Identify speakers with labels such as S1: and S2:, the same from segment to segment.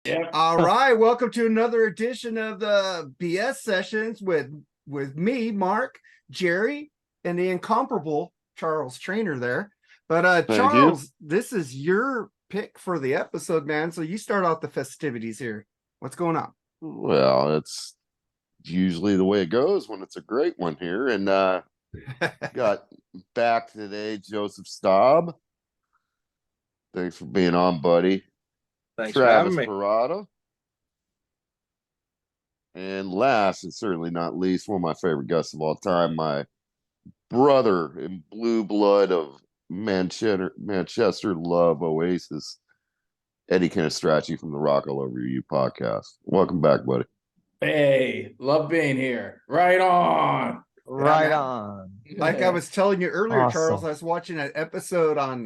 S1: Yeah.
S2: All right, welcome to another edition of the BS sessions with me, Mark, Jerry, and the incomparable Charles Trainer there. But
S3: Thank you.
S2: Charles, this is your pick for the episode, man. So you start out the festivities here. What's going on?
S3: Well, it's usually the way it goes when it's a great one here. And got back today, Joseph Staub. Thanks for being on, buddy.
S1: Thanks
S3: Travis
S1: for having me.
S3: Perrotta. And last and certainly not least, one of my favorite guests of all time, my brother in blue blood of Manchester love Oasis, Eddy Cannistraci from the Rock All Over You podcast. Welcome back, buddy.
S1: Hey, love being here. Right on.
S4: Right on.
S2: Like I was telling you earlier,
S4: Awesome.
S2: Charles, I was watching an episode on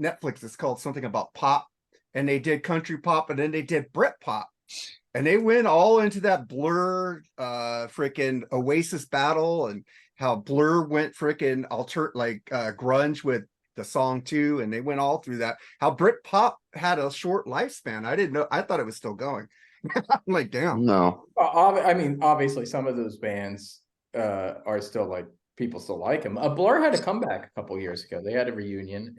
S2: Netflix. It's called something about pop, and they did country pop, and then they did Brit pop, and they went all into that Blur, freaking Oasis battle, and how Blur went freaking grunge with the song too, and they went all through that. How Brit pop had a short lifespan. I didn't know. I thought it was still going. I'm like, damn.
S3: No.
S1: I mean, obviously, some of those bands are still like people still like them. Blur had a comeback a couple years ago. They had a reunion,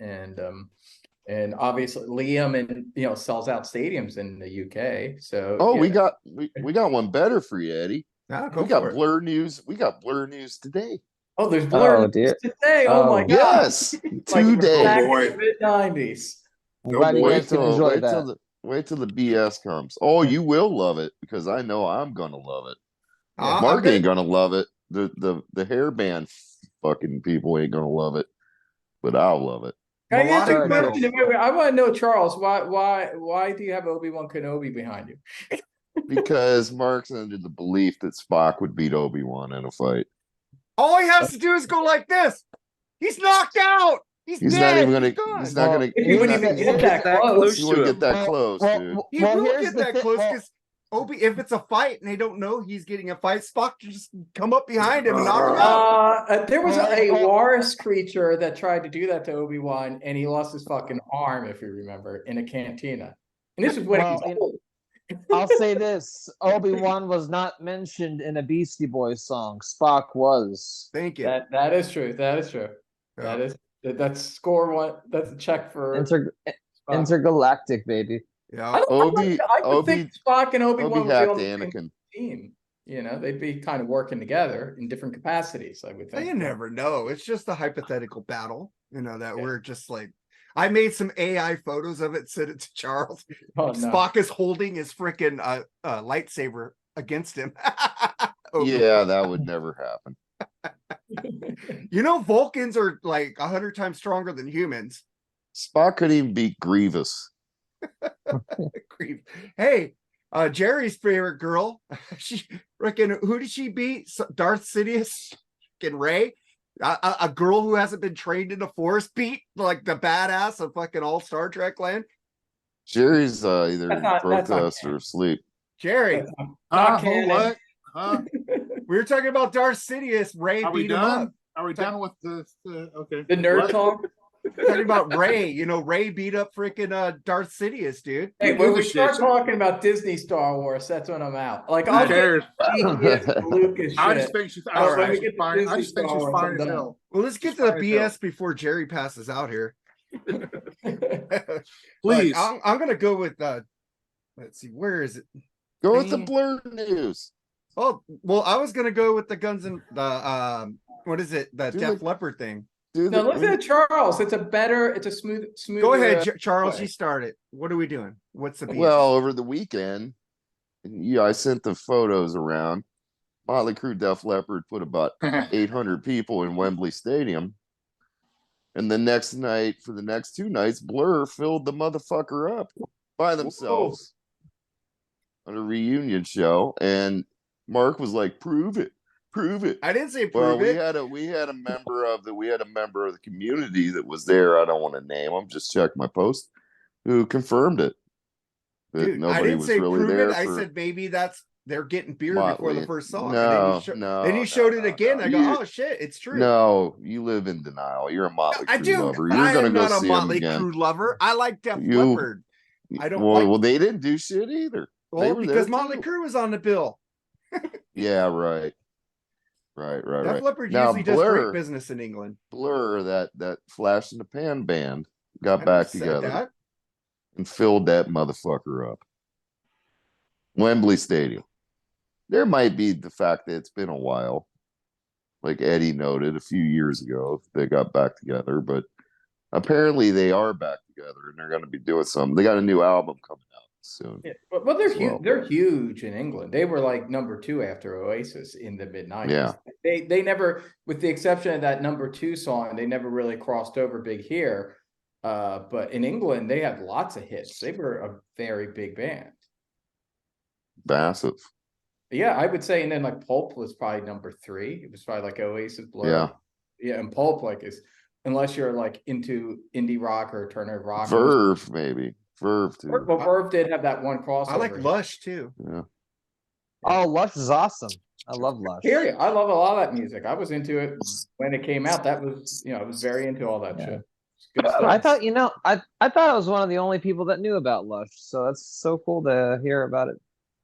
S1: and obviously Liam and sells out stadiums in the UK. So
S3: we got one better for you, Eddie.
S2: Ah,
S3: We got Blur news. We got Blur news today.
S1: Oh, there's Blur
S4: Oh, dear.
S1: today. Oh my god.
S3: Yes, today.
S1: Back in the mid-90s.
S4: I'm glad you guys can enjoy that.
S3: Wait till the BS comes. Oh, you will love it because I know I'm gonna love it.
S2: Ah,
S3: Mark ain't gonna love it. The hairband fucking people ain't gonna love it, but I'll love it.
S1: Can I ask you a
S2: Melodic
S1: question? Wait, I want to know, Charles, why do you have Obi-Wan Kenobi behind you?
S3: Because Mark's under the belief that Spock would beat Obi-Wan in a fight.
S2: All he has to do is go like this. He's knocked out. He's
S3: He's
S2: dead.
S3: not even gonna.
S2: He's gone.
S3: He's not gonna.
S1: He wouldn't even get that close.
S3: He wouldn't get that close, dude.
S2: He will
S4: here's
S2: get
S4: the
S2: that
S4: thi-
S2: close
S4: well-
S2: because if it's a fight and they don't know he's getting a fight, Spock can just come up behind him and knock him out.
S1: There was a walrus creature that tried to do that to Obi-Wan, and he lost his fucking arm, if you remember, in a cantina. And this is when
S4: Well,
S1: he's old.
S4: I'll say this: Obi-Wan was not mentioned in a Beastie Boys song. Spock was.
S2: Thank you.
S1: That is true. That is true.
S2: Yeah.
S1: That's score one. That's a check for Spock.
S4: Intergalactic, baby.
S2: Yeah.
S1: I would think Spock and Obi-Wan
S3: Obi
S1: would be
S3: hacked
S1: on the same
S3: Anakin.
S1: team. They'd be kind of working together in different capacities, I would think.
S2: You never know. It's just a hypothetical battle, that we're just like. I made some AI photos of it, sent it to Charles.
S1: Oh, no.
S2: Spock is holding his freaking lightsaber against him.
S3: Yeah, that would never happen.
S2: Vulcans are like 100 times stronger than humans.
S3: Spock couldn't even beat Grievous.
S2: Hey, Jerry's favorite girl. Who did she beat? Darth Sidious? Freaking Ray? A girl who hasn't been trained in the Force beat like the badass of fucking all Star Trek land.
S3: Jerry's either
S1: That's not
S3: protest or asleep.
S2: Jerry,
S1: Not canon.
S5: What? Huh?
S2: we were talking about Darth Sidious. Ray
S5: Are we
S2: beat him up.
S5: done? Are we done with this? Okay.
S1: The nerd
S5: What?
S1: talk.
S2: Talking about Ray. Ray beat up freaking Darth Sidious, dude.
S1: Hey,
S5: Who
S1: when
S5: gives
S1: we
S5: a
S1: start
S5: shit?
S1: talking about Disney Star Wars, that's when I'm out. Like,
S5: Who
S1: I'll
S5: cares?
S1: get Lucas shit.
S5: I just think she's.
S1: All right.
S5: I just think she's fine as hell.
S2: Well, let's get to the BS before Jerry passes out here.
S5: Please.
S2: I'm gonna go with let's see, where is it?
S3: Go with the Blur news.
S2: Oh, well, I was gonna go with the Guns and the what is it? The Def Leppard thing.
S1: No, listen to Charles. It's a smooth.
S2: Go ahead, Charles. You start it. What are we doing? What's the BS?
S3: Well, over the weekend, I sent the photos around. Motley Crue, Def Leppard put about 800 people in Wembley Stadium. And the next night, for the next 2 nights, Blur filled the motherfucker up by themselves on a reunion show. And Mark was like, prove it.
S2: I didn't say
S3: Well,
S2: prove it.
S3: we had a member of the community that was there. I don't want to name him. Just check my post, who confirmed it. That
S2: Dude, I
S3: nobody
S2: didn't
S3: was
S2: say
S3: really
S2: prove
S3: there.
S2: it. I
S3: for
S2: said maybe they're getting beer
S3: Motley.
S2: before the first song.
S3: No,
S2: Then he showed it again.
S3: no.
S2: I go, oh shit, it's true.
S3: No, you live in denial. You're a Motley Crue
S2: I do.
S3: lover.
S2: I
S3: You're gonna
S2: am
S3: go
S2: not a
S3: see
S2: Motley
S3: him again.
S2: Crue lover. I like Def
S3: You-
S2: Leppard. I don't
S3: well,
S2: like.
S3: they didn't do shit either.
S2: Well,
S3: were
S2: because
S3: there
S2: Motley
S3: too.
S2: Crue was on the bill.
S3: Yeah, right.
S2: Def Leppard
S3: Now
S2: usually does great
S3: Blur,
S2: business in England.
S3: that flash in the pan band
S2: I
S3: got
S2: never
S3: back
S2: said
S3: together
S2: that.
S3: and filled that motherfucker up. Wembley Stadium. There might be the fact that it's been a while, like Eddie noted a few years ago, they got back together, but apparently they are back together and they're going to be doing something. They got a new album coming out soon.
S1: Yeah, but they're
S3: as well.
S1: huge. They're huge in England. They were like number 2 after Oasis in the mid-90s.
S3: Yeah.
S1: They never, with the exception of that number 2 song, they never really crossed over big here. But in England, they had lots of hits. They were a very big band.
S3: Massive.
S1: Yeah, I would say, and then like Pulp was probably number 3. It was probably like Oasis, Blur. Yeah, and Pulp like is, unless you're like into indie rock or alternative rock.
S3: Verve, maybe. Verve too.
S1: Well, Verve did have that one crossover.
S2: I like Lush too.
S3: Yeah.
S4: Oh, Lush is awesome. I love Lush.
S1: Period. I love a lot of that music. I was into it when it came out. That was, I was very into all that shit. It's good stuff.
S4: I thought, I thought I was one of the only people that knew about Lush. So that's so cool to hear about it.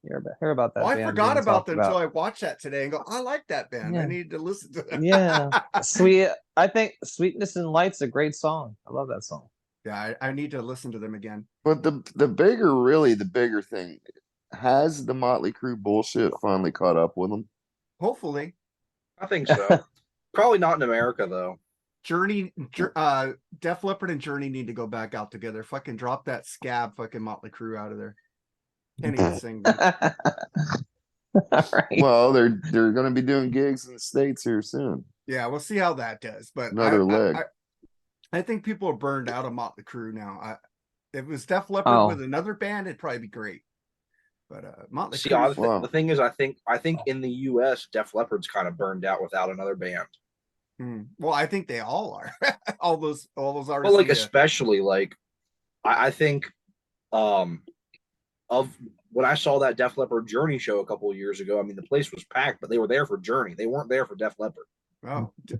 S4: Hear about that.
S2: Well, I
S4: band
S2: forgot
S4: being
S2: about
S4: talked
S2: them until I watched that today and go, I like that band. I
S4: Yeah.
S2: need to listen to them.
S4: Yeah, I think Sweetness and Light's a great song. I love that song.
S2: Yeah, I need to listen to them again.
S3: But the bigger thing, has the Motley Crue bullshit finally caught up with them?
S2: Hopefully.
S6: I think so. Probably not in America though.
S2: Def Leppard and Journey need to go back out together. Fucking drop that scab fucking Motley Crue out of there. Can't even sing.
S4: Right.
S3: Well, they're going to be doing gigs in the States here soon.
S2: Yeah, we'll see how that does. But
S3: Another leg.
S2: I think people are burned out of Motley Crue now. If it was Def Leppard with another band, it'd probably be great. But Motley Crue.
S6: The thing is, I think in the U.S., Def Leppard's kind of burned out without another band.
S2: Well, I think they all are. all those artists.
S6: Well, like especially like, I think, of when I saw that Def Leppard Journey show a couple of years ago, I mean, the place was packed, but they were there for Journey. They weren't there for Def Leppard.
S2: Oh, Def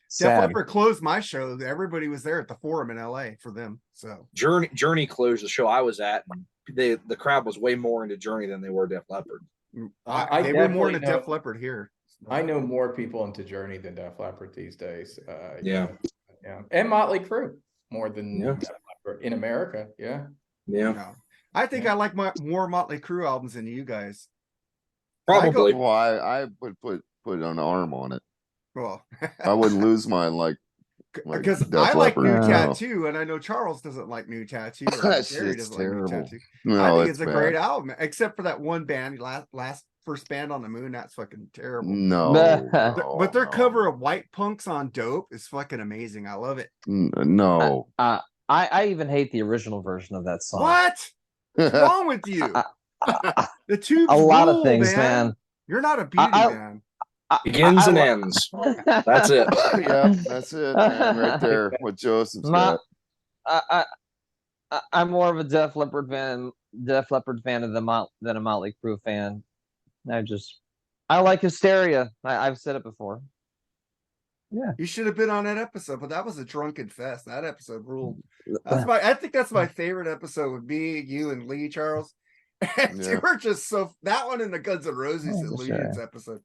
S4: Sad.
S2: Leppard closed my show. Everybody was there at the Forum in LA for them. So
S6: Journey closed the show I was at, and the crowd was way more into Journey than they were Def Leppard.
S2: they were more into Def Leppard here.
S1: I know more people into Journey than Def Leppard these days.
S6: Yeah,
S1: and Motley Crue more than
S6: Yeah.
S1: Def Leppard in America. Yeah.
S2: No. I think I like more Motley Crue albums than you guys.
S6: probably.
S3: Well, I would put an arm on it.
S2: Well,
S3: I wouldn't lose mine like
S2: because
S3: Def
S2: I like
S3: Leppard.
S2: New
S3: No.
S2: Tattoo, and I know Charles doesn't like New Tattoo. Or
S3: That
S2: Jerry
S3: shit's
S2: doesn't like New
S3: terrible.
S2: Tattoo.
S3: No,
S2: I think it's a
S3: bad.
S2: great album, except for that one band, first band on the moon. That's fucking terrible.
S3: No,
S2: But their
S3: no.
S2: cover of White Punks on Dope is fucking amazing. I love it.
S3: No.
S4: I even hate the original version of that song.
S2: What? What's wrong with you? The tubes
S4: A lot of
S2: rule,
S4: things, man.
S2: You're not a beauty man.
S6: Begins and ends. That's it.
S3: Yeah, that's it, man, right there. What Joseph's got.
S4: I'm more of a Def Leppard fan than a Motley Crue fan. I like Hysteria. I've said it before. Yeah,
S2: You should have been on that episode, but that was a drunken fest. That episode ruled. I think that's my favorite episode with me, you, and Lee, Charles. And
S3: Yeah.
S2: you were just that one in the Guns N' Roses Illusions episode.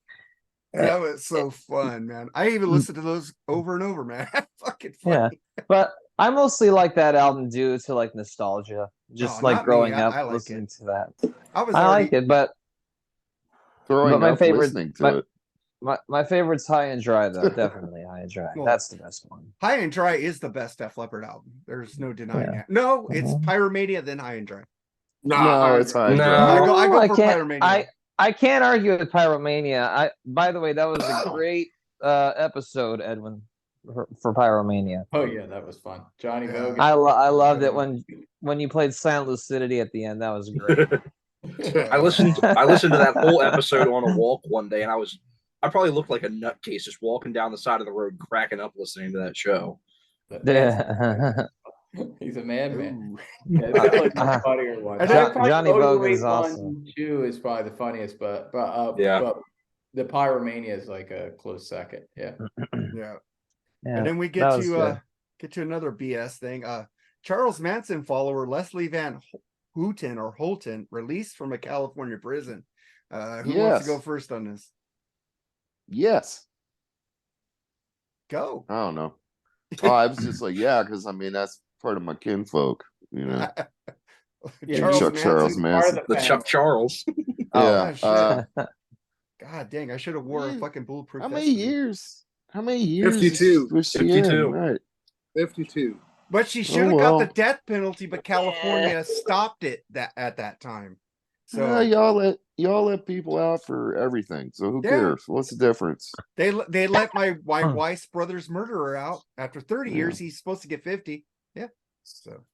S2: That was so fun, man. I even listened to those over and over, man. Fucking funny.
S4: yeah. But I mostly like that album due to like nostalgia, just
S2: No,
S4: like
S2: not me.
S4: growing
S2: I
S4: up
S2: like
S4: listening
S2: it.
S4: to that.
S2: I was
S4: I
S2: already,
S4: like it, but
S3: Throwing
S4: my
S3: up
S4: favorite-
S3: listening to it.
S4: my favorite's High and Dry though. Definitely High and Dry.
S2: Well,
S4: That's the best one.
S2: High and Dry is the best Def Leppard album. There's no denying
S4: Yeah.
S2: that. No, it's
S4: Mhm.
S2: Pyromania, then High and Dry.
S3: No, it's high.
S6: No.
S2: I go
S4: I
S2: for
S4: can't.
S2: Pyromania.
S4: I can't argue with Pyromania. By the way, that was a great episode, Edwin, for Pyromania.
S1: Oh yeah, that was fun. Johnny
S2: Yeah.
S1: Vogue.
S4: I loved it when you played Silent Lucidity at the end. That was great.
S6: I listened to that whole episode on a walk one day, and I probably looked like a nutcase just walking down the side of the road, cracking up listening to that show.
S4: Yeah.
S1: He's a madman.
S2: Ooh.
S1: Yeah, that's like the funnier one.
S2: And
S1: I
S2: then-
S1: probably
S4: Johnny Vogue is
S1: 008
S4: awesome.
S1: 1-2 is probably the funniest, but the Pyromania is like a close second. Yeah.
S2: Yeah.
S4: Yeah.
S2: And then we
S4: that
S2: get
S4: was
S2: to
S4: good.
S2: get to another BS thing. Charles Manson follower Leslie Van Houten or Holton released from a California prison. Who wants to go
S3: Yes.
S2: first on this?
S3: Yes.
S2: Go.
S3: I don't know. Oh, I was just like, yeah, because I mean that's part of my kinfolk, you know.
S1: Yeah,
S3: Charles Manson.
S6: The Chuck Charles.
S3: Yeah.
S2: shit. God dang, I should have wore a fucking bulletproof
S3: How
S2: vest
S3: many
S2: today.
S3: years? How many years
S5: 52.
S3: was she
S6: 52.
S3: in? Right.
S5: 52.
S2: But she should have got the
S3: well.
S2: death penalty, but California stopped it at that time. So
S3: y'all let people out for everything. So who
S2: Yeah.
S3: cares? What's the difference?
S2: they let my wife's brother's murderer out after 30
S3: Yeah.
S2: years. He's supposed to get 50. Yeah. So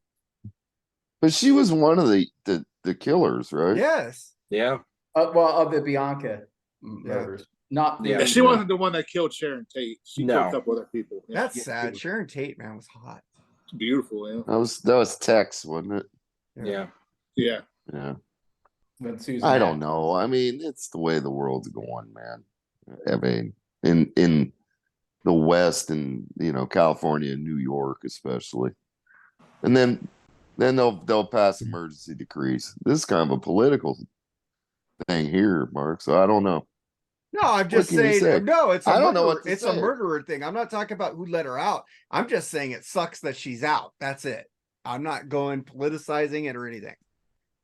S3: But she was one of the killers, right?
S2: yes.
S6: Yeah.
S1: Well, of the Bianca murders, not the.
S6: Yeah.
S5: She wasn't the one that killed Sharon Tate. She
S6: No.
S5: killed a couple other people. Yeah.
S2: That's sad. Sharon Tate, man, was hot.
S5: Beautiful. Yeah.
S3: That was Tex, wasn't it?
S6: Yeah.
S5: Yeah.
S3: Yeah.
S1: When Susan
S3: I don't
S1: Atkins-
S3: know. I mean, it's the way the world's going, man. I mean, in the West and California and New York especially. And then they'll pass emergency decrees. This is kind of a political thing here, Mark. So I don't know.
S2: No, I'm just
S3: What can you say?
S2: saying. No, it's a
S3: I don't know
S2: murderer.
S3: what to
S2: It's a
S3: say.
S2: murderer thing. I'm not talking about who let her out. I'm just saying it sucks that she's out. That's it. I'm not going politicizing it or anything.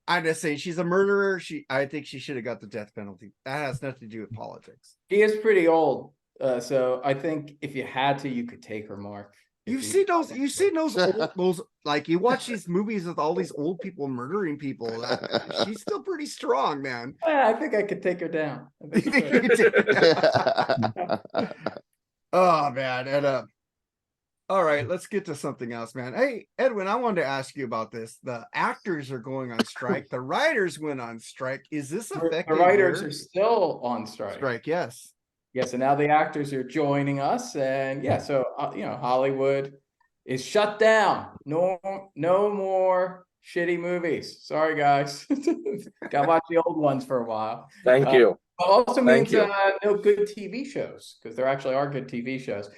S2: I'm just saying she's a murderer. I think she should have got the death penalty. That has nothing to do with politics.
S1: She is pretty old, so I think if you had to, you could take her, Mark.
S2: You've seen those those like you watch these movies with all these old people murdering people. She's still pretty strong, man.
S1: Yeah, I think I could take her down. I think
S2: You
S1: I could.
S2: could Oh man, and all right, let's get to something else, man. Hey, Edwin, I wanted to ask you about this. The actors are going on strike. The writers went on strike. Is this
S1: The
S2: affecting
S1: writers
S2: your
S1: are still on strike.
S2: strike? Yes.
S1: Yeah, so now the actors are joining us, and yeah, so Hollywood is shut down. No more shitty movies. Sorry, guys. Got to watch the old ones for a while.
S6: Thank you.
S1: Also
S6: Thank
S1: means
S6: you.
S1: no good TV shows, because there actually are good TV shows.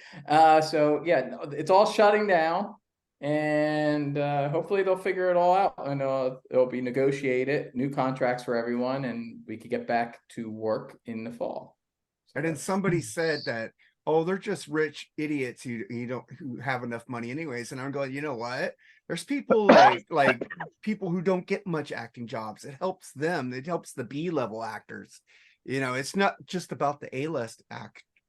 S1: So yeah, it's all shutting down, and hopefully they'll figure it all out, and it'll be negotiated, new contracts for everyone, and we could get back to work in the fall.
S2: And then somebody said that, oh, they're just rich idiots who have enough money anyways. And I'm going, you know what? There's people like people who don't get much acting jobs. It helps them. It helps the B-level actors. It's not just about the A-list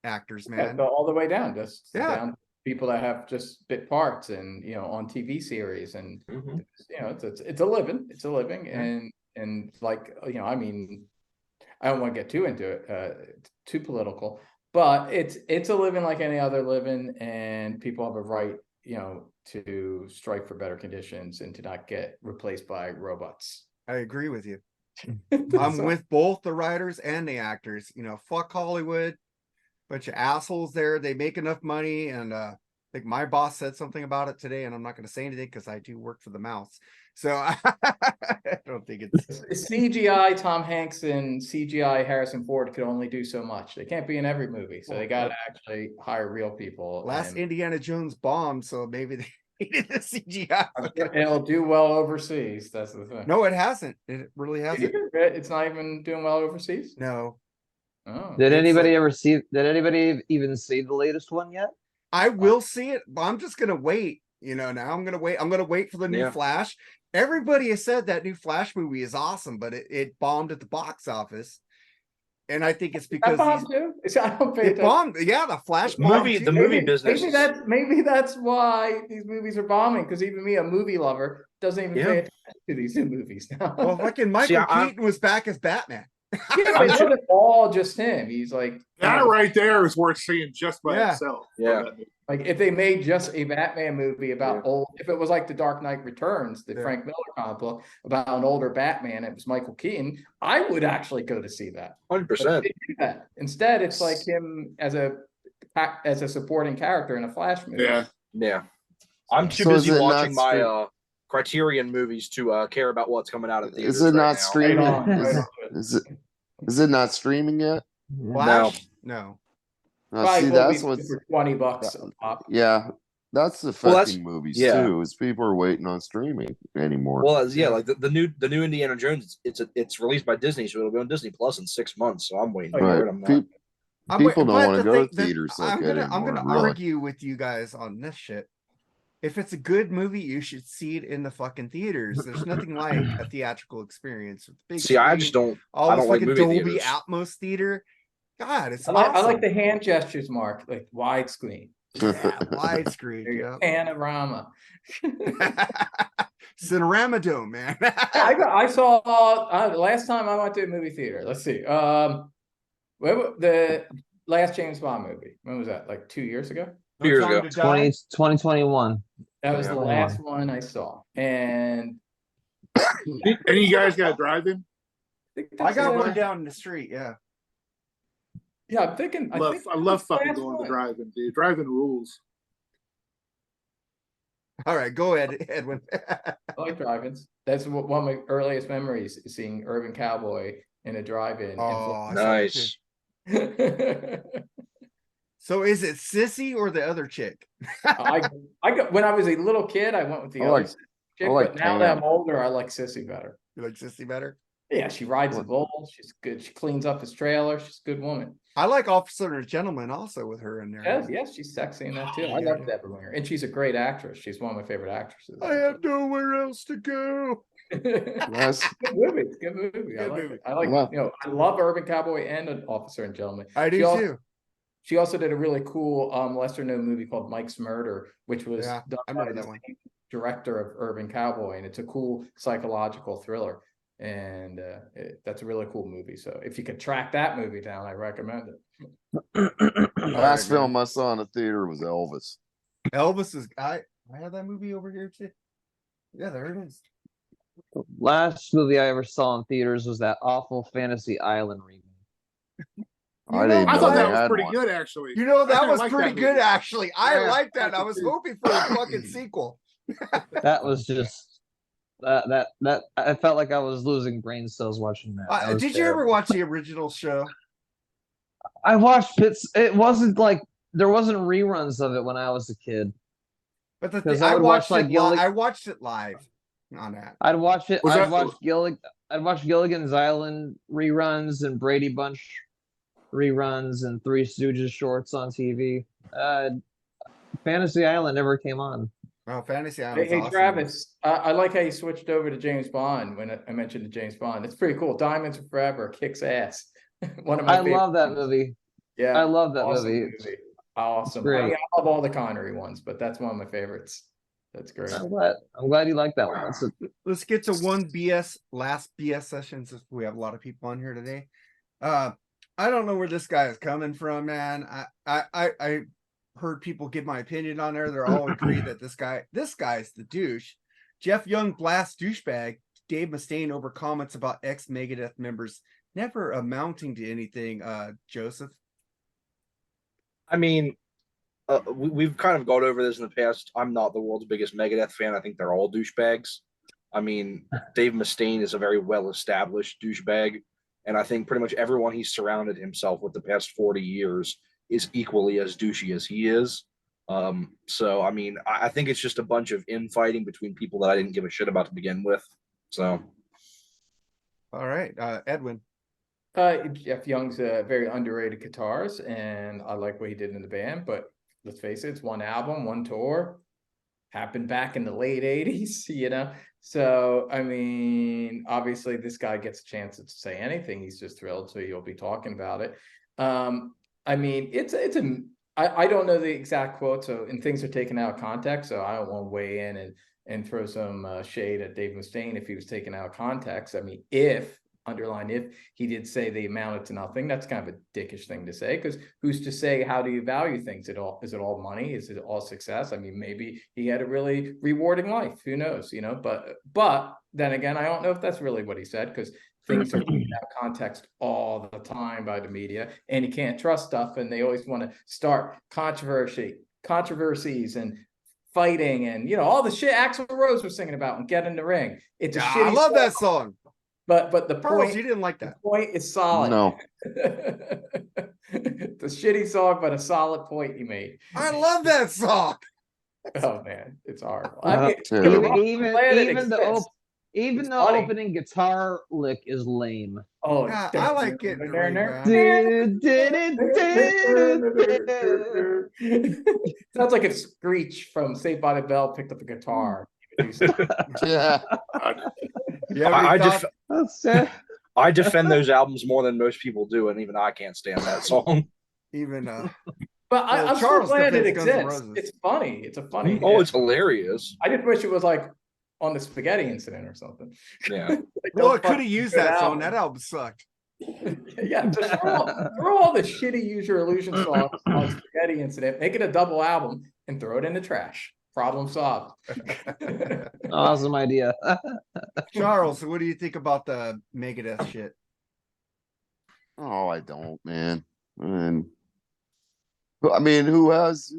S2: actors, man.
S1: Yeah, all the way down, just
S2: Yeah.
S1: down to people that have just bit parts and on TV series, and
S6: Mhm.
S1: it's a living. It's a living,
S2: Yeah.
S1: and like I mean, I don't want to get too into it, too political, but it's a living like any other living, and people have a right, to strike for better conditions and to not get replaced by robots.
S2: I agree with you. I'm with both the writers and the actors. Fuck Hollywood. Bunch of assholes there. They make enough money. And I think my boss said something about it today, and I'm not going to say anything because I do work for the mouse. So I don't think it's
S1: CGI Tom Hanks and CGI Harrison Ford could only do so much. They can't be in every movie, so they got to actually hire real people.
S2: last
S1: and
S2: Indiana Jones bombed, so maybe they needed the CGI.
S1: it'll do well overseas. That's the thing.
S2: No, it hasn't. It really hasn't.
S1: It's not even doing well overseas.
S2: No.
S1: Oh,
S4: Did
S2: It's
S4: anybody
S2: like-
S4: ever see? Did anybody even see the latest one yet?
S2: I will see it, but I'm just gonna wait. Now I'm gonna wait. I'm gonna wait for the new
S6: Yeah.
S2: Flash. Everybody has said that new Flash movie is awesome, but it bombed at the box office. And I think it's
S1: that
S2: because
S1: bomb too. I don't pay
S2: it
S1: attention.
S2: bombed. Yeah, the Flash
S6: The
S2: bombed
S6: movie-
S2: too.
S6: the movie business
S1: Maybe
S6: is-
S1: maybe that's why these movies are bombing. Because even me, a movie lover, doesn't even
S6: Yeah.
S1: pay attention to these new movies now.
S2: Well, fucking Michael
S6: I-
S2: Keaton was back as Batman.
S1: yeah, but it's not all just him. He's like
S5: That right there is worth seeing just by
S2: Yeah.
S5: itself.
S6: Yeah.
S1: Like if they made just a Batman movie about if it was like The Dark Knight Returns, the
S2: Yeah.
S1: Frank Miller comic book about an older Batman, it was Michael Keaton, I would actually go to see that.
S6: 100%.
S1: But they do that. Instead, it's like him as a supporting character in a Flash movie.
S5: Yeah.
S6: Yeah. I'm too
S3: So is
S6: busy
S3: it not
S6: watching my
S3: stream-
S6: Criterion movies to care about what's coming out of theaters
S3: Is it
S6: right
S3: not
S6: now.
S1: Right
S3: streaming?
S1: on, right on.
S3: Is it not streaming yet?
S2: Flash? No.
S3: Now,
S1: Probably
S3: see,
S1: will
S3: that's
S1: be
S3: what's
S1: for $20 a pop.
S3: yeah. That's
S6: Well, that's-
S3: affecting movies
S6: yeah.
S3: too, is people are waiting on streaming anymore.
S6: Well, yeah, like the new Indiana Jones, it's released by Disney, so it'll go on Disney Plus in 6 months. So I'm waiting for
S3: right.
S6: it. I'm not.
S3: People don't
S2: but
S3: want to
S2: the
S3: go to
S2: thing that
S3: theaters like
S2: I'm
S3: that
S2: gonna
S3: anymore. Really.
S2: argue with you guys on this shit. If it's a good movie, you should see it in the fucking theaters. There's nothing like a theatrical experience with the big
S6: See, I
S2: screen,
S6: just don't.
S2: all
S6: I
S2: this
S6: don't like
S2: fucking
S6: movie
S2: Dolby
S6: theaters.
S2: Atmos theater. God, it's
S1: I like
S2: awesome.
S1: the hand gestures, Mark, like widescreen.
S2: Yeah, widescreen.
S1: There you go.
S2: Yep.
S1: Panorama.
S2: Cinerama Dome, man.
S1: I saw last time I went to a movie theater. Let's see. The last James Bond movie. When was that? Like 2 years ago?
S6: 2 years
S2: No Time
S6: ago.
S2: to Die?
S4: 2021.
S1: That was
S6: Yeah.
S1: the last one I saw. And
S5: And you guys got driving?
S2: I got
S1: the
S2: one
S1: last-
S2: down the street. Yeah.
S1: Yeah, I'm thinking.
S5: I
S1: think
S5: love
S1: that was the
S5: fucking
S1: last
S5: going to
S1: one.
S5: driving, dude. Driving rules.
S2: All right, go ahead, Edwin.
S1: I like drive-ins. That's one of my earliest memories, is seeing Urban Cowboy in a drive-in.
S2: Oh, I saw that too.
S6: Nice.
S2: So is it Sissy or the other chick?
S1: I got when I was a little kid, I went with the
S3: I
S1: other
S3: like-
S1: chick,
S3: I like
S1: but now that
S3: Pam.
S1: I'm older, I like Sissy better.
S2: You like Sissy better?
S1: Yeah, she rides the
S3: What?
S1: bull. She's good. She cleans up his trailer. She's a good woman.
S2: I like Officer and Gentleman also with her in there.
S1: Yes, yes, she's sexy in that too. I
S2: Yeah.
S1: love Deborah Winger, and she's a great actress. She's one of my favorite actresses.
S2: I have nowhere else to go.
S3: Yes.
S1: Good movie. It's a good movie. I
S2: Good
S1: like
S2: movie.
S1: it. I like,
S3: Wow.
S1: I love Urban Cowboy and An Officer and Gentleman.
S2: I do
S1: She also-
S2: too.
S1: She also did a really cool lesser known movie called Mike's Murder, which was
S2: Yeah,
S1: done
S2: I
S1: by
S2: remember
S1: the
S2: that one.
S1: same director of Urban Cowboy, and it's a cool psychological thriller. And that's a really cool movie. So if you could track that movie down, I recommend it.
S3: Last film I saw in the theater was Elvis.
S2: Elvis is I have that movie over here too. Yeah, there it is.
S4: Last movie I ever saw in theaters was that awful Fantasy Island remake.
S3: I
S2: know,
S3: didn't
S5: I
S3: know
S5: thought
S3: they
S5: that was
S3: had
S5: pretty
S3: one.
S5: good, actually.
S2: You know,
S5: I
S2: that
S5: kinda
S2: was
S5: like
S2: pretty
S5: that
S2: good
S5: movie.
S2: actually. I
S5: Yeah,
S2: like that.
S5: I
S2: I
S5: did
S2: was
S5: too.
S2: hoping for a fucking sequel.
S4: That was just that I felt like I was losing brain cells watching that. That was
S2: Did you ever
S4: terrible.
S2: watch the original show?
S4: I watched bits. It wasn't like there wasn't reruns of it when I was a kid.
S2: But the
S4: 'Cause
S2: thing,
S4: I
S2: I
S4: would
S2: watched
S4: watch, like, Gillig-
S2: I watched it live on that.
S4: I'd watch it.
S5: Was
S4: I'd
S5: that-
S4: watch I'd watch Gilligan's Island reruns and Brady Bunch reruns and Three Stooges shorts on TV. Fantasy Island never came on.
S2: Oh, Fantasy Island.
S1: Hey, Travis, I like how you switched over to James Bond when I mentioned the James Bond. It's pretty cool. Diamonds Are Forever kicks ass. One of my
S4: I
S1: favorite
S4: love that
S1: ones.
S4: movie.
S1: Yeah,
S4: I love that
S1: awesome
S4: movie.
S1: Awesome.
S4: great.
S1: I love all the Connery ones, but that's one of my favorites. That's great.
S4: I'm glad you like that one. That's a,
S2: Let's get to last BS session since we have a lot of people on here today. I don't know where this guy is coming from, man. I heard people give my opinion on there. They're all agree that this guy's the douche. Jeff Young blasts douchebag Dave Mustaine over comments about ex-Megadeth members never amounting to anything. Joseph.
S6: I mean, we've kind of gone over this in the past. I'm not the world's biggest Megadeth fan. I think they're all douchebags. I mean, Dave Mustaine is a very well-established douchebag, and I think pretty much everyone he's surrounded himself with the past 40 years is equally as douchey as he is. So, I mean, I think it's just a bunch of infighting between people that I didn't give a shit about to begin with. So,
S2: All right, Edwin.
S1: Jeff Young's a very underrated guitarist, and I like what he did in the band. But let's face it, it's one album, one tour, happened back in the late '80s, you know. So I mean, obviously, this guy gets a chance to say anything. He's just thrilled, so you'll be talking about it. I mean, I don't know the exact quote, so and things are taken out of context, so I don't want to weigh in and throw some shade at Dave Mustaine if he was taken out of context. I mean, if he did say they amounted to nothing, that's kind of a dickish thing to say, because who's to say how do you value things? Is it all money? Is it all success? I mean, maybe he had a really rewarding life. Who knows? You know, but then again, I don't know if that's really what he said, because things are taken out of context all the time by the media, and you can't trust stuff, and they always want to start controversies and fighting and, you know, all the shit Axl Rose was singing about and Get in the Ring. It's a
S2: Yeah,
S1: shitty
S2: I love
S1: song,
S2: that song.
S1: but the
S2: Pearls,
S1: point
S2: you didn't like that.
S1: the point is solid.
S3: No.
S1: It's a shitty song, but a solid point you made.
S2: I love that song.
S1: Oh man, it's horrible.
S3: Terrible.
S4: even
S1: glad it
S4: even the
S1: exists.
S4: even
S1: It's
S4: the
S1: funny.
S4: opening guitar lick is lame.
S1: Oh,
S2: Yeah, I like getting it right,
S1: Sounds like if Screech from Saved by the Bell picked up a guitar. He would do something.
S3: Yeah.
S2: You ever
S6: I
S2: thought-
S6: def-
S4: That's
S6: I defend those albums more than most people do, and even I can't stand that song.
S2: even
S1: But
S2: Well,
S1: I'm
S2: Charles
S1: so glad it
S2: defends Guns N'
S1: exists.
S2: Roses.
S1: It's funny. It's a funny.
S6: Oh, it's hilarious.
S1: I just wish it was like on the spaghetti incident or something.
S6: Yeah.
S1: Like,
S2: well,
S1: don't
S2: it could have
S1: fucking
S2: used
S1: good
S2: that song.
S1: album.
S2: That album sucked.
S1: Yeah, just throw all the shitty Use Your Illusion songs on Spaghetti Incident, make it a double album, and throw it in the trash. Problem solved.
S4: awesome idea.
S2: Charles, what do you think about the Megadeth shit?
S3: Oh, I don't, man. I mean, who has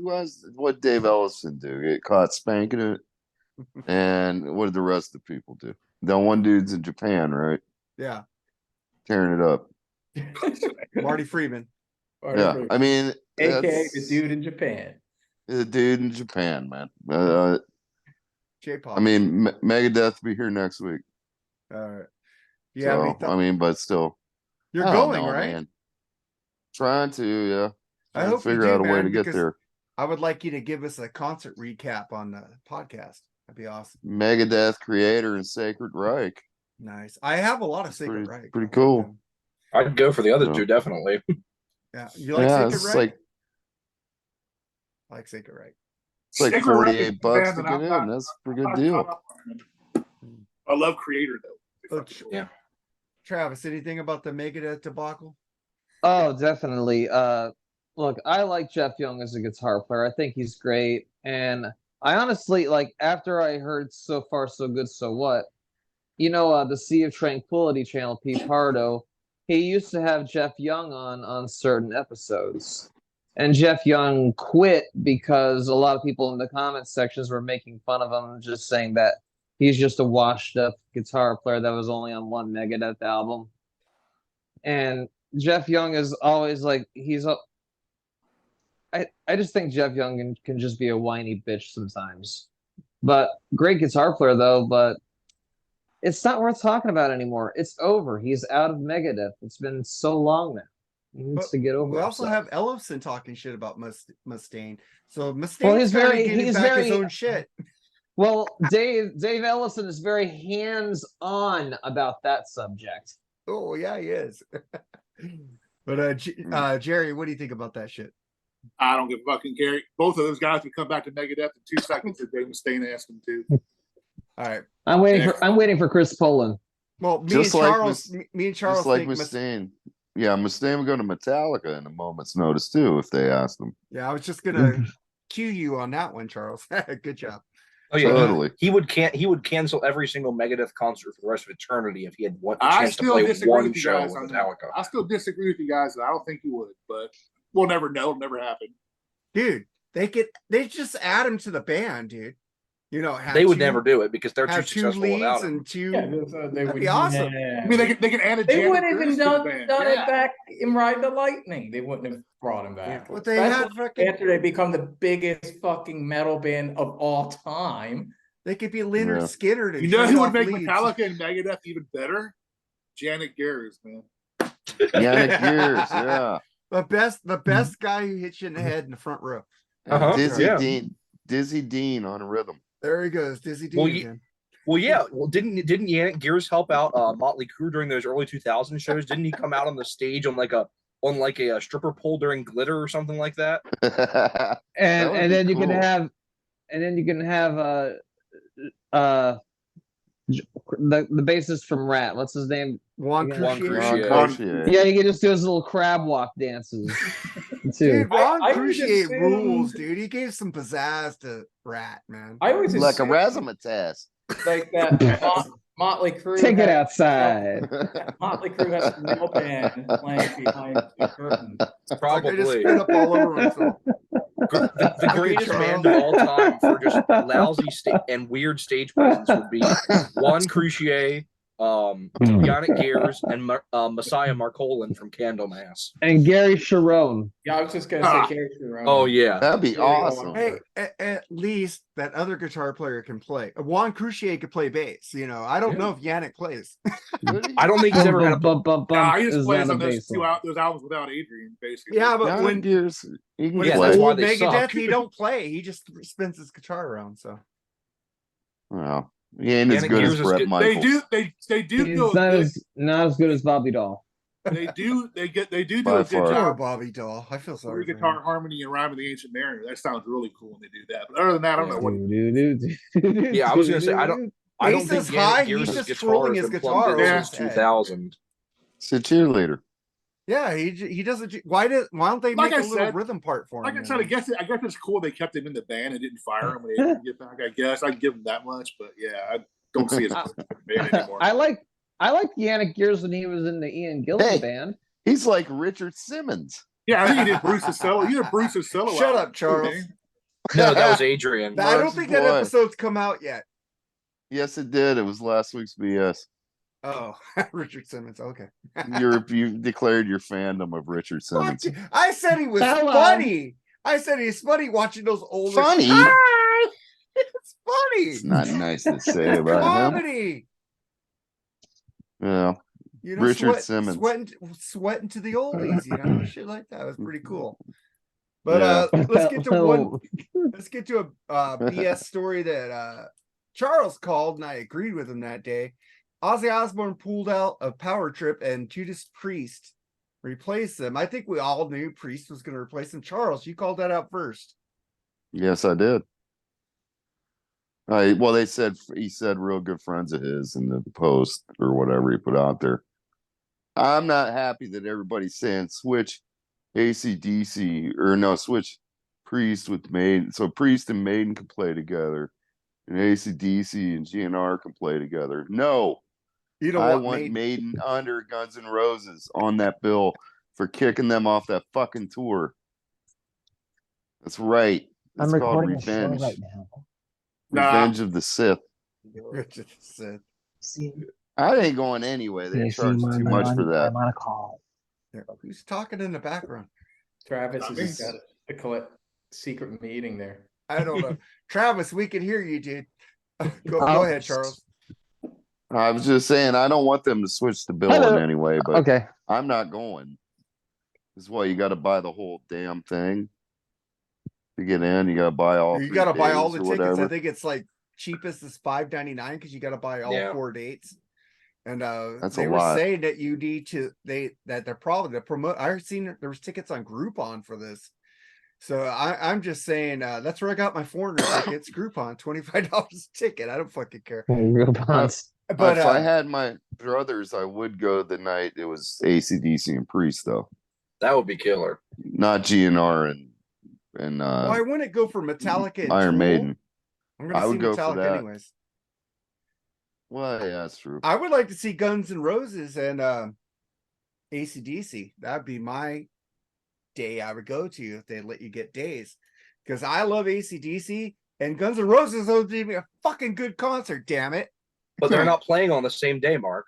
S3: what Dave Ellison do? Get caught spanking it, and what did the rest of the people do? That one dude's in Japan, right?
S2: Yeah,
S3: Tearing it up.
S2: Marty Friedman.
S3: Yeah, I mean,
S1: AKA the
S3: that's
S1: dude in Japan.
S3: the dude in Japan, man.
S2: J-pop.
S3: I mean, Megadeth will be here next week.
S2: All right. You have any
S3: So, I mean, but still,
S2: You're
S3: I don't
S2: going,
S3: know,
S2: right?
S3: man. Trying to, yeah.
S2: I
S3: Trying to
S2: hope you
S3: figure
S2: do,
S3: out a way
S2: man,
S3: to get
S2: because
S3: there.
S2: I would like you to give us a concert recap on the podcast. That'd be awesome.
S3: Megadeth, Creator, and Sacred Reich.
S2: Nice. I have a lot of Sacred
S3: Pretty-
S2: Reich.
S3: pretty
S2: I like
S3: cool.
S2: them.
S6: I'd go for the other
S3: No.
S6: two, definitely.
S2: Yeah. You like
S3: Yeah,
S2: Sacred
S3: it's
S2: Reich?
S3: like
S2: I like Sacred Reich.
S3: it's like
S5: Sacred Reich is
S3: 48
S5: the
S3: bucks
S5: band
S3: to
S5: that
S3: get
S5: I'm
S3: in.
S5: not-
S3: That's a pretty
S5: I'm
S3: good
S5: not
S3: deal.
S5: caught up on, man. I love Creator though.
S2: Oh, Travis, anything about the Megadeth debacle?
S4: Oh, definitely. Look, I like Jeff Young as a guitar player. I think he's great. And I honestly, like, after I heard So Far So Good, So What, the Sea of Tranquility channel, Pete Pardo, he used to have Jeff Young on certain episodes. And Jeff Young quit because a lot of people in the comment sections were making fun of him, just saying that he's just a washed up guitar player that was only on one Megadeth album. And Jeff Young is always like, I just think Jeff Young can just be a whiny bitch sometimes. But great guitar player though, but it's not worth talking about anymore. It's over. He's out of Megadeth. It's been so long now. He needs
S2: But
S4: to get over
S2: We also
S4: himself.
S2: have Ellison talking shit about Mustaine. So Mustaine's
S4: Well, he's
S2: trying to
S4: very-
S2: get
S4: he's
S2: back
S4: very-
S2: his own shit.
S4: Well, Dave Ellison is very hands-on about that subject.
S2: Oh yeah, he is. But Jerry, what do you think about that shit?
S5: I don't give a fucking care. Both of those guys would come back to Megadeth in 2 seconds if Dave Mustaine asked them to.
S2: All right.
S4: I'm waiting for Chris Poland.
S2: Well, me
S3: Just
S2: and
S3: like
S2: Charles, me and Charles
S3: Just like
S2: think
S3: Mustaine. Yeah, Mustaine would go to Metallica in a moment's notice too if they asked him.
S2: Yeah, I was just gonna cue you on that one, Charles. Good job.
S6: Oh yeah,
S3: Totally.
S6: he would cancel every single Megadeth concert for the rest of eternity if he had a
S5: I
S6: chance to
S5: still
S6: play
S5: disagree
S6: one
S5: with you
S6: show
S5: guys
S6: with
S5: on that.
S6: Metallica.
S5: I still disagree with you guys. I don't think he would, but we'll never know. It'll never happen.
S2: Dude, they just add him to the band, dude. Have
S6: They would
S2: two-
S6: never do it because they're too
S2: have two
S6: successful without
S2: leads
S6: him.
S2: and two.
S1: Yeah, they
S2: That'd
S1: would
S2: be awesome.
S5: I mean, they can add a
S1: They
S5: Janet
S1: wouldn't even
S5: Pierce to the
S1: done
S5: band.
S1: it
S5: Yeah.
S1: back in Ride the Lightning. They wouldn't have brought him back.
S2: But they had
S1: Especially
S2: fucking.
S1: after they become the biggest fucking metal band of all time.
S2: They could be Leonard
S3: Yeah.
S2: Skinner. To
S5: You know
S2: trade
S5: who would
S2: off
S5: make
S2: leads.
S5: Metallica and Megadeth even better? Janet Garris, man.
S3: Yannick Gears, yeah.
S2: The best guy who hits you in the head in the front row.
S3: And Dizzy
S6: yeah.
S3: Dean on a rhythm.
S2: There he goes, Dizzy D
S6: Well,
S2: again.
S6: Well, yeah. Well, didn't Yannick Gears help out Motley Crue during those early 2000 shows? Didn't he come out on the stage on like a stripper pole during Glitter or something like that?
S3: That
S4: And
S3: would
S4: and
S3: be
S4: then you can
S3: cool.
S4: have the bassist from Rat. What's his name?
S2: Juan
S6: Juan
S2: Crucier.
S6: Crucier.
S3: Ron Crucier.
S4: Yeah, you can just do his little crab walk dances too.
S2: Dude, Ron
S1: I
S2: Crucier
S1: understand-
S2: rules, dude. He gave some pizzazz to Rat, man.
S1: I always
S3: Like a
S1: assumed,
S3: razzmatazz.
S1: like that Motley Crue.
S4: Take it
S1: had-
S4: outside.
S1: Motley Crue has a metal band playing behind the curtain.
S2: Like I just
S6: Probably.
S2: spit up all over myself.
S6: The greatest
S2: Charles.
S6: band of all time for just lousy and weird stage presence would be Juan Crucier, Yannick Gears and Messiah Marcolin from Candlemass.
S4: And Gary Sharon.
S1: Yeah, I was just gonna
S5: Ah.
S1: say Gary.
S6: Oh yeah,
S3: That'd be
S1: Yeah, I want
S3: awesome.
S2: Hey, at least that other guitar player can play. Juan Croucier could play bass. You know, I don't know if Yannick plays.
S6: I don't think he's ever had a.
S5: Nah, he just
S4: Is
S5: plays
S4: not
S5: on
S4: a
S5: those
S4: bass
S5: two
S4: line.
S5: those albums without Adrian, basically.
S2: Yeah, but
S3: Yannick
S2: when
S3: Gears, he can
S2: when
S6: Yeah,
S2: it's
S3: play.
S6: that's why
S2: old
S6: they
S2: Megadeth,
S6: suck.
S2: he don't play. He just spins his guitar around. So
S3: Well, he ain't as
S6: Yannick
S3: good
S6: Gears
S3: as
S6: is
S3: Brett
S6: good.
S3: Michaels.
S5: They do
S4: He's
S5: do a
S4: not
S5: good,
S4: as good as Bobby Doll.
S5: they do
S3: By
S5: a good
S3: far.
S2: poor
S5: job.
S2: Bobby Doll. I feel sorry.
S5: Three
S2: For
S5: guitar
S2: him.
S5: harmony and rhyming the ancient mariner. That sounds really cool when they do that. But other than that, I don't know what.
S6: Yeah, I was gonna say I don't
S2: Bass
S6: think
S2: is high,
S6: Yannick Gears'
S2: he's just
S6: guitar
S2: twirling
S6: has
S2: his
S6: been
S2: guitar
S6: plumbed
S5: over
S6: since
S2: his head.
S6: 2000.
S3: He's a cheerleader.
S2: Yeah, he doesn't. Why don't they
S5: Like
S2: make
S5: I
S2: a little
S5: said-
S2: rhythm part for him?
S5: Like I said, I guess it's cool they kept him in the band and didn't fire him when they didn't get back. I guess I'd give him that much, but yeah, I don't see his band anymore.
S4: I like Yannick Gears when he was in the Ian Gillan
S3: Hey.
S4: band.
S3: He's like Richard Simmons.
S5: Yeah, I think he did Bruce's solo. You did Bruce's solo.
S2: Shut
S5: album,
S2: up, Charles.
S5: okay?
S6: No, that was Adrian.
S2: I don't
S3: Bugs
S2: think that
S3: boy.
S2: episode's come out yet.
S3: Yes, it did. It was last week's BS.
S2: Oh, Richard Simmons. Okay.
S3: You declared your fandom of Richard
S2: What?
S3: Simmons.
S2: I said he was
S4: Hello.
S2: funny. I said he's funny watching those older.
S3: Funny?
S2: Hi! It's funny.
S3: It's not nice to say about him.
S2: Comedy.
S3: Yeah.
S2: You know,
S3: Richard Simmons.
S2: sweating to the oldies. You know, shit like that was pretty cool. But let's get to one. Let's get to a BS story that Charles called, and I agreed with him that day. Ozzy Osbourne pulled out of Power Trip, and Judas Priest replaced them. I think we all knew Priest was going to replace him. Charles, you called that out first.
S3: Yes, I did. Well, he said real good friends of his in the post or whatever he put out there. I'm not happy that everybody's saying switch ACDC or no, switch Priest with Maiden. So Priest and Maiden can play together, and ACDC and GNR can play together. No,
S2: You don't
S3: I
S2: want
S3: want
S2: Maiden.
S3: Maiden under Guns N' Roses on that bill for kicking them off that fucking tour. That's right. It's called Revenge.
S4: now.
S3: Revenge of the Sith.
S2: Richard said.
S3: I ain't going anyway. They charge too much for that.
S4: I'm on a call.
S2: Who's talking in the background?
S1: Travis
S5: Not
S1: has
S5: me.
S1: got a collect secret meeting there.
S2: I don't know. Travis, we can hear you, dude. Go ahead, Charles.
S3: I was just saying I don't want them to switch the bill
S4: Hello.
S3: in any way, but
S4: Okay.
S3: I'm not going. This is why you got to buy the whole damn thing to get in. You got to buy all.
S2: You
S3: 3
S2: got to buy all
S3: days
S2: the
S3: or
S2: tickets. I
S3: whatever.
S2: think it's like cheapest is $5.99 because you got to buy all
S6: Yeah.
S2: 4 dates. And
S3: That's
S2: they
S3: a
S2: were
S3: lot.
S2: saying that you need to that they're probably to promote. I've seen there was tickets on Groupon for this. So I'm just saying that's where I got my foreigner tickets. Groupon, $25 a ticket. I don't fucking care. But
S3: if I had my brothers, I would go the night it was ACDC and Priest, though,
S6: That would be killer.
S3: not GNR and
S2: why wouldn't it go for Metallica and
S3: Iron
S2: Tool?
S3: Maiden.
S2: I'm gonna
S3: I
S2: see
S3: would go for
S2: Metallica
S3: that.
S2: anyways.
S3: Well, yeah, that's true.
S2: I would like to see Guns N' Roses and AC/DC. That'd be my day I would go to if they let you get days. Because I love AC/DC and Guns N' Roses would be a fucking good concert, damn it.
S6: But they're not playing on the same day, Mark.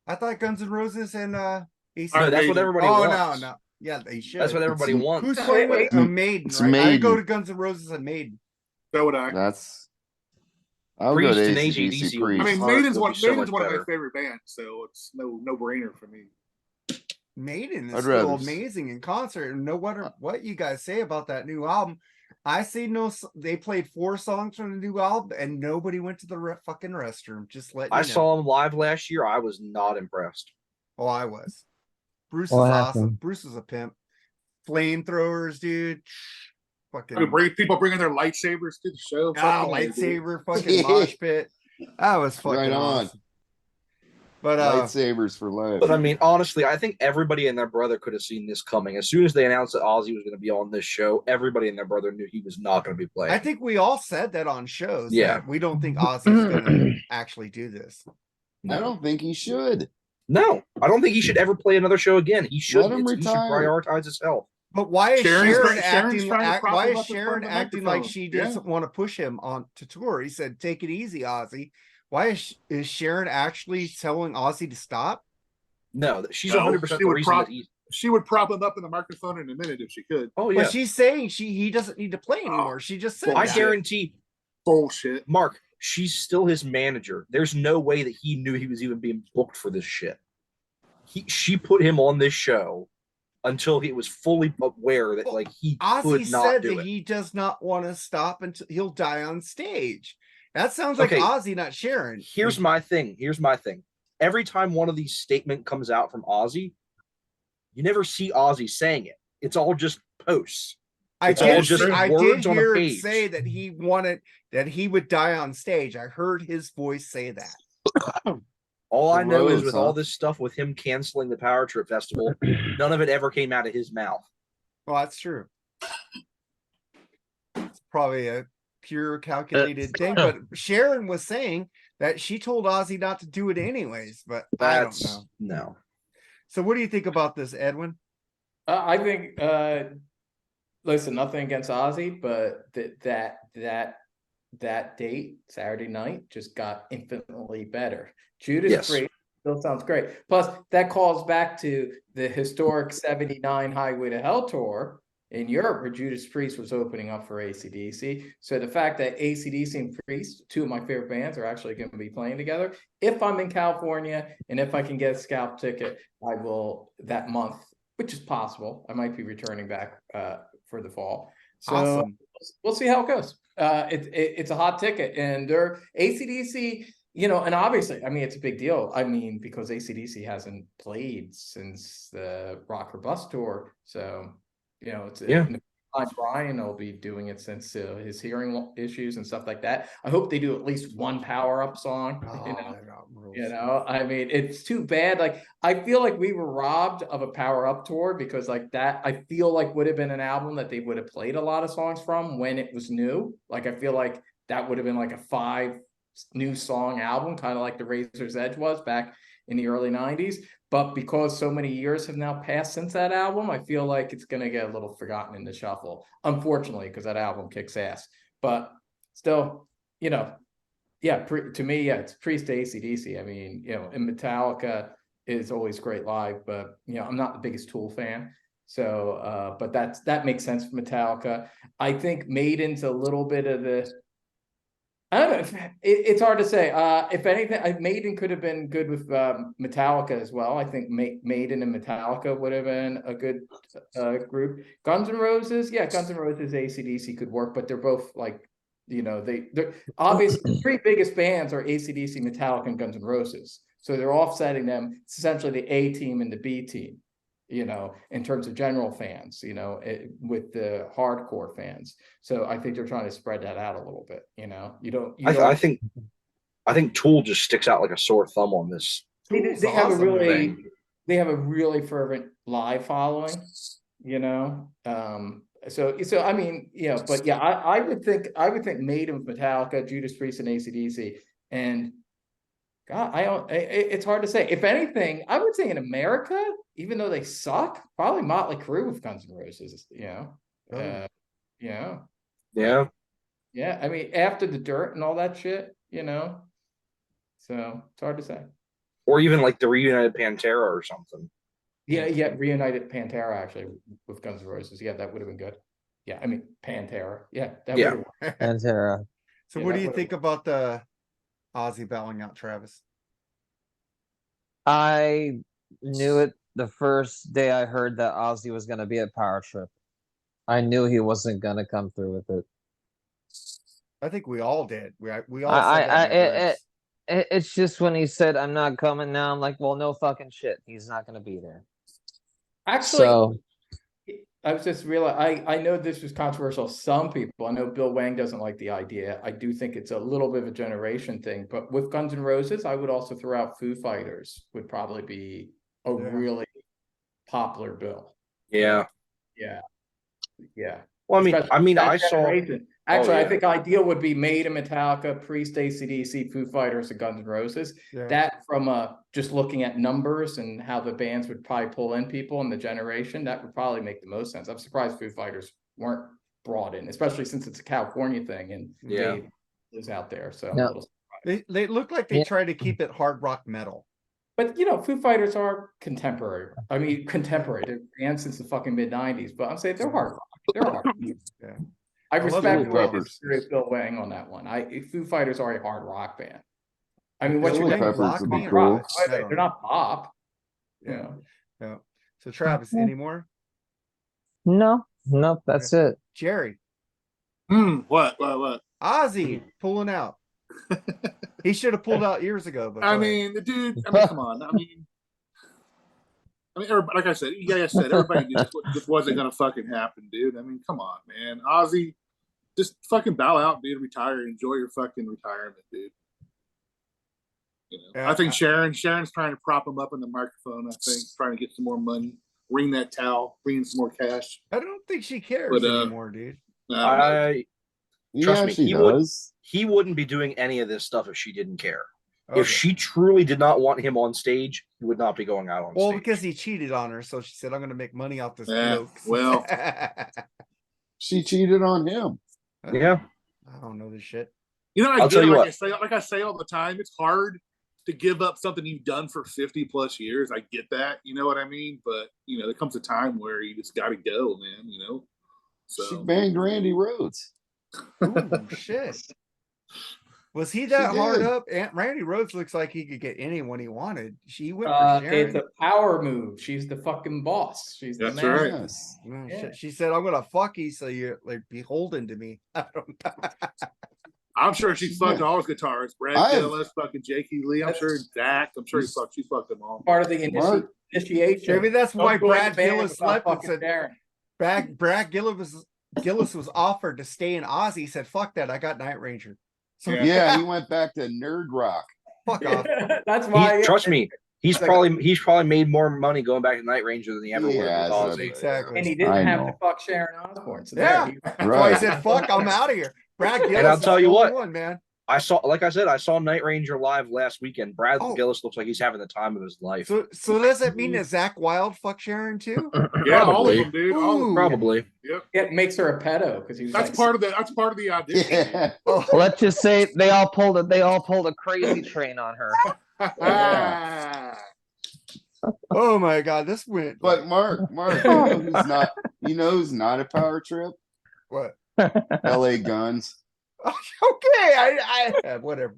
S2: I thought Guns N' Roses and AC.
S6: No, that's what
S5: Maiden.
S6: everybody
S2: Oh
S6: wants.
S2: no. Yeah, they should.
S6: That's what everybody wants.
S2: Who's playing with a Maiden,
S3: It's
S2: right? I go
S3: Maiden.
S2: to Guns N' Roses and Maiden.
S5: So would I.
S3: I'll go
S6: Priest
S3: to
S6: and
S3: ACDC
S6: AC/DC.
S5: I
S3: Priest.
S5: mean,
S6: Mark
S5: Maiden's
S6: would
S5: one
S6: be so
S5: of
S6: much
S5: my
S6: better.
S5: favorite bands, so it's no brainer for me.
S2: Maiden is
S3: I'd
S2: still
S3: rather-
S2: amazing in concert. And no matter what you guys say about that new album, I see they played 4 songs from the new album and nobody went to the fucking restroom. Just let you
S6: I
S2: know.
S6: saw them live last year. I was not impressed.
S2: Oh, I was. Bruce is
S4: What
S2: awesome.
S4: happened?
S2: Bruce is a pimp. Flamethrowers, dude. Fucking
S5: People bringing their lightsabers to the show.
S2: lightsaber, fucking mosh pit. That was fucking
S3: Right on.
S2: awesome. But
S3: Lightsabers for life.
S6: But I mean, honestly, I think everybody and their brother could have seen this coming. As soon as they announced that Ozzy was going to be on this show, everybody and their brother knew he was not going to be playing.
S2: I think we all said that on shows.
S6: Yeah.
S2: that we don't think Ozzy's gonna actually do this.
S3: I don't think he should.
S6: No, I don't think he should ever play another show again. He should.
S3: Let him
S6: He should
S3: retire.
S6: prioritize his health.
S2: But why is
S5: Sharon's
S2: Sharon
S5: trying- Sharon's
S2: acting?
S5: trying to prop
S2: Why
S5: him
S2: is
S5: up in front
S2: Sharon
S5: of the
S2: acting like
S5: microphone.
S2: she
S5: Yeah.
S2: doesn't want to push him on to tour? He said, "Take it easy, Ozzy." Why is Sharon actually telling Ozzy to stop?
S6: No, she's
S5: No,
S6: 100%
S5: she
S6: the
S5: would
S6: reason
S5: prop-
S6: that he.
S5: She would prop him up in the microphone in a minute if she could.
S6: Oh, yeah.
S2: But she's saying he doesn't need to play anymore. She just said
S6: I
S2: that.
S6: guarantee,
S5: Bullshit.
S6: Mark, she's still his manager. There's no way that he knew he was even being booked for this shit. She put him on this show until he was fully aware that like he
S2: Ozzy
S6: could not
S2: said
S6: do
S2: that
S6: it.
S2: he does not want to stop until he'll die on stage. That sounds like
S6: Okay.
S2: Ozzy, not Sharon.
S6: Here's my thing. Every time one of these statements comes out from Ozzy, you never see Ozzy saying it. It's all just posts.
S2: I
S6: It's all
S2: did,
S6: just
S2: I
S6: words
S2: did
S6: on a
S2: hear him
S6: page.
S2: say that he would die on stage. I heard his voice say that.
S6: All I know is
S3: Gross,
S6: with
S3: huh?
S6: all this stuff with him canceling the Power Trip Festival, none of it ever came out of his mouth.
S2: Well, that's true. It's probably a pure calculated thing. But Sharon was saying that she told Ozzy not to do it anyways. But I don't know.
S6: No.
S2: So what do you think about this, Edwin?
S1: I think, listen, nothing against Ozzy, but that date, Saturday night, just got infinitely better. Judas
S6: Yes.
S1: Priest still sounds great. Plus, that calls back to the historic 79 Highway to Hell tour in Europe, where Judas Priest was opening up for ACDC. So the fact that ACDC and Priest, two of my favorite bands, are actually going to be playing together. If I'm in California and if I can get a scalp ticket, I will that month, which is possible. I might be returning back for the fall. So
S2: Awesome.
S1: we'll see how it goes. It's a hot ticket, and they're ACDC, and obviously, I mean, it's a big deal. I mean, because ACDC hasn't played since the Rock or Bust tour, so it's Brian will be doing it since his hearing issues and stuff like that. I hope they do at least one power up song. I mean, it's too bad. Like, I feel like we were robbed of a power up tour, because like that, I feel like would have been an album that they would have played a lot of songs from when it was new. Like, I feel like that would have been like a 5 new song album, kind of like the Razor's Edge was back in the early 90s. But because so many years have now passed since that album, I feel like it's going to get a little forgotten in the shuffle, unfortunately, because that album kicks ass. But still, to me, it's Priest to ACDC. I mean, and Metallica is always great live, but I'm not the biggest Tool fan. So, but that makes sense for Metallica. I think Maiden's a little bit of the. I don't know. It's hard to say. If anything, Maiden could have been good with Metallica as well. I think Maiden and Metallica would have been a good group. Guns N' Roses, Guns N' Roses, AC/DC could work, but they're both like, they're obviously 3 biggest bands are AC/DC, Metallica, and Guns N' Roses. So they're offsetting them. It's essentially the A team and the B team, in terms of general fans, with the hardcore fans. So I think they're trying to spread that out a little bit.
S6: I think Tool just sticks out like a sore thumb on this.
S1: They have a really fervent live following. So I mean, but I would think Maiden with Metallica, Judas Priest, and AC/DC, and God, it's hard to say. If anything, I would say in America, even though they suck, probably Motley Crue with Guns N' Roses. Yeah. I mean, after the Dirt and all that shit, so it's hard to say.
S6: Or even like the reunited Pantera or something.
S1: Reunited Pantera actually with Guns N' Roses. Yeah, that would have been good. Yeah, I mean Pantera. Yeah, that would have worked.
S4: Pantera.
S2: So what do you think about the Ozzy bowing out Travis?
S4: I knew it the first day I heard that Ozzy was going to be at Power Trip. I knew he wasn't going to come through with it.
S2: I think we all did. We all said that in our groups.
S4: It's just when he said, "I'm not coming now," I'm like, well, no fucking shit. He's not going to be there.
S1: Actually, I was just realizing, I know this was controversial. Some people, I know Bill Wang doesn't like the idea. I do think it's a little bit of a generation thing. But with Guns N' Roses, I would also throw out Foo Fighters would probably be a really popular bill. Yeah.
S6: Well, I saw.
S1: Actually, I think ideal would be Maiden, Metallica, Priest, AC/DC, Foo Fighters, and Guns N' Roses.
S2: Yeah.
S1: That from just looking at numbers and how the bands would probably pull in people in the generation, that would probably make the most sense. I'm surprised Foo Fighters weren't brought in, especially since it's a California thing and Dave is out there. So I'm a little surprised.
S2: They look like they try to keep it hard rock metal.
S1: But you know, Foo Fighters are contemporary. I mean, contemporary. They're bands since the fucking mid-90s. But I'm saying they're hard rock. They're hard rock.
S2: Yeah.
S1: I
S2: love
S1: respect
S3: Chili Peppers.
S1: Bill Wang on that one. Foo Fighters are a hard rock band. I mean, what's
S3: Chili
S1: your
S3: Peppers
S2: rock
S3: would be
S2: band?
S3: cool.
S1: rock? They're not pop.
S2: Yeah.
S1: Yeah.
S2: Yeah. So Travis, any more?
S4: No, that's it.
S2: Jerry,
S5: What?
S2: Ozzy pulling out. He should have pulled out years ago. But
S5: I
S2: go ahead.
S5: mean, the dude. I mean, come on. I mean, everybody, like I said, you guys said, everybody knew this wasn't gonna fucking happen, dude. I mean, come on, man. Ozzy, just fucking bow out, dude. Retire. Enjoy your fucking retirement, dude. You know,
S2: Yeah.
S5: I think Sharon's trying to prop him up in the microphone. I think trying to get some more money, ring that towel, bring in some more cash.
S2: I don't think she cares
S5: But,
S2: anymore, dude.
S6: Trust me,
S3: she
S6: he would-
S3: does.
S6: He wouldn't be doing any of this stuff if she didn't care.
S2: Okay.
S6: If she truly did not want him on stage, he would not be going out on
S2: Well,
S6: stage.
S2: because he cheated on her, so she said, "I'm going to make money off this
S5: Yeah,
S2: bloke."
S5: well.
S3: She cheated on him.
S6: Yeah.
S2: I don't know this shit.
S5: You know,
S6: I'll tell you what.
S5: like I say all the time, it's hard to give up something you've done for 50 plus years. I get that, you know what I mean? But you know, there comes a time where you just got to go, man. You know,
S3: She
S5: so
S3: banged Randy Rhoads.
S2: Ooh, shit. Was he that
S3: She
S2: hard
S3: did.
S2: up? Aunt Randy Rhoads looks like he could get anyone he wanted. She went for
S1: It's
S2: Sharon.
S1: a power move. She's the fucking boss. She's the
S5: That's
S1: man.
S5: right.
S3: Yes.
S2: Oh,
S1: Yeah.
S2: shit. She said, "I'm gonna fuck you, so you're like beholden to me." I don't know.
S5: I'm sure she fucked all his guitarists. Brad
S3: I have-
S5: Gillis, fucking Jakey Lee. I'm sure Zach. I'm sure she fucked them all.
S1: Part of the
S3: Mark.
S1: initiation.
S2: Maybe that's why
S1: Don't join
S2: Brad
S1: the band
S2: Gillis
S1: without
S2: slept and
S1: fucking
S2: said,
S1: Sharon.
S2: Brad Gillis was offered to stay in Ozzy. He said, "Fuck that, I got Night Ranger." So
S5: Yeah.
S3: Yeah, he went back to nerd rock.
S2: fuck off.
S1: That's why.
S6: Trust me, he's
S1: Like-
S6: probably made more money going back to Night Ranger than he ever would
S3: Yeah,
S6: with
S3: that's
S6: Ozzy.
S2: Exactly.
S1: And he didn't
S3: I
S1: have
S3: know.
S1: to fuck Sharon Osbourne. So
S2: Yeah.
S1: there,
S2: That's why
S3: Right.
S2: he said, "Fuck, I'm out of here." Brad Gillis.
S6: And I'll
S2: is
S6: tell
S2: the
S6: you
S2: only
S6: what.
S2: one, man.
S6: I saw Night Ranger live last weekend. Brad
S2: Oh.
S6: Gillis looks like he's having the time of his life.
S2: So does that mean that Zach Wild fucked Sharon too?
S5: Yeah, all of
S6: Probably.
S5: them, dude. All of them.
S2: Ooh.
S6: Probably.
S5: Yep.
S1: it makes her a pedo because he was
S5: That's
S1: like,
S5: part of the audition.
S3: Yeah.
S2: Oh,
S4: Let's just say they all pulled a crazy train on her.
S2: oh my God, this went.
S3: But Mark, you know who's not a power trip?
S2: What?
S3: LA Guns.
S2: Okay, I whatever.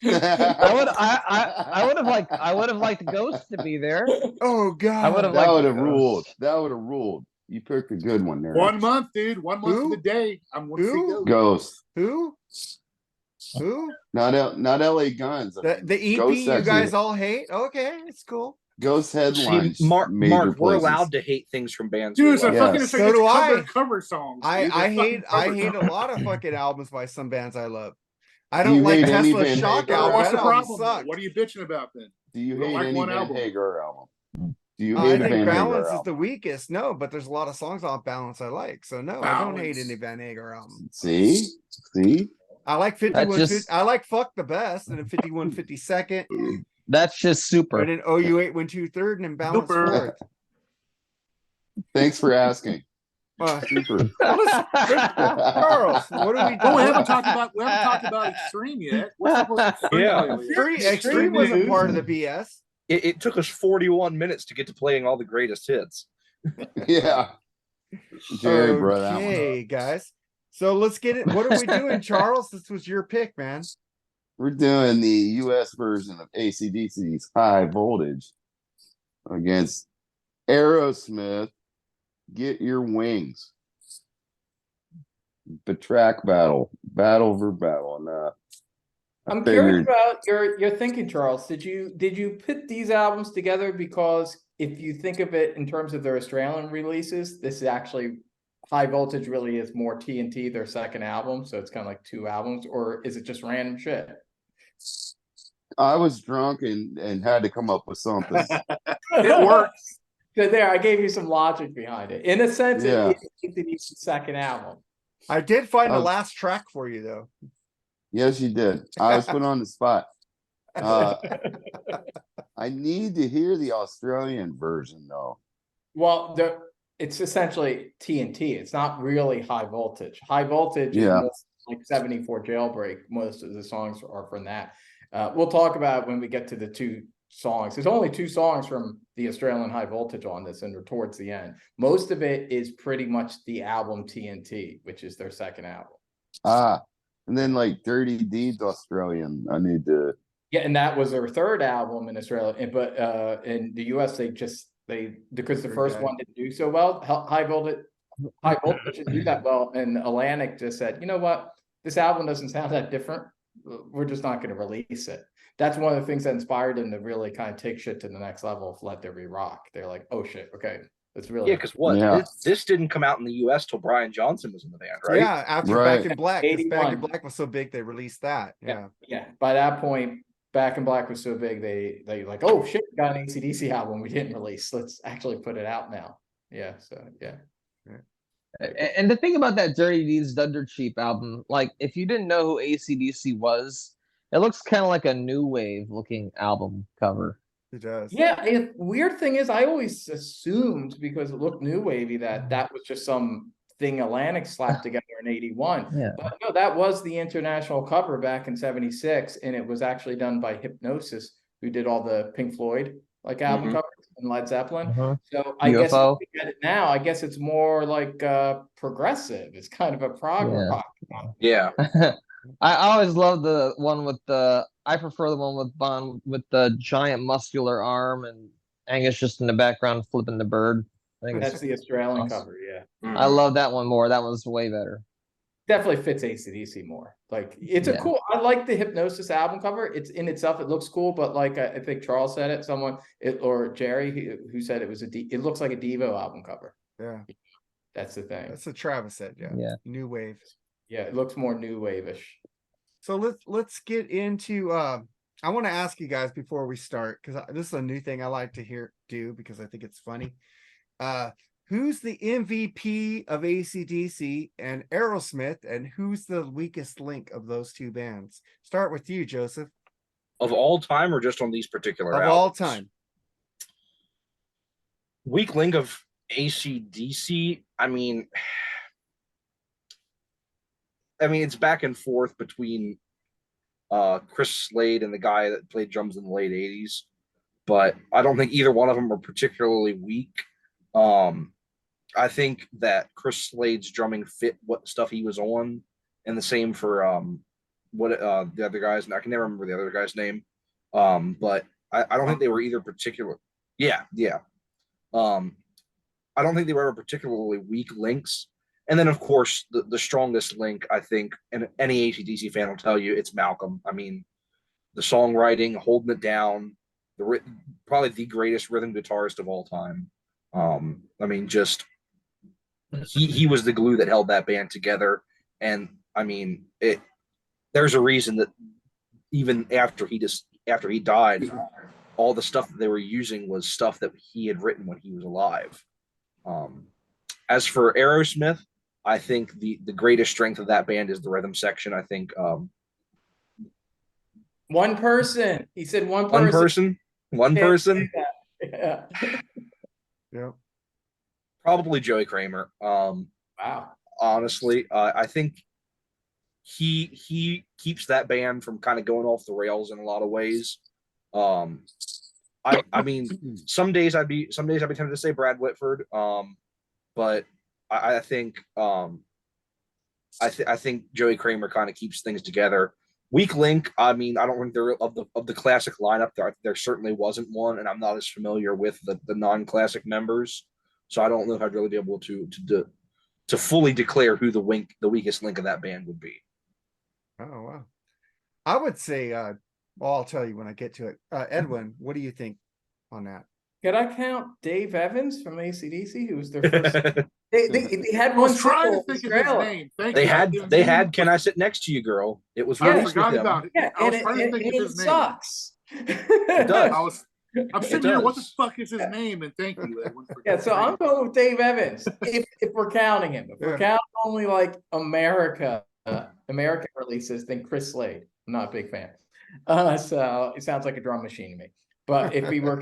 S4: I would have liked Ghost to be there.
S2: Oh God,
S4: I would have
S3: That would have
S4: Ghost.
S3: ruled. That would have ruled. You picked a good one there.
S5: 1 month, dude. 1 month
S2: Who?
S5: to the day. I'm going to
S2: Who?
S5: see those.
S3: Ghost.
S2: Who?
S3: Not LA Guns. I
S2: The,
S3: mean,
S2: the EP
S3: Ghost
S2: you
S3: actually-
S2: guys all hate? Okay, it's cool.
S3: Ghost
S6: See,
S3: headlines.
S6: Mark,
S3: major
S6: we're
S3: places.
S6: allowed to hate things from bands.
S5: Dude,
S6: we
S5: it's a
S6: love.
S3: Yes.
S5: fucking
S2: So do I.
S5: cover songs.
S2: I
S5: dude. They're
S2: hate
S5: fucking cover
S2: a
S5: songs.
S2: lot of fucking albums by some bands I love. I
S3: Do
S2: don't
S3: you
S2: like
S3: hate any
S2: Tesla's
S3: Van
S2: Shock
S3: Hagar?
S2: album.
S5: What's
S2: That
S5: the
S2: album
S5: problem?
S2: sucked.
S5: What are you bitching about then?
S3: Do you
S5: You don't
S3: hate
S5: like
S3: any
S5: one
S3: Van
S5: album.
S3: Hagar album? Do you
S2: I
S3: hate a
S2: think
S3: Van
S2: Balance
S3: Hagar
S2: is the
S3: album?
S2: weakest. No, but there's a lot of songs on Balance I like. So no, I don't hate
S5: Balance.
S2: any Van Hagar album.
S3: See?
S2: I like 51.
S4: just-
S2: I like Fuck the Best and then 51 52nd.
S4: That's just super.
S2: And then OU 8 2/3 and then Balance
S5: Super.
S2: 4th.
S3: Thanks for asking.
S2: Charles,
S3: Super.
S2: what are we
S5: Oh, we
S2: doing?
S5: haven't talked about Extreme yet. What's up with Extreme
S6: Yeah.
S5: lately?
S2: Extreme wasn't part of the BS.
S6: It took us 41 minutes to get to playing all the greatest hits.
S3: Yeah. Jerry brought that one
S2: Okay,
S3: up.
S2: guys. So let's get it. What are we doing, Charles? This was your pick, man.
S3: We're doing the US version of ACDC's High Voltage against Aerosmith. Get Your Wings. The track battle for battle. And
S1: I'm curious about your thinking, Charles. Did you put these albums together because if you think of it in terms of their Australian releases, this is actually High Voltage really is more TNT, their second album, so it's kind of like two albums, or is it just random shit?
S3: I was drunk and had to come up with something.
S5: It works.
S1: So there, I gave you some logic behind it. In a sense,
S3: Yeah.
S1: it needs the second album.
S2: I did find the
S3: Um,
S2: last track for you, though.
S3: Yes, you did. I was put on the spot. I need to hear the Australian version though.
S1: Well, it's essentially TNT. It's not really High Voltage. High Voltage
S3: Yeah.
S1: is like 74 Jailbreak. Most of the songs are from that. We'll talk about it when we get to the 2 songs. There's only 2 songs from the Australian High Voltage on this, and they're towards the end. Most of it is pretty much the album TNT, which is their second album.
S3: And then like Dirty Deeds Australian. I need to.
S1: Yeah, and that was their third album in Australia. But in the US, because the first one didn't do so well. High Voltage didn't do that well, and Atlantic just said, you know what, this album doesn't sound that different. We're just not going to release it. That's one of the things that inspired them to really kind of take shit to the next level of Let There Be Rock. They're like, oh shit, okay, let's really.
S6: Yeah, because this didn't come out in the US till Brian Johnson was in the band, right?
S2: Yeah, after
S3: Right.
S2: Back in Black. 'Cause Back
S1: 81.
S2: in Black was so big they released that. Yeah.
S1: Yeah. By that point, Back in Black was so big they like, oh shit, we got an ACDC album we didn't release. Let's actually put it out now. Yeah. So yeah.
S4: And the thing about that Dirty Deeds Dunder Cheap album, like if you didn't know who ACDC was, it looks kind of like a new wave looking album cover.
S2: It does.
S1: Yeah, weird thing is I always assumed, because it looked new wavy, that was just some thing Atlantic slapped together in 81.
S4: Yeah.
S1: But no, that was the international cover back in 76, and it was actually done by Hypnosis, who did all the Pink Floyd like album covers and Led Zeppelin. So I guess if you get it now, I guess it's more like progressive. It's kind of a prog rock.
S6: Yeah.
S4: I always love the one with I prefer the one with Bond with the giant muscular arm and Angus just in the background flipping the bird. I think
S1: That's the Australian cover, yeah.
S4: I love that one more. That one's way better.
S1: Definitely fits AC/DC more. Like it's a cool. I like the Hypnosis album cover. It's in itself, it looks cool, but like I think Charles said it, or Jerry who said it was it looks like a Devo album cover.
S2: Yeah,
S1: that's the thing.
S2: That's what Travis said. Yeah, new wave.
S1: Yeah, it looks more new wave-ish.
S2: So let's get into. I want to ask you guys before we start, because this is a new thing I like to do because I think it's funny. Who's the MVP of ACDC and Aerosmith, and who's the weakest link of those 2 bands? Start with you, Joseph.
S6: Of all time, or just on these particular
S2: Of
S6: albums?
S2: all time.
S6: Weak link of ACDC. I mean, it's back and forth between Chris Slade and the guy that played drums in the late 80s, but I don't think either one of them are particularly weak. I think that Chris Slade's drumming fit what stuff he was on, and the same for the other guys. I can never remember the other guy's name, but I don't think they were either particular. Yeah. I don't think they were ever particularly weak links. And then, of course, the strongest link, I think, and any AC/DC fan will tell you, it's Malcolm. I mean, the songwriting, holding it down, probably the greatest rhythm guitarist of all time. I mean, just he was the glue that held that band together. And I mean, there's a reason that even after he died, all the stuff that they were using was stuff that he had written when he was alive. As for Aerosmith, I think the greatest strength of that band is the rhythm section. I think
S1: one person. He said one person.
S6: One person.
S1: Yeah.
S2: Yeah.
S6: Probably Joey Kramer.
S1: Wow.
S6: Honestly, I think he keeps that band from kind of going off the rails in a lot of ways. I mean, some days I'd be tempted to say Brad Whitford, but I think I think Joey Kramer kind of keeps things together. Weak link, I mean, I don't think they're of the classic lineup. There certainly wasn't one, and I'm not as familiar with the non-classic members, so I don't know if I'd really be able to fully declare who the weakest link of that band would be.
S2: Oh wow, I would say. Well, I'll tell you when I get to it. Edwin, what do you think on that?
S1: Could I count Dave Evans from AC/DC, who was their first? They had one.
S5: Trying to think of his name.
S6: They had. Can I sit next to you, girl? It was
S5: I
S6: released with
S5: forgot
S6: him.
S5: about it.
S1: Yeah,
S5: I was
S1: and
S5: trying to think of his name.
S1: sucks.
S6: It does.
S5: I'm sitting here. What the fuck is his name? And thank you, Edwin.
S1: Yeah, so I'm going with Dave Evans. If we're counting him, if we're counting only like American releases, then Chris Slade. I'm not a big fan. So it sounds like a drum machine to me. But if we were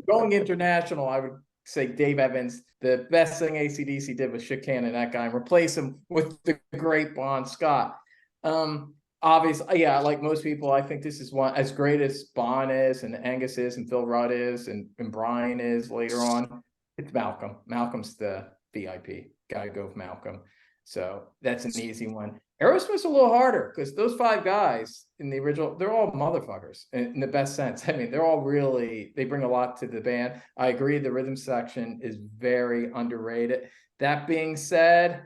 S1: going international, I would say Dave Evans. The best thing AC/DC did was shit cannon that guy and replace him with the great Bon Scott. Obviously, yeah, like most people, I think this is one as great as Bon is and Angus is and Phil Rudd is and Brian is later on. It's Malcolm. Malcolm's the VIP. Gotta go with Malcolm. So that's an easy one. Aerosmith's a little harder because those 5 guys in the original, they're all motherfuckers in the best sense. I mean, they're all really, they bring a lot to the band. I agree, the rhythm section is very underrated. That being said,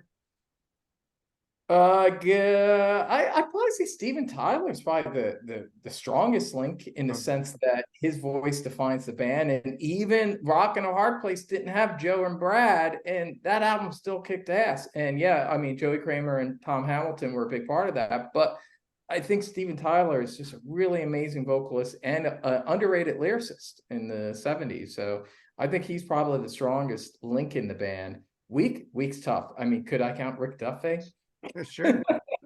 S1: yeah, I probably say Steven Tyler is probably the strongest link in the sense that his voice defines the band, and even Rock and a Hard Place didn't have Joe and Brad, and that album still kicked ass. And yeah, I mean, Joey Kramer and Tom Hamilton were a big part of that, but I think Steven Tyler is just a really amazing vocalist and an underrated lyricist in the 70s. So I think he's probably the strongest link in the band. Week's tough. I mean, could I count Rick Duffy?
S2: Sure.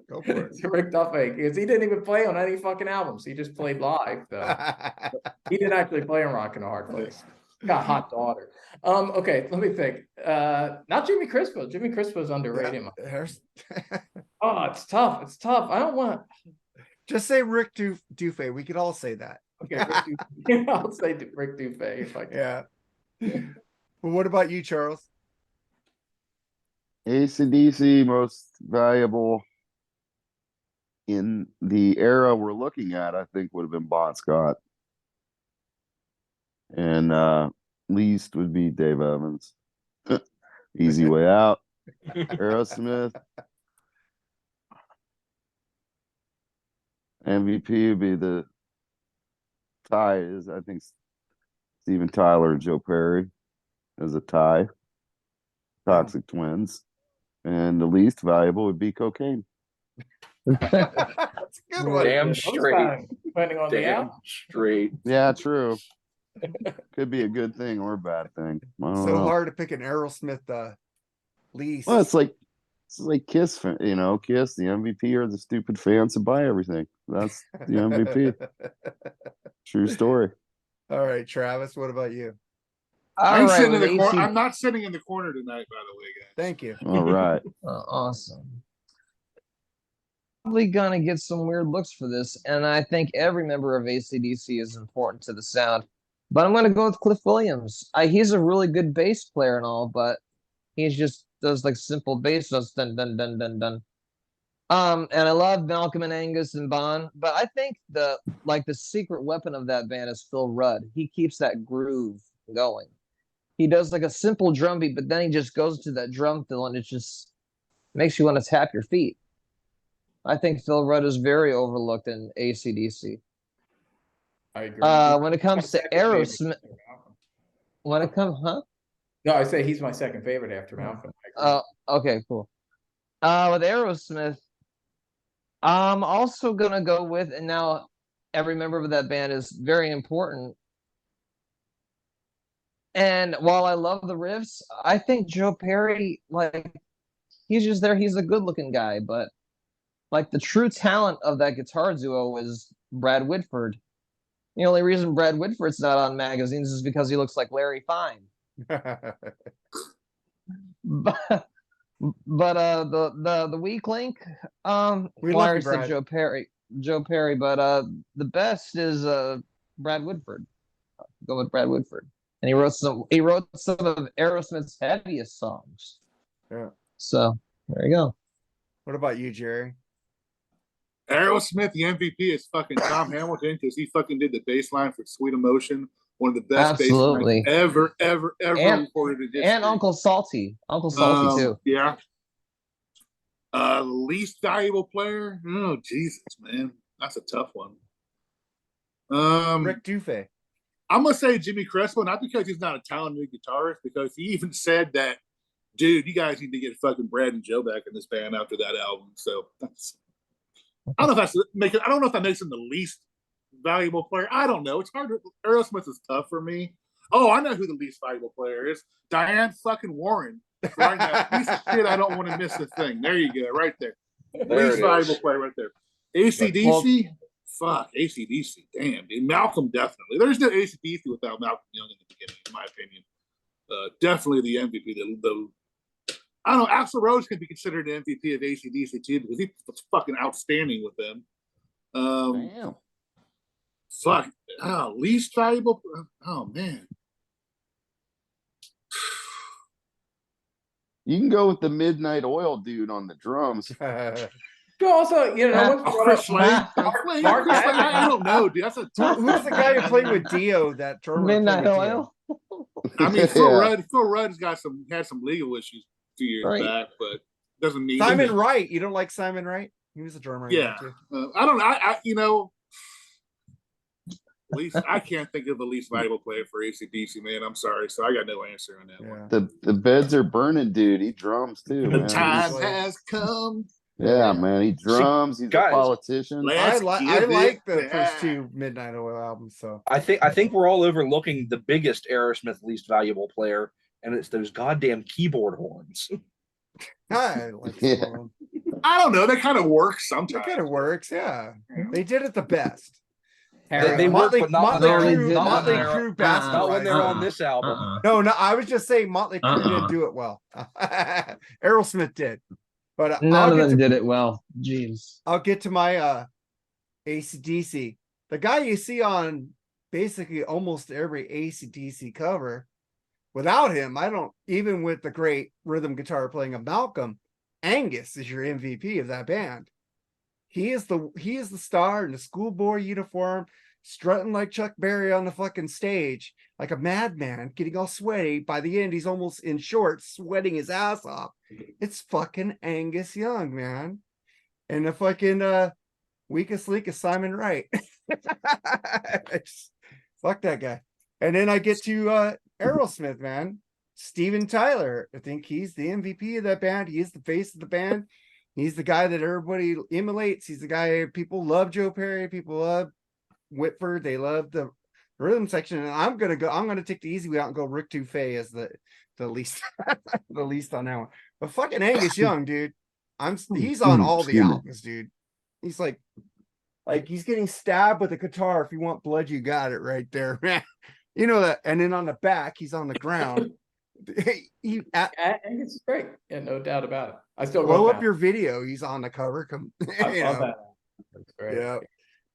S2: Go for it.
S1: Rick Duffy, because he didn't even play on any fucking albums. He just played live, though. He didn't actually play on Rock and a Hard Place. Got hot daughter. Okay, let me think. Not Jimmy Crispo. Jimmy Crispo's underrated. Oh, it's tough. It's tough. I don't want to.
S2: Just say Rick Dufay. We could all say that.
S1: Okay, Rick Dufay. I'll say Rick Dufay if I can.
S2: Yeah. Well, what about you, Charles?
S3: ACDC most valuable in the era we're looking at, I think, would have been Bon Scott. And least would be Dave Evans. Easy way out. Aerosmith. MVP would be the tie is, I think, Steven Tyler and Joe Perry as a tie. Toxic Twins. And the least valuable would be Cocaine.
S2: That's a good one.
S6: Damn straight.
S1: Depending on the
S6: Damn
S1: album.
S6: straight.
S3: Yeah, true. Could be a good thing or a bad thing. I don't
S2: So
S3: know.
S2: hard to pick an Aerosmith least.
S3: Well, it's like Kiss, Kiss, the MVP are the stupid fans that buy everything. That's the MVP. True story.
S2: All right, Travis, what about you?
S6: I'm
S4: All right,
S6: sitting in
S4: with
S6: the corner.
S4: AC
S6: I'm not sitting in the corner tonight, by the way, guys.
S2: Thank you.
S3: All right.
S4: Awesome. Probably gonna get some weird looks for this, and I think every member of ACDC is important to the sound. But I'm gonna go with Cliff Williams. He's a really good bass player and all, but he just does like simple bass, does dun dun dun dun dun. And I love Malcolm and Angus and Bon, but I think the secret weapon of that band is Phil Rudd. He keeps that groove going. He does like a simple drum beat, but then he just goes to that drum fill and it just makes you want to tap your feet. I think Phil Rudd is very overlooked in ACDC.
S1: I agree.
S4: When it comes to Aerosmith,
S1: No, I say he's my second favorite after Malcolm.
S4: Okay, cool. With Aerosmith, I'm also gonna go with, and now every member of that band is very important. And while I love the riffs, I think Joe Perry, he's just there. He's a good-looking guy, but the true talent of that guitar duo is Brad Whitford. The only reason Brad Whitford's not on magazines is because he looks like Larry Fine. But the weak link,
S2: We
S4: I
S2: love
S4: already
S2: you,
S4: said
S2: Brad.
S4: Joe Perry, but the best is Brad Whitford. Go with Brad Whitford. And he wrote some of Aerosmith's heaviest songs.
S2: Yeah.
S4: So there you go.
S2: What about you, Jerry?
S5: Aerosmith, the MVP is fucking Tom Hamilton because he fucking did the bass line for Sweet Emotion, one of the best bass
S4: Absolutely.
S5: lines ever recorded in history.
S4: And Uncle Salty too.
S5: Yeah. Least valuable player? Oh Jesus, man, that's a tough one.
S2: Rick Dufay.
S5: I'm gonna say Jimmy Crespo, not because he's not a talented guitarist, because he even said that, dude, you guys need to get fucking Brad and Joe back in this band after that album. So that's, I don't know if that makes him the least valuable player. I don't know. It's hard to, Aerosmith is tough for me. Oh, I know who the least valuable player is. Diane fucking Warren. Right now, piece of shit, I don't want to miss a thing. There you go, right there. Least valuable player right there. ACDC? Fuck, ACDC. Damn, dude. Malcolm, definitely. There's no ACDC without Malcolm Young in the beginning, in my opinion. Definitely the MVP. I don't know. Axl Rose could be considered an MVP of ACDC too because he was fucking outstanding with them.
S3: Damn.
S5: Fuck. Least valuable. Oh man.
S3: You can go with the Midnight Oil dude on the drums.
S1: You also,
S5: Chris Slade.
S1: Mark
S5: Chris Slade, I
S1: Adams.
S5: don't know, dude. That's a
S2: Who's the guy who played with Dio? That drummer. who played
S4: Midnight
S2: with
S4: Oil.
S2: Dio?
S5: I mean, Phil
S3: Yeah.
S5: Rudd's had some legal issues a few years
S4: Right.
S5: back, but doesn't mean
S2: Simon Wright. You don't like Simon Wright? He was a drummer. in
S5: Yeah,
S2: there, too.
S5: I don't know. Least I can't think of the least valuable player for ACDC, man. I'm sorry, so I got no answer on that one.
S2: Yeah.
S3: The beds are burning, dude. He drums too,
S5: The
S3: man.
S5: time
S2: He's-
S5: has come.
S3: Yeah, man. He drums. He's
S6: guys,
S3: a politician.
S2: I
S5: Let's give
S2: like
S5: it
S2: the
S5: back.
S2: first two Midnight Oil albums. So
S6: I think we're all overlooking the biggest Aerosmith least valuable player, and it's those goddamn keyboard horns.
S2: I like
S3: Yeah.
S2: some of them.
S5: I don't know. That kind of works
S2: It
S5: sometimes.
S2: kind of works. Yeah, they did it the best.
S6: They work, but not when
S2: Motley
S6: they're
S2: Crue,
S6: not
S2: Motley
S6: when they're,
S2: Crue bastardized
S6: not when they're
S2: it.
S6: on this album.
S2: No, I was just saying Motley Crue didn't do it well. Aerosmith did, but
S4: None of them did it well. Jeez.
S2: I'll get to my AC/DC. The guy you see on basically almost every AC/DC cover. Without him, I don't. Even with the great rhythm guitar playing of Malcolm, Angus is your MVP of that band. He is the star in the schoolboy uniform, strutting like Chuck Berry on the fucking stage, like a madman, getting all sweaty. By the end, he's almost in shorts, sweating his ass off. It's fucking Angus Young, man. And the fucking weakest link is Simon Wright. Fuck that guy. And then I get to Aerosmith, man. Steven Tyler. I think he's the MVP of that band. He is the face of the band. He's the guy that everybody emulates. He's the guy people love. Joe Perry. People love Whitford. They love the rhythm section. And I'm gonna take the easy way out and go Rick Dufay as the least the least on that one. But fucking Angus Young, dude. He's on all the albums, dude. He's like he's getting stabbed with a guitar. If you want blood, you got it right there, man. You know that. And then on the back, he's on the ground.
S1: Angus is great. Yeah, no doubt about it. I still
S2: Blow
S1: go
S2: up your video. He's on the cover. Come,
S1: I
S2: you
S1: love
S2: know.
S1: that. That's great.
S2: Yeah.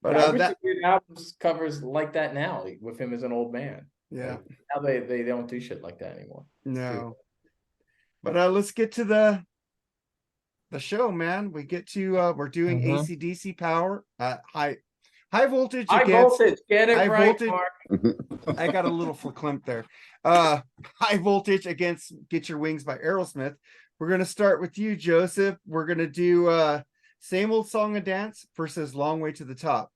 S1: But
S2: But
S1: I wish
S2: that,
S1: they did albums covers like that now with him as an old man.
S2: yeah,
S1: Now they don't do shit like that anymore.
S2: no. But let's get to the show, man. We get to we're doing AC/DC Power high voltage
S1: High
S2: against
S1: voltage, get it
S2: high
S1: right,
S2: voltage.
S1: Mark.
S2: I got a little verklempt there. High voltage against Get Your Wings by Aerosmith. We're gonna start with you, Joseph. We're gonna do Same Old Song and Dance versus Long Way to the Top.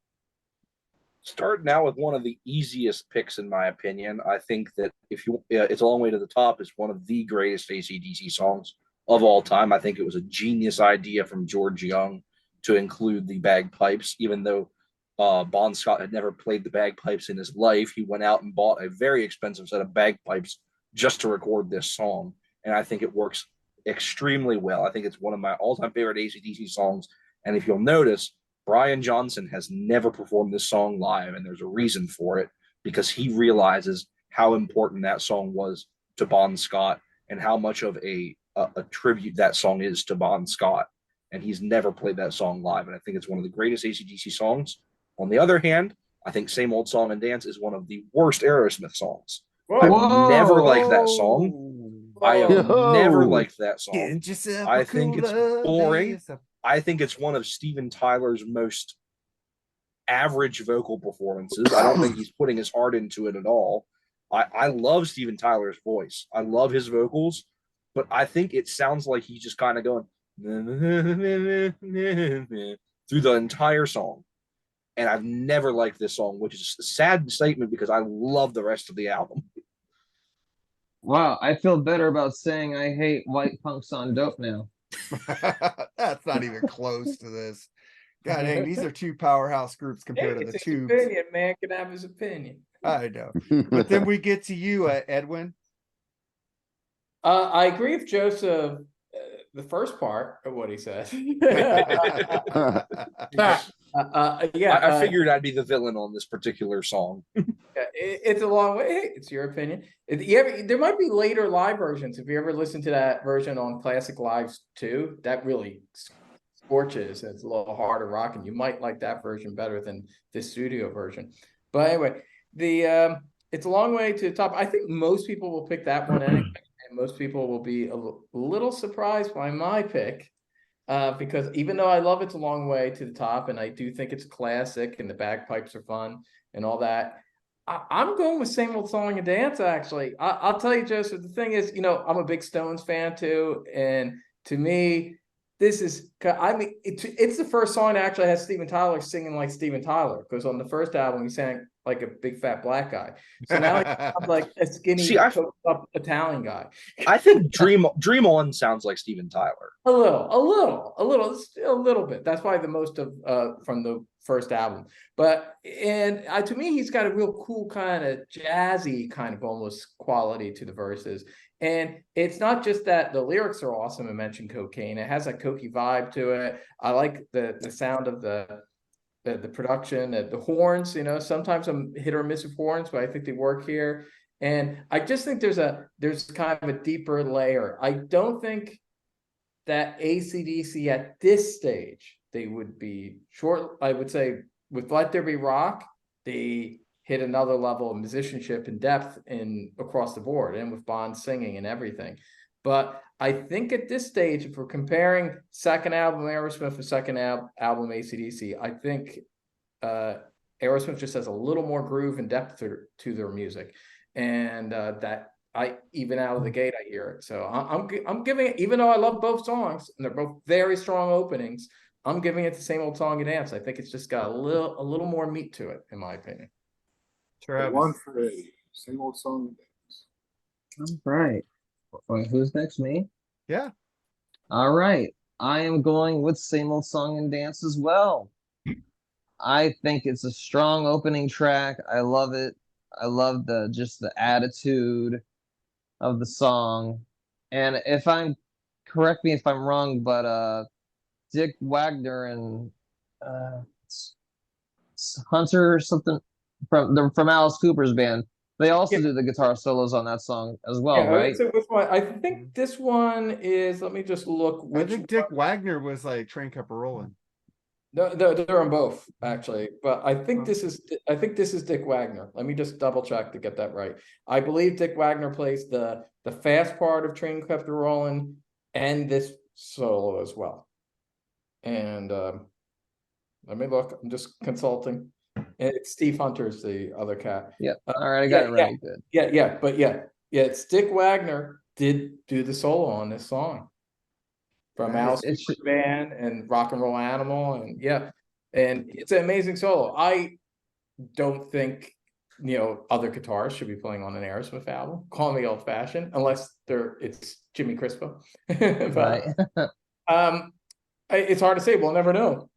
S6: Starting out with one of the easiest picks, in my opinion. I think that It's a Long Way to the Top is one of the greatest AC/DC songs of all time. I think it was a genius idea from George Young to include the bagpipes, even though Bon Scott had never played the bagpipes in his life. He went out and bought a very expensive set of bagpipes just to record this song. And I think it works extremely well. I think it's one of my all-time favorite AC/DC songs. And if you'll notice, Brian Johnson has never performed this song live, and there's a reason for it, because he realizes how important that song was to Bon Scott and how much of a tribute that song is to Bon Scott. And he's never played that song live, and I think it's one of the greatest AC/DC songs. On the other hand, I think Same Old Song and Dance is one of the worst Aerosmith songs. I've never liked that song. I have never liked that song. I think it's boring. I think it's one of Steven Tyler's most average vocal performances. I don't think he's putting his heart into it at all. I love Steven Tyler's voice. I love his vocals, but I think it sounds like he's just kind of going through the entire song. And I've never liked this song, which is a sad statement because I love the rest of the album.
S4: Wow, I feel better about saying I hate white punks on dope now.
S2: That's not even close to this. God dang, these are two powerhouse groups compared to the
S1: It's his
S2: Tubes.
S1: opinion, man. Can have his opinion.
S2: I know. But then we get to you, Edwin.
S1: I agree with Joseph. The first part of what he said. Yeah,
S6: I figured I'd be the villain on this particular song.
S1: it's a long way. Hey, it's your opinion. There might be later live versions. If you ever listen to that version on Classic Lives too, that really scorches. It's a little harder rocking. You might like that version better than this studio version. But anyway, it's a long way to the top. I think most people will pick that one anyway, and most people will be a little surprised by my pick. Because even though I love It's a Long Way to the Top, and I do think it's a classic, and the bagpipes are fun and all that, I'm going with Same Old Song and Dance. Actually, I'll tell you, Joseph. The thing is, I'm a big Stones fan too, and to me, this is. I mean, it's the first song that actually has Steven Tyler singing like Steven Tyler, because on the first album he sang like a big fat black guy. So now he sounds like a skinny, coked up Italian guy.
S6: I think Dream On sounds like Steven Tyler.
S1: A little bit. That's probably the most of from the first album. But to me, he's got a real cool kind of jazzy kind of almost quality to the verses. And it's not just that the lyrics are awesome. I mentioned cocaine. It has a cokey vibe to it. I like the sound of the production, the horns. Sometimes I'm hit or miss with horns, but I think they work here. And I just think there's kind of a deeper layer. I don't think that ACDC at this stage, they would be short. I would say with Let There Be Rock, they hit another level of musicianship and depth across the board, and with Bond singing and everything. But I think at this stage, if we're comparing second album Aerosmith with second album ACDC, I think Aerosmith just has a little more groove and depth to their music, and that I even out of the gate I hear it. So I'm giving it, even though I love both songs and they're both very strong openings, I'm giving it the Same Old Song and Dance. I think it's just got a little more meat to it, in my opinion.
S2: Travis.
S5: One for Eddie. Same Old Song and Dance.
S4: All right. Wait, who's next? Me?
S2: Yeah.
S4: All right. I am going with Same Old Song and Dance as well. I think it's a strong opening track. I love it. I love the attitude of the song. And correct me if I'm wrong, but Dick Wagner and Hunter or something from Alice Cooper's band, they also do the guitar solos on that song as well, right?
S1: So which one? I think this one is. Let me just look.
S2: I think Dick Wagner was like Train Kept Rolling.
S1: They're on both actually, but I think this is Dick Wagner. Let me just double check to get that right. I believe Dick Wagner plays the fast part of Train Kept Rolling and this solo as well. And let me look. I'm just consulting. And it's Steve Hunter's the other cat.
S4: Yeah. All right, I got it right. Good.
S1: Yeah. It's Dick Wagner did do the solo on this song. From Alice Cooper's band and Rock and Roll Animal, and it's an amazing solo. I don't think other guitarists should be playing on an Aerosmith album. Call me old fashioned, unless it's Jimmy Crispo. But it's hard to say. We'll never know.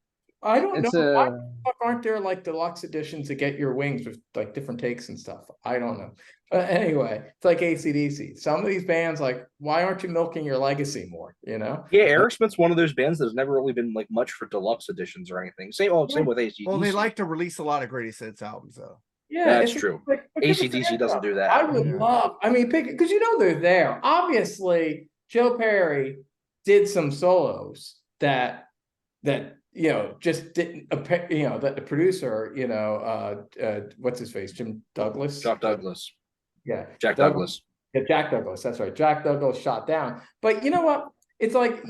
S1: I don't know. Why the fuck aren't there like deluxe editions to get your wings with like different takes and stuff? I don't know. But anyway, it's like ACDC. Some of these bands, like, why aren't you milking your legacy more?
S6: Yeah, Aerosmith's one of those bands that's never really been like much for deluxe editions or anything. Same with ACDC.
S2: Well, they like to release a lot of greatest hits albums, though.
S1: Yeah,
S6: that's true. ACDC doesn't do that.
S1: I would love. I mean, because they're there. Obviously, Joe Perry did some solos that just didn't appear, that the producer, what's his face? Jim Douglas?
S6: Jack Douglas.
S1: Yeah.
S6: Jack Douglas.
S1: Yeah, Jack Douglas. That's right. Jack Douglas shot down. But you know what? It's like,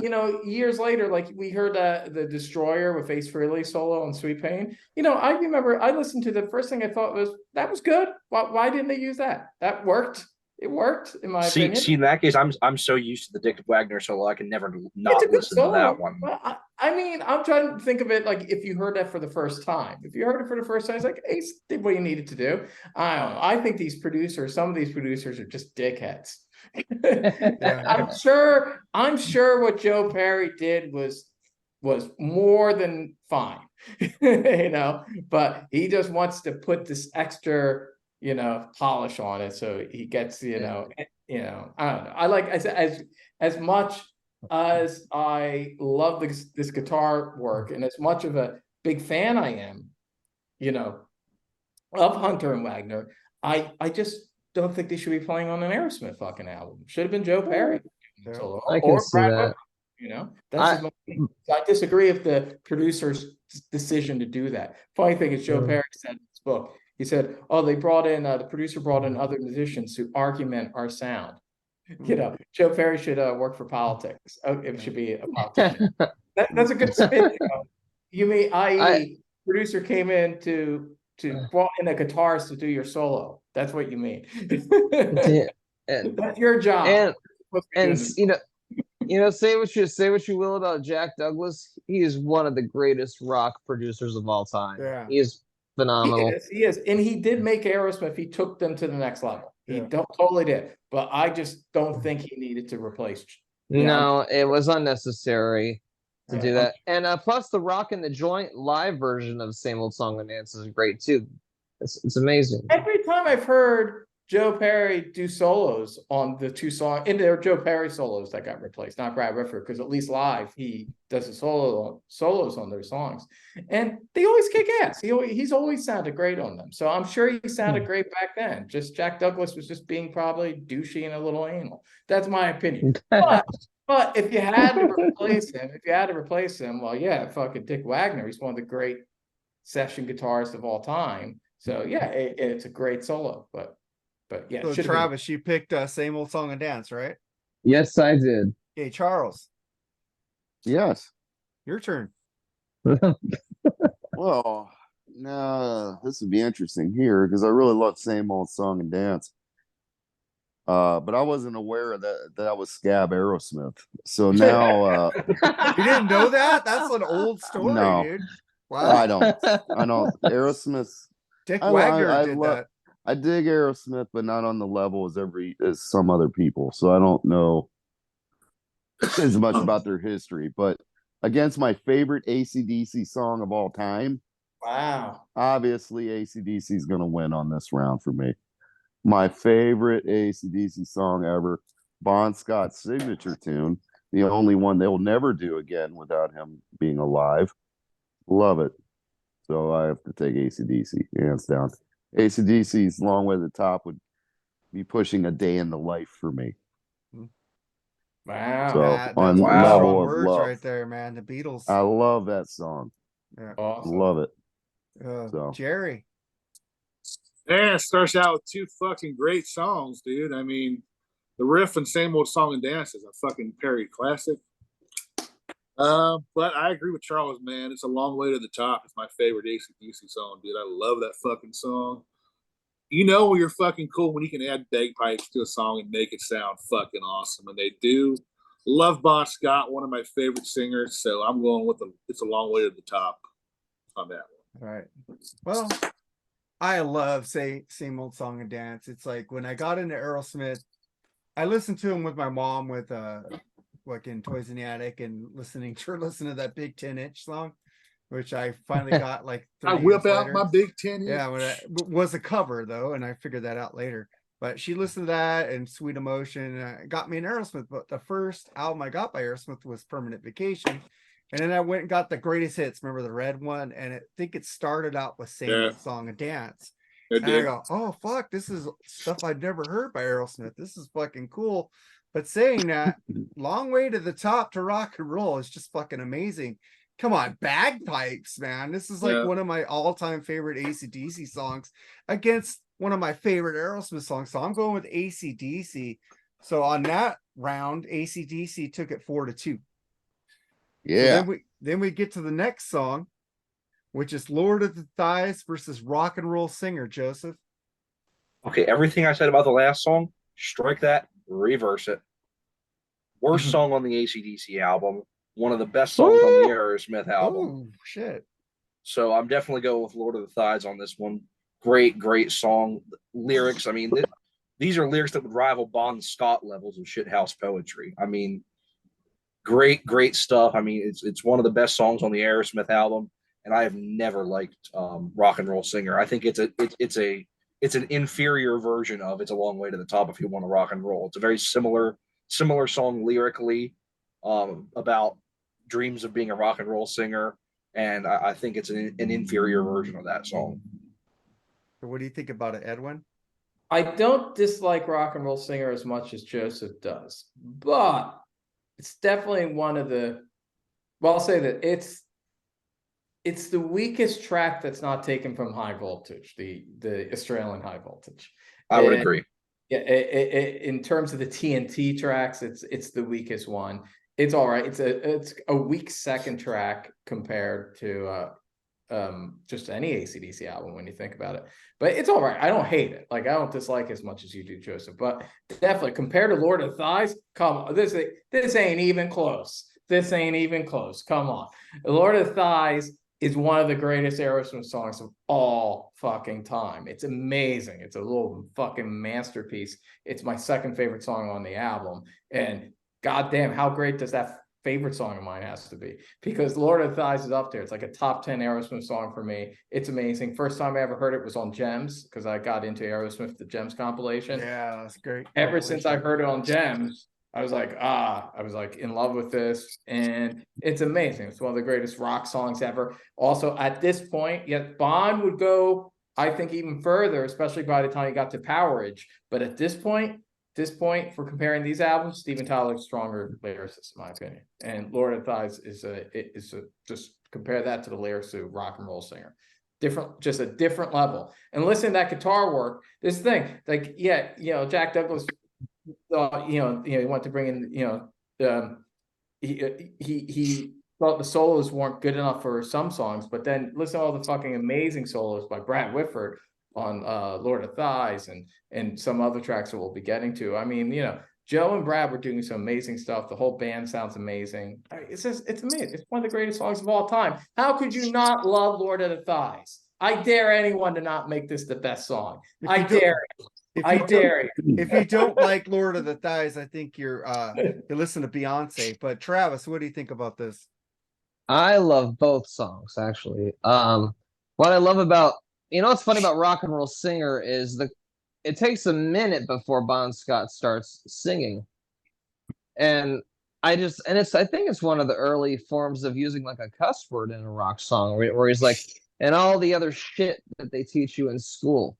S1: years later, like we heard the Destroyer with Ace Frehley solo on Sweet Pain. I remember I listened to the first thing I thought was, that was good. Why didn't they use that? That worked. It worked, in my opinion.
S6: See, in that case, I'm so used to the Dick Wagner solo, I can never not listen to that one.
S1: Well, I mean, I'm trying to think of it like if you heard that for the first time. If you heard it for the first time, it's like, Ace did what he needed to do. I don't know. I think some of these producers are just dickheads. I'm sure what Joe Perry did was more than fine, but he just wants to put this extra polish on it, so he gets I don't know. I like, as much as I love this guitar work, and as much of a big fan I am, of Hunter and Wagner, I just don't think they should be playing on an Aerosmith fucking album. Should have been Joe Perry.
S2: Yeah.
S4: I can see
S1: Brad
S4: that.
S1: Whitford, that's just my opinion. So I disagree with the producer's decision to do that. Funny thing is, Joe Perry said in his book, he said, "Oh, the producer brought in other musicians to augment our sound." Joe Perry should work for politics. It should be a politician. That's a good spin. You mean, i.e., producer came in to brought in a guitarist to do your solo. That's what you mean. That's your job.
S4: And say what you will about Jack Douglas, he is one of the greatest rock producers of all time.
S2: Yeah.
S4: He is phenomenal.
S1: He is. And he did make Aerosmith. He took them to the next level. He totally did. But I just don't think he needed to replace.
S4: No, it was unnecessary to do that. And plus, the Rock and the Joint live version of Same Old Song and Dance is great too. It's amazing.
S1: Every time I've heard Joe Perry do solos on the two songs, and they're Joe Perry solos that got replaced, not Brad Whitford, because at least live he does the solos on their songs, and they always kick ass. He's always sounded great on them. So I'm sure he sounded great back then. Just Jack Douglas was just being probably douchey and a little anal. That's my opinion. But if you had to replace him, well, yeah, fucking Dick Wagner. He's one of the great session guitarists of all time. So yeah, it's a great solo. But yeah.
S2: So Travis, you picked Same Old Song and Dance, right?
S4: Yes, I did.
S2: Okay, Charles,
S3: Yes.
S2: your turn.
S3: Well, no, this would be interesting here because I really love Same Old Song and Dance. But I wasn't aware that was Scab Aerosmith. So now
S2: You didn't know that? That's an old story,
S3: No.
S2: dude.
S3: I
S2: Wow.
S3: don't Aerosmith.
S2: Dick
S3: I
S2: Wagner did
S3: love-
S2: that.
S3: I dig Aerosmith, but not on the level as some other people. So I don't know as much about their history. But against my favorite ACDC song of all time,
S1: Wow.
S3: obviously ACDC is going to win on this round for me. My favorite ACDC song ever, Bon Scott's signature tune, the only one they'll never do again without him being alive. Love it. So I have to take ACDC, hands down. ACDC's Long Way to the Top would be pushing a day in the life for me.
S1: Wow.
S3: So
S2: That's
S3: on
S2: some
S3: level
S2: strong
S3: of
S2: words
S3: love,
S2: right there, man. The Beatles.
S3: I love that song.
S2: Yeah.
S1: Awesome.
S3: Love it.
S2: So. Jerry.
S5: Yeah, it starts out with two fucking great songs, dude. I mean, the riff and Same Old Song and Dance is a fucking Perry classic. But I agree with Charles, man. It's A Long Way to the Top. It's my favorite AC/DC song, dude. I love that fucking song. When you're fucking cool when you can add bagpipes to a song and make it sound fucking awesome, and they do. Love Bon Scott, one of my favorite singers, so I'm going with It's A Long Way to the Top on that one.
S2: All right. Well, I love Same Old Song and Dance. It's like when I got into Aerosmith, I listened to him with my mom with like in Toys in the Attic and listening to that big 10-inch song, which I finally got like 30
S5: I whip
S2: years
S5: out
S2: later.
S5: my big 10-inch.
S2: Yeah, it was a cover though, and I figured that out later. But she listened to that and Sweet Emotion, got me in Aerosmith. But the first album I got by Aerosmith was Permanent Vacation. And then I went and got the Greatest Hits. Remember the red one? And I think it started out with Same Old Song and Dance. And I go, oh, fuck, this is stuff I'd never heard by Aerosmith. This is fucking cool. But saying that, Long Way to the Top to Rock and Roll is just fucking amazing. Come on, bagpipes, man. This is like one of my all-time favorite AC/DC songs against one of my favorite Aerosmith songs. So I'm going with AC/DC. So on that round, AC/DC took it 4-2.
S3: Yeah.
S2: So then we get to the next song, which is Lord of the Thighs versus Rock and Roll Singer, Joseph.
S6: Okay, everything I said about the last song, strike that, reverse it. Worst song on the AC/DC album, one of the best songs on the Aerosmith album.
S2: Oh, shit.
S6: So I'm definitely going with Lord of the Thighs on this one. Great, great song. Lyrics, I mean, these are lyrics that would rival Bon Scott levels of shithouse poetry. I mean, great, great stuff. I mean, it's one of the best songs on the Aerosmith album, and I have never liked Rock and Roll Singer. I think it's an inferior version of It's a Long Way to the Top if you want to rock and roll. It's a very similar song lyrically, about dreams of being a rock and roll singer. and I think it's an inferior version of that song.
S2: So what do you think about it, Edwin?
S1: I don't dislike Rock and Roll Singer as much as Joseph does, but it's definitely one of the. Well, I'll say that it's the weakest track that's not taken from High Voltage, the Australian High Voltage.
S6: I would
S1: And,
S6: agree.
S1: yeah, in terms of the TNT tracks, it's the weakest one. It's all right. It's a weak second track compared to just any ACDC album when you think about it. But it's all right. I don't hate it. Like, I don't dislike it as much as you do, Joseph. But definitely compared to Lord of the Thighs, come on, this ain't even close. This ain't even close. Come on, Lord of the Thighs is one of the greatest Aerosmith songs of all fucking time. It's amazing. It's a little fucking masterpiece. It's my second favorite song on the album. And goddamn, how great does that favorite song of mine has to be? Because Lord of the Thighs is up there. It's like a top 10 Aerosmith song for me. It's amazing. First time I ever heard it was on Gems, because I got into Aerosmith, the Gems compilation.
S2: Yeah, that's great.
S1: Ever since I heard it on Gems, I was like in love with this, and it's amazing. It's one of the greatest rock songs ever. Also, at this point, yet Bond would go, I think, even further, especially by the time he got to Powerage. But at this point, for comparing these albums, Steven Tyler's stronger lyricist, in my opinion. And Lord of the Thighs is just compare that to the lyrics of Rock and Roll Singer. Just a different level. And listen to that guitar work. This thing, like, yeah, Jack Douglas. He wanted to bring in, he thought the solos weren't good enough for some songs, but then listen to all the fucking amazing solos by Brad Whitford on Lord of Thighs and some other tracks that we'll be getting to. I mean, Joe and Brad were doing some amazing stuff. The whole band sounds amazing. It's amazing. It's one of the greatest songs of all time. How could you not love Lord of the Thighs? I dare anyone to not make this the best song. I dare you.
S2: If you don't like Lord of the Thighs, I think you listen to Beyonce. But Travis, what do you think about this?
S4: I love both songs, actually. What I love about, what's funny about Rock and Roll Singer is it takes a minute before Bon Scott starts singing. And I think it's one of the early forms of using like a cuss word in a rock song where he's like, and all the other shit that they teach you in school.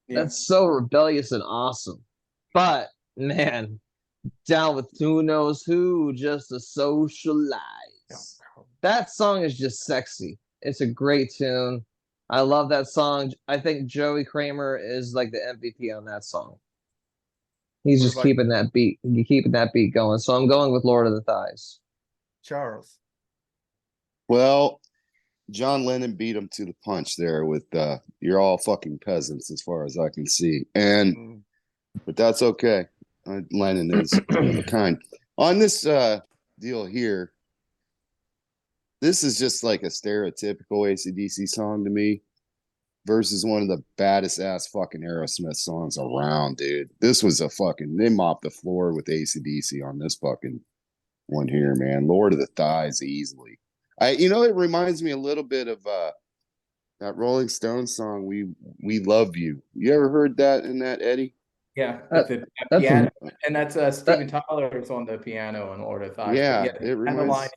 S4: Yeah. That's so rebellious and awesome. But man, down with who knows who, just to socialize. Yeah. That song is just sexy. It's a great tune. I love that song. I think Joey Kramer is like the MVP on that song. He's just keeping that beat going. So I'm going with Lord of the Thighs.
S2: Charles.
S3: Well, John Lennon beat him to the punch there with you're all fucking peasants as far as I can see. But that's okay. Lennon is one of a kind. On this deal here, this is just like a stereotypical AC/DC song to me versus one of the baddest ass fucking Aerosmith songs around, dude. This was they mopped the floor with AC/DC on this fucking one here, man. Lord of the Thighs easily. It reminds me a little bit of that Rolling Stones song, "We Love You." You ever heard that in that, Eddie?
S1: Yeah, that's piano, and that's Steven Tyler's on the piano and Lord of the Thighs.
S3: Yeah, it reminds.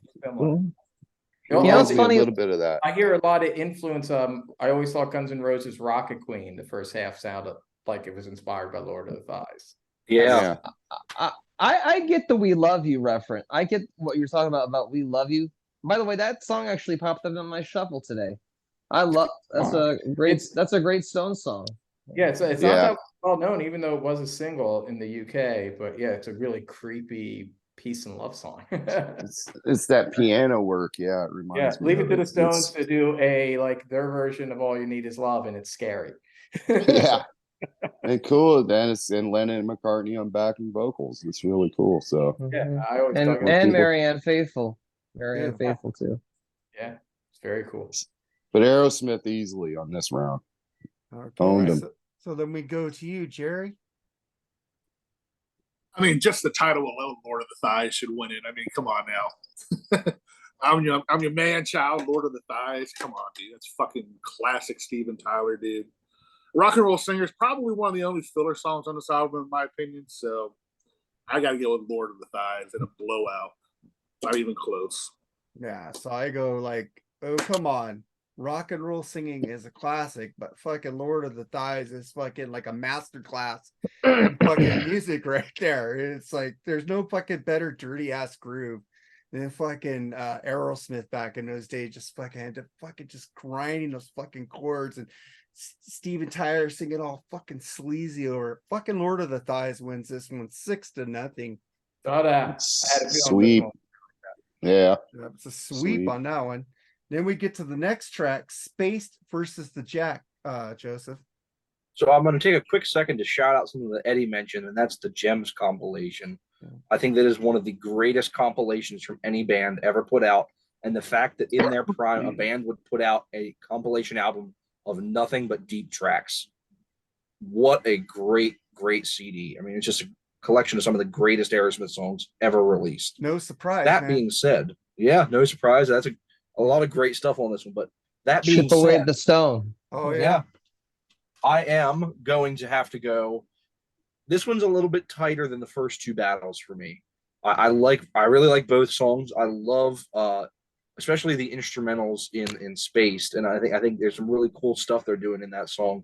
S1: It's
S3: funny. A little bit of that.
S1: I hear a lot of influence. I always thought Guns N' Roses' "Rocket Queen," the first half sounded like it was inspired by Lord of the Thighs.
S6: Yeah.
S4: I get the "We Love You" reference. I get what you're talking about "We Love You." By the way, that song actually popped up on my shuffle today. That's a great Stones song.
S1: Yeah, it's not that well known, even though it was a single in the UK. But yeah, it's a really creepy peace and love song.
S3: it's that piano work. Yeah, it reminds me.
S1: Leave it to the Stones to do their version of "All You Need Is Love," and it's scary.
S3: Yeah. And cool, Dennis and Lennon and McCartney on backing vocals. It's really cool. So
S1: yeah, I always
S4: and Marianne Faithfull. Marianne Faithfull too.
S1: Yeah, it's very cool.
S3: But Aerosmith easily on this round.
S2: Okay.
S3: Owned them.
S2: So then we go to you, Jerry.
S5: I mean, just the title alone, Lord of the Thighs, should win it. I mean, come on now. I'm your man child, Lord of the Thighs. Come on, dude. That's fucking classic Steven Tyler, dude. Rock and Roll Singer is probably one of the only filler songs on this album, in my opinion. So I got to go with Lord of the Thighs in a blowout. Not even close.
S2: Yeah, so I go like, oh come on. Rock and roll singing is a classic, but fucking Lord of the Thighs is fucking like a master class in fucking music right there. It's like there's no fucking better dirty ass groove than fucking Aerosmith back in those days. Just fucking had to fucking just grinding those fucking chords and Steven Tyler singing all fucking sleazy or fucking Lord of the Thighs wins this one 6-0.
S1: Thought I had a feeling this
S3: Sweep.
S1: one.
S3: Yeah.
S2: It's a sweep
S3: Sweep.
S2: on that one. Then we get to the next track, Spaced versus the Jack, Joseph.
S6: So I'm going to take a quick second to shout out something that Eddie mentioned, and that's the Gems compilation.
S2: Yeah.
S6: I think that is one of the greatest compilations from any band ever put out. And the fact that in their prime, a band would put out a compilation album of nothing but deep tracks. What a great, great CD. I mean, it's just a collection of some of the greatest Aerosmith songs ever released.
S2: No surprise.
S6: That
S2: man.
S6: being said, yeah, no surprise. That's a lot of great stuff on this one. But that being
S4: Chip away
S6: said,
S4: the stone.
S2: Oh yeah.
S6: yeah, I am going to have to go. This one's a little bit tighter than the first two battles for me. I really like both songs. I love especially the instrumentals in Spaced, and I think there's some really cool stuff they're doing in that song.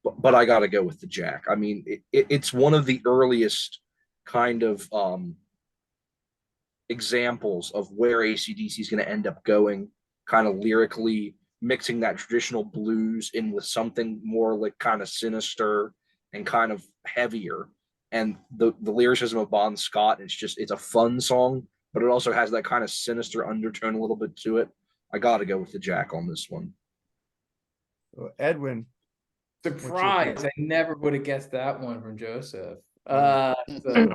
S6: But I got to go with the Jack. I mean, it's one of the earliest kind of examples of where ACDC is going to end up going, kind of lyrically mixing that traditional blues in with something more like kind of sinister and kind of heavier. And the lyricism of Bon Scott, it's a fun song, but it also has that kind of sinister undertone a little bit to it. I got to go with the Jack on this one.
S2: So Edwin.
S1: Surprise! I never would have guessed that one from Joseph. But I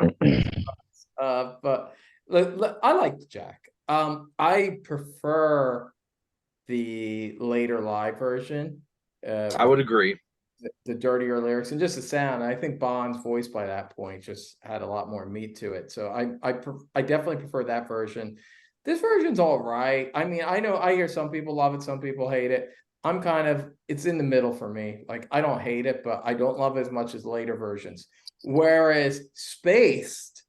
S1: like the Jack. I prefer the later live version.
S6: I would agree.
S1: The dirtier lyrics and just the sound. I think Bond's voice by that point just had a lot more meat to it. So I definitely prefer that version. This version's all right. I mean, I know I hear some people love it, some people hate it. I'm it's in the middle for me. Like, I don't hate it, but I don't love it as much as later versions. Whereas Spaced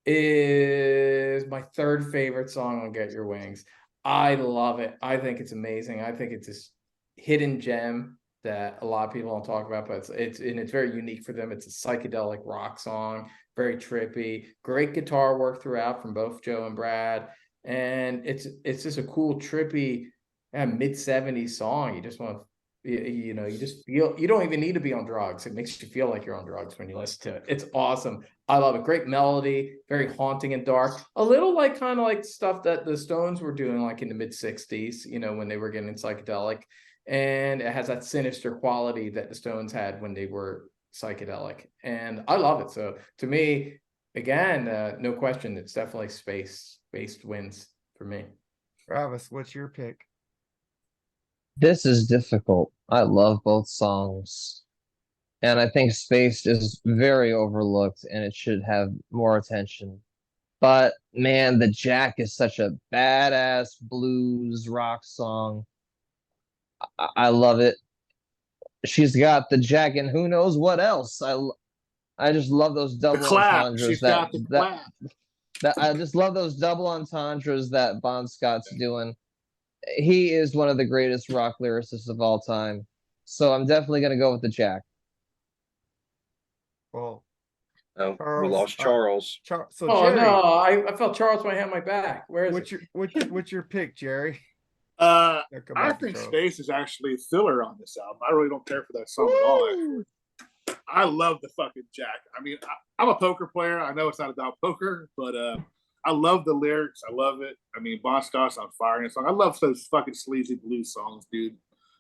S1: is my third favorite song on Get Your Wings. I love it. I think it's amazing. I think it's this hidden gem that a lot of people don't talk about, but it's very unique for them. It's a psychedelic rock song, very trippy, great guitar work throughout from both Joe and Brad. And it's just a cool, trippy, mid-70s song. You just want to, you just feel, you don't even need to be on drugs. It makes you feel like you're on drugs when you listen to it. It's awesome. I love it. Great melody, very haunting and dark. A little like kind of like stuff that the Stones were doing like in the mid-60s, when they were getting psychedelic. And it has that sinister quality that the Stones had when they were psychedelic. And I love it. So to me, again, no question, it's definitely Spaced wins for me.
S2: Travis, what's your pick?
S4: This is difficult. I love both songs. And I think Spaced is very overlooked and it should have more attention. But man, the Jack is such a badass blues rock song. I love it. She's got the Jack and who knows what else. I just love those double entendres.
S5: She's got the clap.
S4: I just love those double entendres that Bon Scott's doing. He is one of the greatest rock lyricists of all time. So I'm definitely going to go with the Jack.
S2: Well,
S6: Oh,
S2: Charles,
S6: we lost Charles.
S2: so
S1: Oh
S2: Jerry,
S1: no, I felt Charles might have my back. Where is it?
S2: what's your pick, Jerry?
S5: I
S2: back to
S5: think
S2: Charles.
S5: Space is actually a filler on this album. I really don't care for that song at all. Actually. I love the fucking Jack. I mean, I'm a poker player. I know it's not about poker, but I love the lyrics. I love it. I mean, Bon Scott's on fire in this song. I love those fucking sleazy blues songs, dude.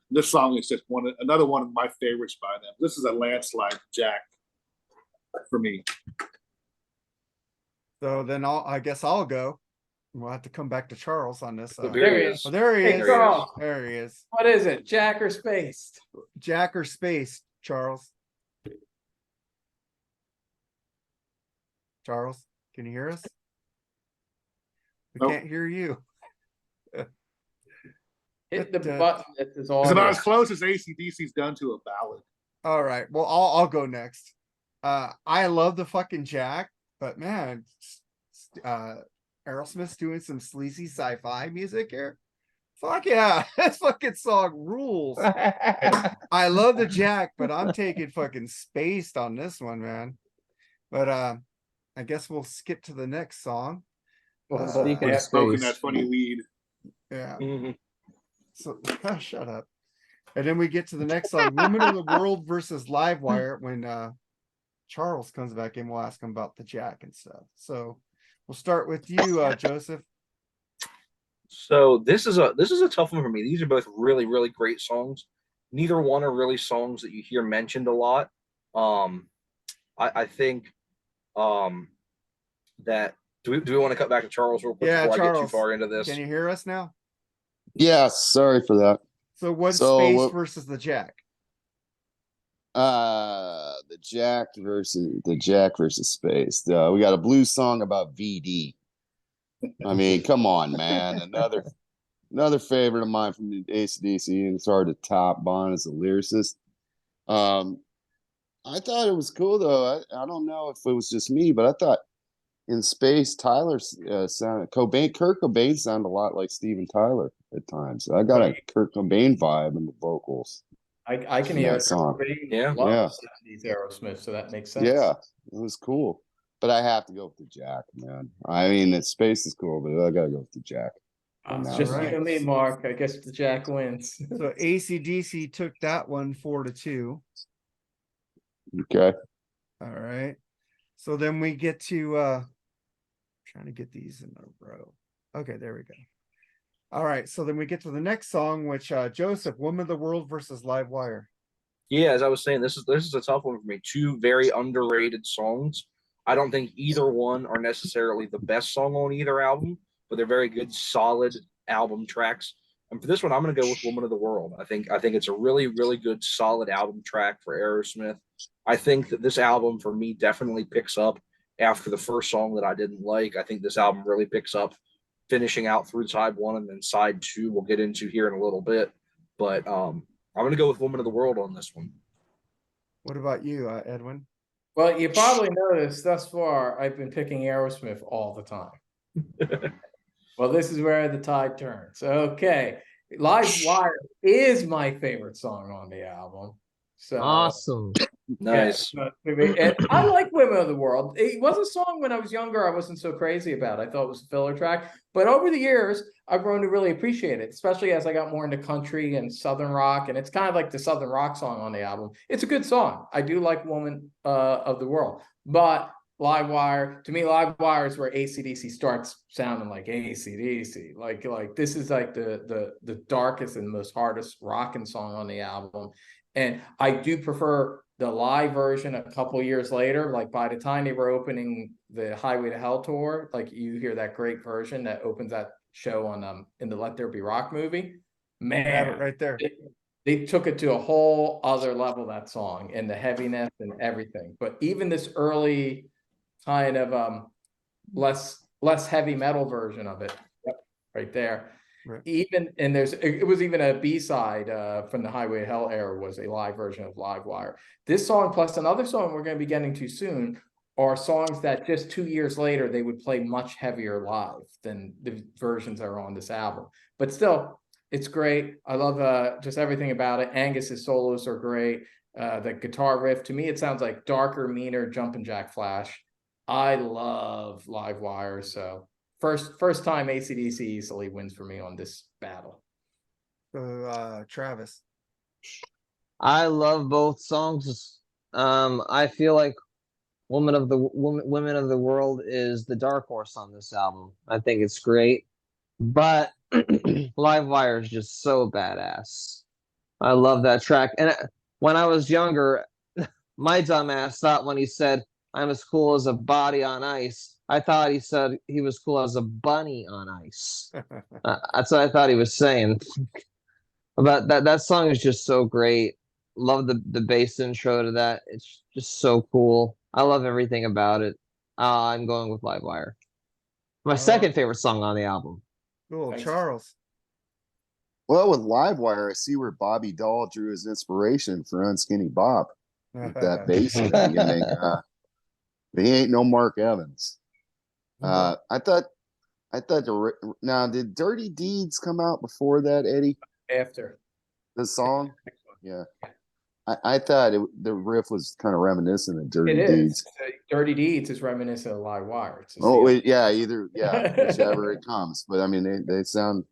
S5: This song is just another one of my favorites by them. This is a landslide Jack for me.
S2: So then I guess I'll go. We'll have to come back to Charles on this.
S1: There he is.
S2: Oh, there he
S1: Hey,
S2: is.
S1: Charles.
S2: There he is.
S1: What is it? Jack or Spaced?
S2: Jack or Space, Charles? Charles, can you hear us? We
S5: Nope.
S2: can't hear you.
S1: Hit the
S2: But,
S1: button that is all.
S5: It's about as close as AC/DC's done to a ballad.
S2: All right. Well, I'll go next. I love the fucking Jack, but man, Aerosmith's doing some sleazy sci-fi music here. Fuck yeah, this fucking song rules. I love the Jack, but I'm taking fucking Spaced on this one, man. But I guess we'll skip to the next song.
S4: Speaking
S1: Yeah.
S4: of
S5: Smoking
S4: space,
S5: that funny weed.
S2: Yeah.
S6: Mhm.
S2: So shut up. And then we get to the next song, Woman of the World versus Livewire. When Charles comes back in, we'll ask him about the Jack and stuff. So we'll start with you, Joseph.
S6: So this is a tough one for me. These are both really, really great songs. Neither one are really songs that you hear mentioned a lot. I think that do we want to cut back to Charles real quick
S2: Yeah,
S6: before I get too
S2: Charles,
S6: far into this?
S2: Can you hear us now?
S3: Yeah, sorry for that.
S2: So what's
S3: So,
S2: Space versus the Jack?
S3: The Jack versus Space. We got a blues song about VD. I mean, come on, man. Another favorite of mine from the ACDC, and it's hard to top. Bon is a lyricist. I thought it was cool though. I don't know if it was just me, but I thought in Space, Tyler sounded Kurt Cobain sounded a lot like Steven Tyler at times. I got a Kurt Cobain vibe in the vocals.
S1: I can
S3: in
S1: hear
S3: that
S1: it.
S3: song.
S6: Yeah.
S1: Loves 60s Aerosmith, so that makes sense.
S3: Yeah, it was cool. But I have to go with the Jack, man. I mean, Space is cool, but I gotta go with the Jack.
S1: It's just
S2: Alright.
S1: you and me, Mark. I guess the Jack wins.
S2: So ACDC took that one 4-2.
S3: Okay.
S2: All right. So then we get to trying to get these in a row. Okay, there we go. All right. So then we get to the next song, which Joseph, Woman of the World versus Livewire.
S6: Yeah, as I was saying, this is a tough one for me. Two very underrated songs. I don't think either one are necessarily the best song on either album, but they're very good, solid album tracks. And for this one, I'm going to go with "Woman of the World." I think it's a really, really good, solid album track for Aerosmith. I think that this album for me definitely picks up after the first song that I didn't like. I think this album really picks up, finishing out through side one and then side two. We'll get into here in a little bit, but I'm going to go with "Woman of the World" on this one.
S2: What about you, Edwin?
S1: Well, you probably noticed thus far, I've been picking Aerosmith all the time. Well, this is where the tide turns. Okay. Live Wire is my favorite song on the album. So
S4: awesome.
S6: Nice.
S1: Yeah, and I like Women of the World. It was a song when I was younger I wasn't so crazy about. I thought it was a filler track. But over the years, I've grown to really appreciate it, especially as I got more into country and Southern rock. And it's kind of like the Southern rock song on the album. It's a good song. I do like Woman of the World. But Livewire, to me, Livewire is where ACDC starts sounding like ACDC. Like this is like the darkest and most hardest rocking song on the album. And I do prefer the live version a couple years later. Like by the time they were opening the Highway to Hell tour, like you hear that great version that opens that show on in the Let There Be Rock movie. Man,
S2: Have it right there.
S1: They took it to a whole other level, that song, and the heaviness and everything. But even this early kind of less heavy metal version of it, yep, right there. Right. Even and it was even a B-side from the Highway to Hell era was a live version of Livewire. This song plus another song we're going to be getting to soon are songs that just 2 years later they would play much heavier live than the versions that are on this album. But still, it's great. I love just everything about it. Angus's solos are great. The guitar riff, to me, it sounds like darker, meaner Jumpin' Jack Flash. I love Livewire, so first time ACDC easily wins for me on this battle.
S2: So Travis.
S4: I love both songs. I feel like Women of the World is the dark horse on this album. I think it's great, but Livewire is just so badass. I love that track. And when I was younger, my dumbass thought when he said, "I'm as cool as a body on ice," I thought he said he was cool as a bunny on ice. That's what I thought he was saying. But that song is just so great. Love the bass intro to that. It's just so cool. I love everything about it. I'm going with Livewire. My second favorite song on the album.
S2: Cool.
S1: Thanks.
S2: Charles.
S3: Well, with Livewire, I see where Bobby Dahl drew his inspiration for Unskinny Bob. With that bass at the beginning. He ain't no Mark Evans. I thought I thought now did Dirty Deeds come out before that, Eddie?
S1: After
S3: The song? Yeah. I thought the riff was kind of reminiscent of Dirty
S1: it
S3: Deeds.
S1: is. Dirty Deeds is reminiscent of Live Wire. It's just
S3: Oh,
S1: the-
S3: whichever it comes. But I mean, they sound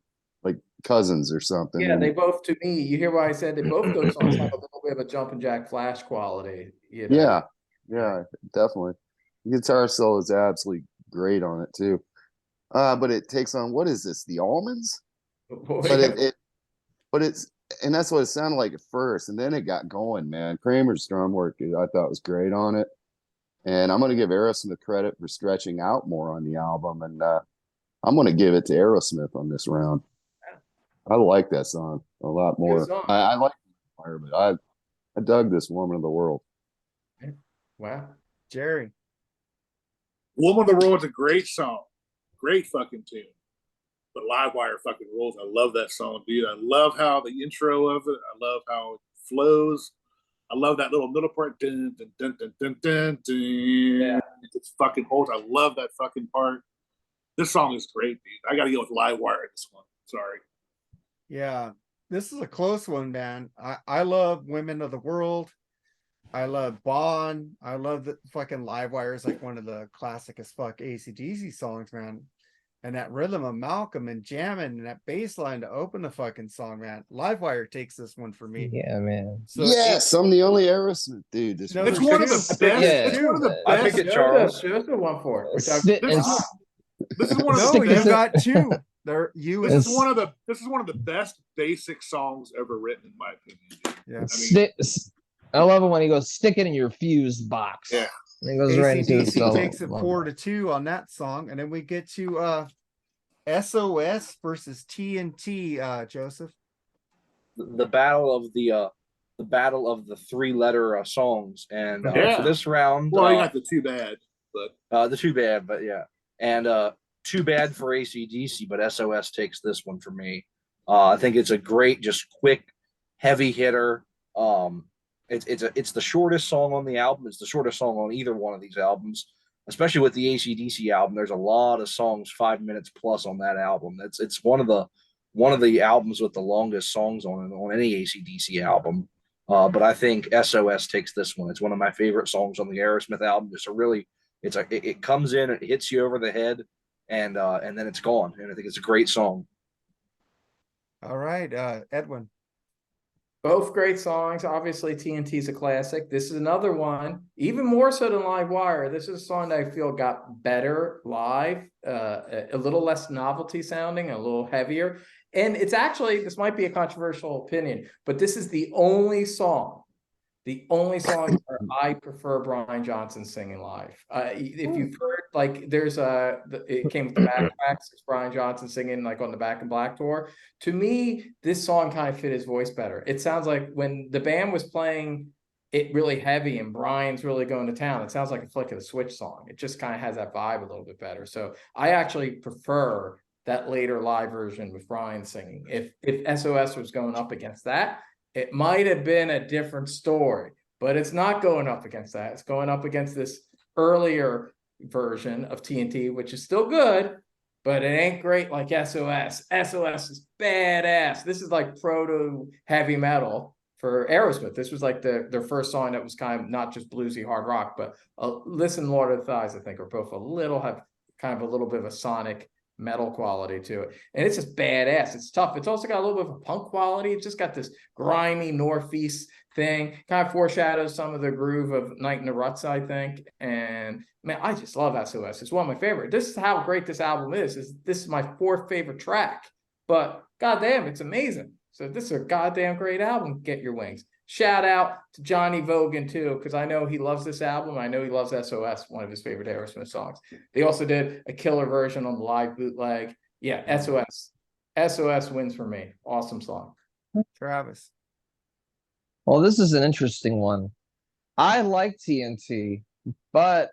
S3: like cousins or something.
S1: Yeah,
S3: and-
S1: they both, to me, you hear what I said, they both those songs have a little bit of a Jumpin' Jack Flash quality. You know?
S3: Yeah, definitely. The guitar solo is absolutely great on it too. But it takes on, what is this? The Almonds? But it's, and that's what it sounded like at first, and then it got going, man. Kramer's drum work, I thought, was great on it, and I'm going to give Aerosmith credit for stretching out more on the album, and I'm going to give it to Aerosmith on this round. I like that song a lot more.
S1: Song.
S3: I like Fire, but I dug this Woman of the World.
S1: Wow.
S2: Jerry.
S5: Woman of the World's a great song. Great fucking tune. But Livewire fucking rules. I love that song, dude. I love how the intro of it, I love how it flows. I love that little middle part. Dun, dun, dun, dun, dun, dun, dun.
S1: Yeah.
S5: It fucking holds. I love that fucking part. This song is great, dude. I got to go with Livewire in this one. Sorry.
S2: Yeah, this is a close one, man. I love Women of the World. I love Bond. I love the fucking Livewire is like one of the classic as fuck ACDC songs, man. And that rhythm of Malcolm and jamming and that bass line to open the fucking song, man. Livewire takes this one for me.
S4: Yeah, man.
S2: So
S3: Yes, I'm the only Aerosmith dude. This
S2: No,
S3: week.
S5: It's
S2: there's
S5: one of
S2: two.
S5: the best.
S4: Yeah.
S5: It's one of the
S6: I
S5: best.
S6: pick it, Charles.
S1: Shows the one for it. Which
S4: Sit and
S5: This is one of
S2: no,
S5: the
S4: Stick
S2: you
S5: best.
S2: got two. There, you
S5: This
S2: and
S5: is one of the best basic songs ever written, in my opinion.
S2: yeah.
S4: I love it when he goes, stick it in your fuse box.
S5: Yeah.
S4: And he goes right into the
S2: AC/DC
S4: solo.
S2: takes it
S4: Love
S2: 4-2 on that song, and then we get to SOS versus TNT. Joseph.
S6: The battle of the three-letter songs, and
S5: Yeah.
S6: for this round,
S5: Well, I got the Too Bad, but
S6: the Too Bad, but yeah, and Too Bad for ACDC, but SOS takes this one for me. I think it's a great, just quick, heavy hitter. It's the shortest song on the album. It's the shortest song on either one of these albums, especially with the ACDC album. There's a lot of songs 5 minutes plus on that album. It's one of the albums with the longest songs on any ACDC album. But I think SOS takes this one. It's one of my favorite songs on the Aerosmith album. It comes in, it hits you over the head, and then it's gone. And I think it's a great song.
S2: All right, Edwin.
S1: both great songs. Obviously, TNT is a classic. This is another one, even more so than Live Wire. This is a song that I feel got better live, a little less novelty sounding, a little heavier. And it's actually, this might be a controversial opinion, but this is the only song where I prefer Brian Johnson singing live. If you've heard, like, there's it came with the backpacks, it's Brian Johnson singing like on the Back in Black tour. To me, this song kind of fit his voice better. It sounds like when the band was playing it really heavy and Brian's really going to town, it sounds like a Flick of the Switch song. It just kind of has that vibe a little bit better. So I actually prefer that later live version with Brian singing. If SOS was going up against that, it might have been a different story, but it's not going up against that. It's going up against this earlier version of TNT, which is still good, but it ain't great like SOS. SOS is badass. This is like proto heavy metal for Aerosmith. This was like their first song that was kind of not just bluesy hard rock, but Listen, Lord of the Thighs, I think, are both have kind of a little bit of a sonic metal quality to it, and it's just badass. It's tough. It's also got a little bit of a punk quality. It's just got this grimy northeast thing, kind of foreshadows some of the groove of Night in the Ruts, I think. And man, I just love SOS. It's one of my favorite. This is how great this album is. This is my fourth favorite track, but goddamn, it's amazing. So this is a goddamn great album. Get your wings. Shout out to Johnny Vogan too, because I know he loves this album. I know he loves SOS, one of his favorite Aerosmith songs. They also did a killer version on the live bootleg. Yeah, SOS. SOS wins for me. Awesome song.
S2: Travis.
S4: Well, this is an interesting one. I like TNT, but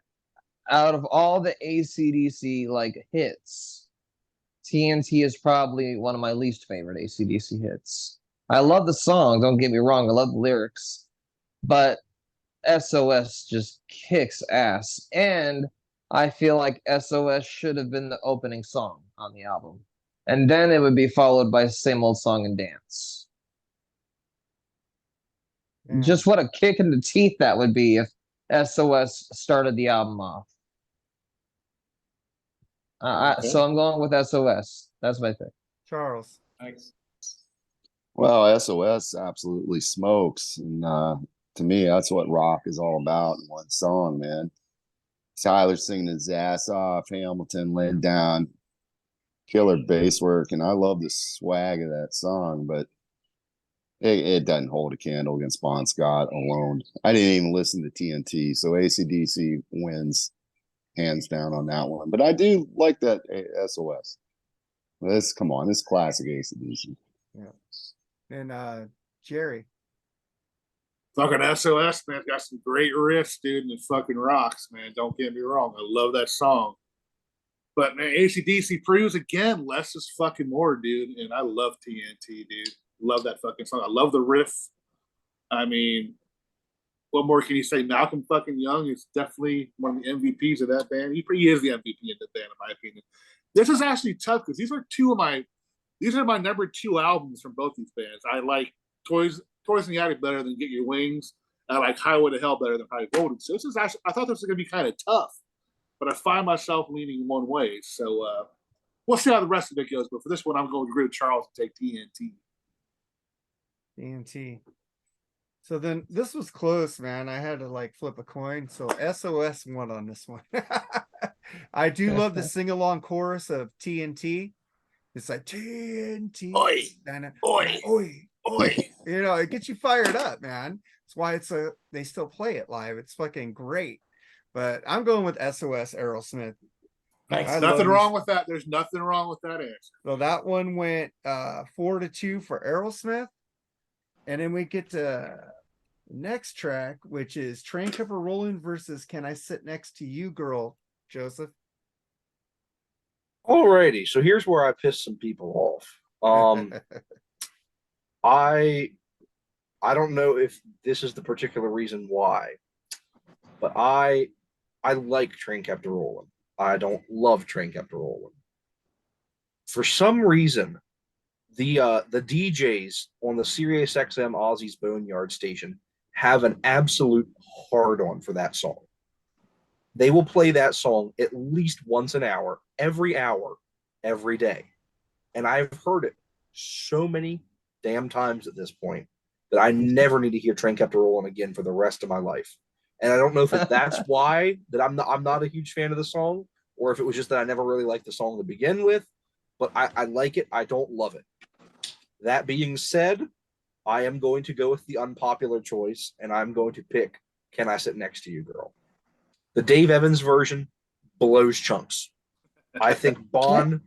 S4: out of all the AC/DC like hits, TNT is probably one of my least favorite AC/DC hits. I love the song, don't get me wrong, I love the lyrics, but SOS just kicks ass. And I feel like SOS should have been the opening song on the album. And then it would be followed by Same Old Song and Dance.
S2: Yeah.
S4: Just what a kick in the teeth that would be if SOS started the album off. So I'm going with SOS. That's my pick.
S2: Charles.
S1: Thanks.
S3: Well, SOS absolutely smokes. And to me, that's what rock is all about in one song, man. Tyler singing his ass off, Hamilton laid down, killer bass work, and I love the swag of that song, but it doesn't hold a candle against Bon Scott alone. I didn't even listen to TNT, so ACDC wins hands down on that one. But I do like that SOS. Come on, this classic ACDC.
S2: Yeah. And Jerry.
S5: Fucking SOS, man, got some great riffs, dude, and it fucking rocks, man. Don't get me wrong. I love that song. But man, ACDC proves again, less is fucking more, dude. And I love TNT, dude. Love that fucking song. I love the riff. I mean, what more can you say? Malcolm fucking Young is definitely one of the MVPs of that band. He is the MVP of the band, in my opinion. This is actually tough because these are my number 2 albums from both these bands. I like Toys in the Attic better than Get Your Wings. I like Highway to Hell better than High Voltage. So this is actually, I thought this was going to be kind of tough, but I find myself leaning one way. So we'll see how the rest of it goes. But for this one, I'm going to agree with Charles to take TNT.
S2: TNT. So then this was close, man. I had to like flip a coin. So SOS won on this one. I do love the sing-along chorus of TNT. It's like TNT.
S5: Oi, oi,
S2: oi, oi. You know, it gets you fired up, man. That's why they still play it live. It's fucking great. But I'm going with SOS Aerosmith.
S1: Nice.
S5: Nothing wrong with that. There's nothing wrong with that answer.
S2: So that one went 4-2 for Aerosmith. And then we get to next track, which is Train Kept Rolling versus Can I Sit Next to You, Girl, Joseph.
S6: Alrighty, so here's where I pissed some people off. I don't know if this is the particular reason why, but I like Train Kept Rolling. I don't love Train Kept Rolling. For some reason, the DJs on the Sirius XM Ozzy's Boneyard station have an absolute hard-on for that song. They will play that song at least once an hour, every day. And I've heard it so many damn times at this point that I never need to hear Train Kept Rolling again for the rest of my life. And I don't know if that's why that I'm not a huge fan of the song, or if it was just that I never really liked the song to begin with. But I like it. I don't love it. That being said, I am going to go with the unpopular choice, and I'm going to pick Can I Sit Next to You, Girl. The Dave Evans version blows chunks. I think Bon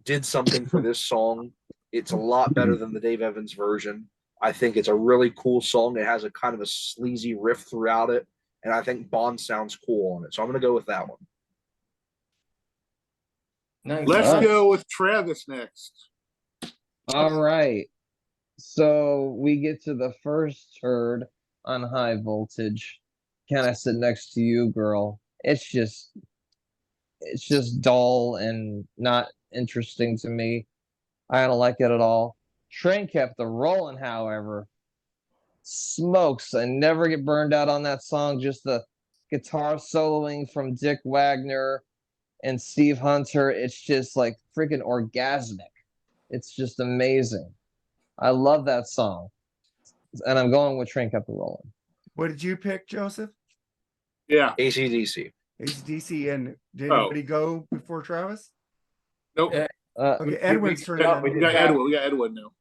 S6: did something for this song. It's a lot better than the Dave Evans version. I think it's a really cool song. It has a kind of a sleazy riff throughout it, and I think Bon sounds cool on it. So I'm going to go with that one.
S1: Nice.
S5: Let's go with Travis next.
S4: All right. So we get to the first turd on High Voltage. Can I Sit Next to You, Girl? It's just dull and not interesting to me. I don't like it at all. Train Kept Rolling, however, smokes. I never get burned out on that song. Just the guitar soloing from Dick Wagner and Steve Hunter. It's just like freaking orgasmic. It's just amazing. I love that song. And I'm going with Train Kept Rolling.
S2: What did you pick, Joseph?
S5: Yeah.
S6: AC/DC.
S2: ACDC. And did anybody go before Travis?
S5: Nope.
S2: Okay, Edwin's turning.
S5: We got Edwin. We got Edwin now.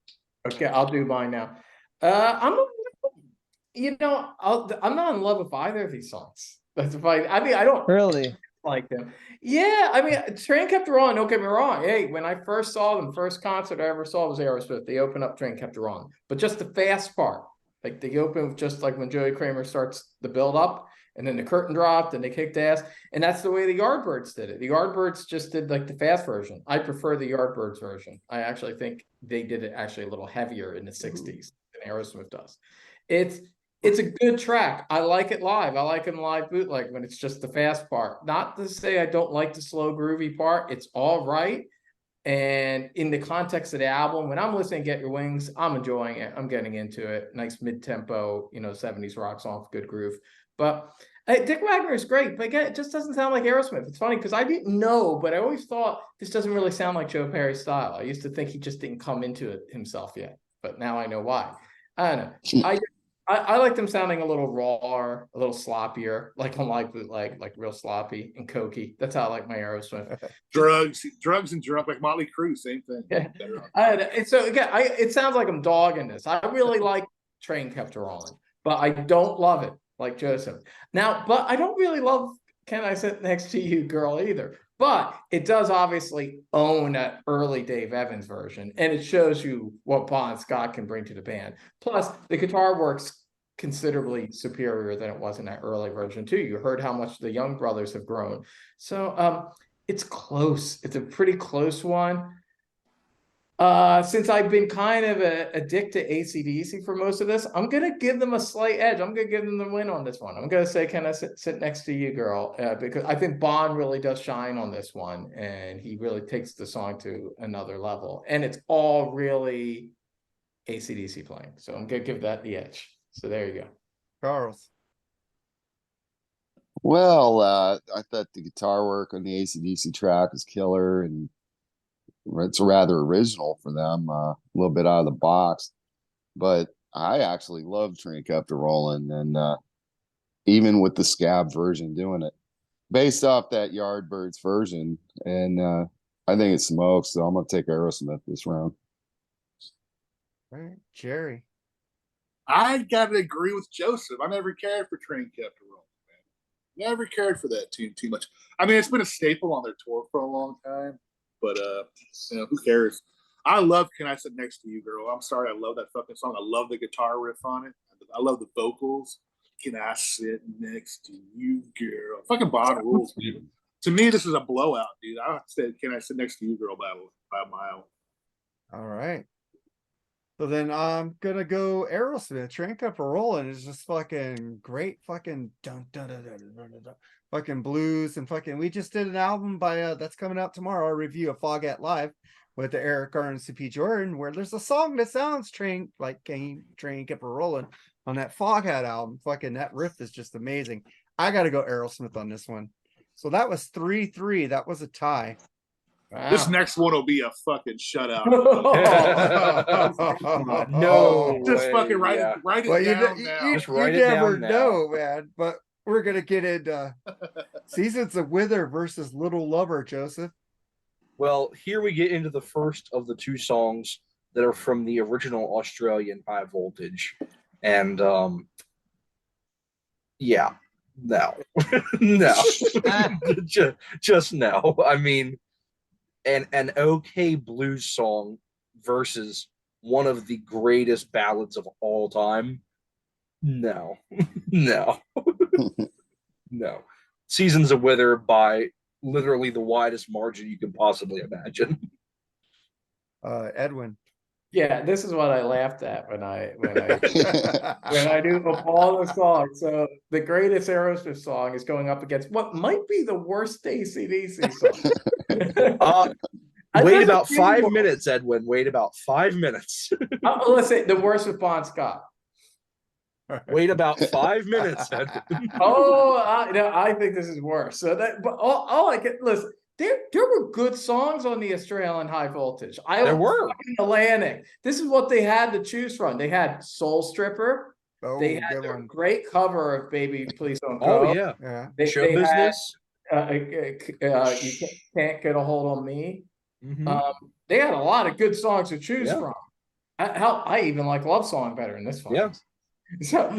S1: Okay, I'll do mine now. I'm not in love with either of these songs. That's fine. I mean, I don't
S4: Really
S1: like them. Yeah, I mean, Train Kept Rolling. Don't get me wrong. Hey, when I first saw them, first concert I ever saw was Aerosmith. They opened up Train Kept Rolling, but just the fast part, like they open just like when Joey Kramer starts the build up, and then the curtain dropped and they kicked ass, and that's the way the Yardbirds did it. The Yardbirds just did like the fast version. I prefer the Yardbirds version. I actually think they did it actually a little heavier in the '60s than Aerosmith does. It's It's a good track. I like it live. I like it in live bootleg when it's just the fast part. Not to say I don't like the slow groovy part. It's all right. And in the context of the album, when I'm listening to Get Your Wings, I'm enjoying it. I'm getting into it. Nice mid-tempo, 70s rock song, good groove. But Dick Wagner is great. But again, it just doesn't sound like Aerosmith. It's funny because I didn't know, but I always thought this doesn't really sound like Joe Perry's style. I used to think he just didn't come into it himself yet. But now I know why. I don't know. I like them sounding a little raw, a little sloppier, like on like real sloppy and cokey. That's how I like my Aerosmith.
S5: Drugs and drunk, like Motley Crue, same thing.
S1: Yeah. And so again, it sounds like I'm dogging this. I really like Train Kept Rolling, but I don't love it like Joseph. Now, but I don't really love Can I Sit Next to You, Girl either. But it does obviously own that early Dave Evans version, and it shows you what Bon Scott can bring to the band. Plus, the guitar works considerably superior than it was in that early version too. You heard how much the Young brothers have grown. So it's close. It's a pretty close one. Since I've been kind of a dick to ACDC for most of this, I'm going to give them a slight edge. I'm going to give them the win on this one. I'm going to say, Can I sit next to you, girl? Because I think Bon really does shine on this one, and he really takes the song to another level. And it's all really ACDC playing. So I'm going to give that the edge. So there you go.
S2: Charles.
S3: Well, I thought the guitar work on the AC/DC track is killer, and it's rather original for them, a little bit out of the box. But I actually love Train Kept Rolling, and even with the Scab version doing it, based off that Yardbirds version, and I think it smokes. So I'm gonna take Aerosmith this round.
S2: All right, Jerry.
S5: I gotta agree with Joseph. I never cared for Train Kept Rolling, man. Never cared for that tune too much. I mean, it's been a staple on their tour for a long time, but who cares? I love Can I Sit Next to You, Girl. I'm sorry, I love that fucking song. I love the guitar riff on it. I love the vocals. Can I sit next to you, girl? Fucking Bon rules, dude. To me, this is a blowout, dude. I said, Can I Sit Next to You, Girl, by a mile.
S2: All right. So then I'm gonna go Aerosmith. Train Kept Rolling is just fucking great, fucking dun dun dun dun dun dun dun, fucking blues and fucking. We just did an album by that's coming out tomorrow. A review of Foghat Live with the Eric R and CP Jordan, where there's a song that sounds Train Kept Rolling on that Foghat album. Fucking that riff is just amazing. I gotta go Aerosmith on this one. So that was 3-3. That was a tie.
S1: Wow.
S5: This next one will be a fucking shutout.
S6: No,
S5: Just
S6: way,
S5: fucking write
S6: yeah.
S5: it down now.
S6: Just write it
S2: never
S6: down now.
S2: know, man. But we're gonna get into Seasons of Wither versus Little Lover, Joseph.
S6: Well, here we get into the first of the two songs that are from the original Australian High Voltage. And yeah, no. No. just no. I mean, an okay blues song versus one of the greatest ballads of all time. No. No. No. Seasons of Wither by literally the widest margin you can possibly imagine.
S2: Edwin.
S1: Yeah, this is what I laughed at when I do of all the songs. So the greatest Aerosmith song is going up against what might be the worst AC/DC song.
S6: Wait about 5 minutes, Edwin. Wait about 5 minutes.
S1: Let's say the worst with Bon Scott.
S6: Wait about 5 minutes, Edwin.
S1: I think this is worse. So that, but all I get, listen. There were good songs on the Australian High Voltage.
S6: There were.
S1: Atlantic. This is what they had to choose from. They had Soul Stripper. They had a great cover of Baby Please Don't Go.
S6: Oh, yeah. Show
S1: they
S6: Business.
S1: You Can't Get a Hold on Me.
S6: Mm-hmm.
S1: They had a lot of good songs to choose from. I even like Love Song better in this one.
S6: Yeah.
S1: So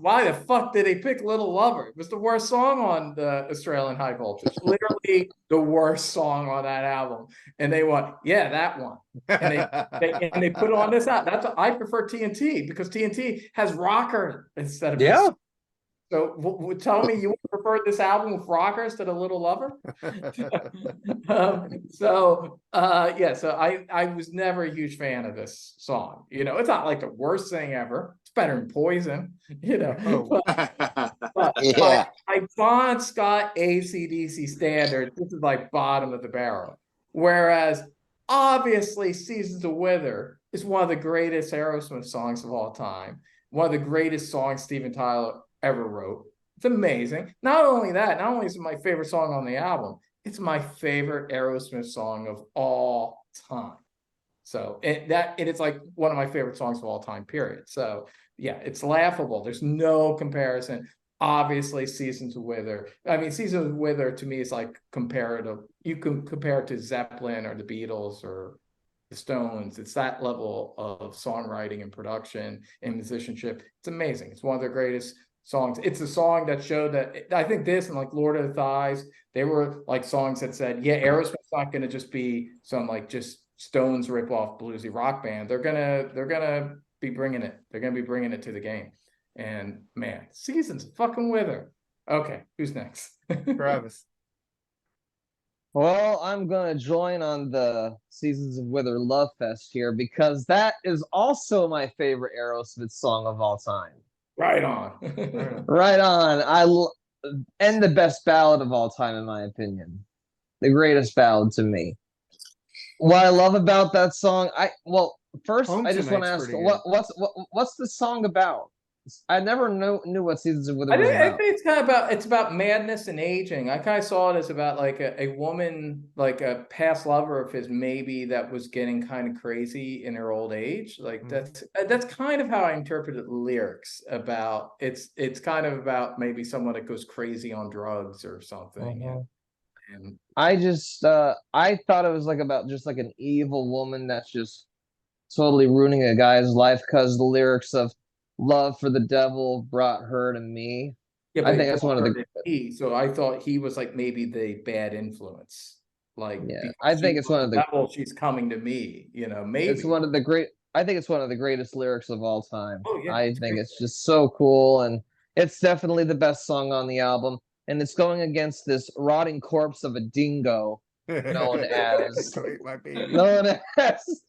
S1: why the fuck did they pick Little Lover? It was the worst song on the Australian High Voltage. Literally the worst song on that album. And they went, yeah, that one. And they put on this out. I prefer TNT because TNT has rocker instead of So tell me you preferred this album with rockers to the Little Lover? So I was never a huge fan of this song. It's not like the worst thing ever, better than Poison, you know.
S2: Oh.
S1: But
S3: Yeah.
S1: by Bon Scott AC/DC standards, this is like bottom of the barrel. Whereas obviously Seasons of Wither is one of the greatest Aerosmith songs of all time. One of the greatest songs Steven Tyler ever wrote. It's amazing. Not only that, not only is it my favorite song on the album, it's my favorite Aerosmith song of all time. So it's like one of my favorite songs of all time, period. So yeah, it's laughable. There's no comparison. Obviously, Seasons of Wither. I mean, Seasons of Wither to me is like comparative. You can compare it to Zeppelin or the Beatles or the Stones. It's that level of songwriting and production and musicianship. It's amazing. It's one of their greatest songs. It's a song that showed that I think this and like Lord of the Thighs, they were like songs that said, yeah, Aerosmith's not going to just be some like just Stones rip off bluesy rock band. They're gonna be bringing it. They're gonna be bringing it to the game. And man, Seasons fucking Wither. Okay, who's next?
S2: Travis.
S4: Well, I'm gonna join on the Seasons of Wither Love Fest here because that is also my favorite Aerosmith song of all time.
S1: Right on.
S4: Right on. And the best ballad of all time, in my opinion. The greatest ballad to me. What I love about that song, first
S2: Home
S4: I just want to
S2: Tonight's
S4: ask,
S2: pretty good.
S4: what's the song about? I never knew what Seasons of Wither was
S1: I
S4: about.
S1: think it's about madness and aging. I kind of saw it as about like a woman, like a past lover of his, maybe that was getting kind of crazy in her old age. Like that's kind of how I interpreted the lyrics about. It's kind of about maybe someone that goes crazy on drugs or something. And
S4: I just I thought it was like about just like an evil woman that's just totally ruining a guy's life because the lyrics of "Love for the Devil brought her to me."
S1: yeah,
S4: I
S1: but
S4: think that's one of the
S1: so I thought he was like maybe the bad influence. Like
S4: I
S1: because
S4: think it's one of the
S1: devil, she's coming to me, maybe.
S4: it's one of the great I think it's one of the greatest lyrics of all time.
S1: Oh, yeah,
S4: I
S1: it's
S4: think
S1: great.
S4: it's just so cool and it's definitely the best song on the album. And it's going against this rotting corpse of a dingo known as
S2: Don't eat my baby.
S4: known as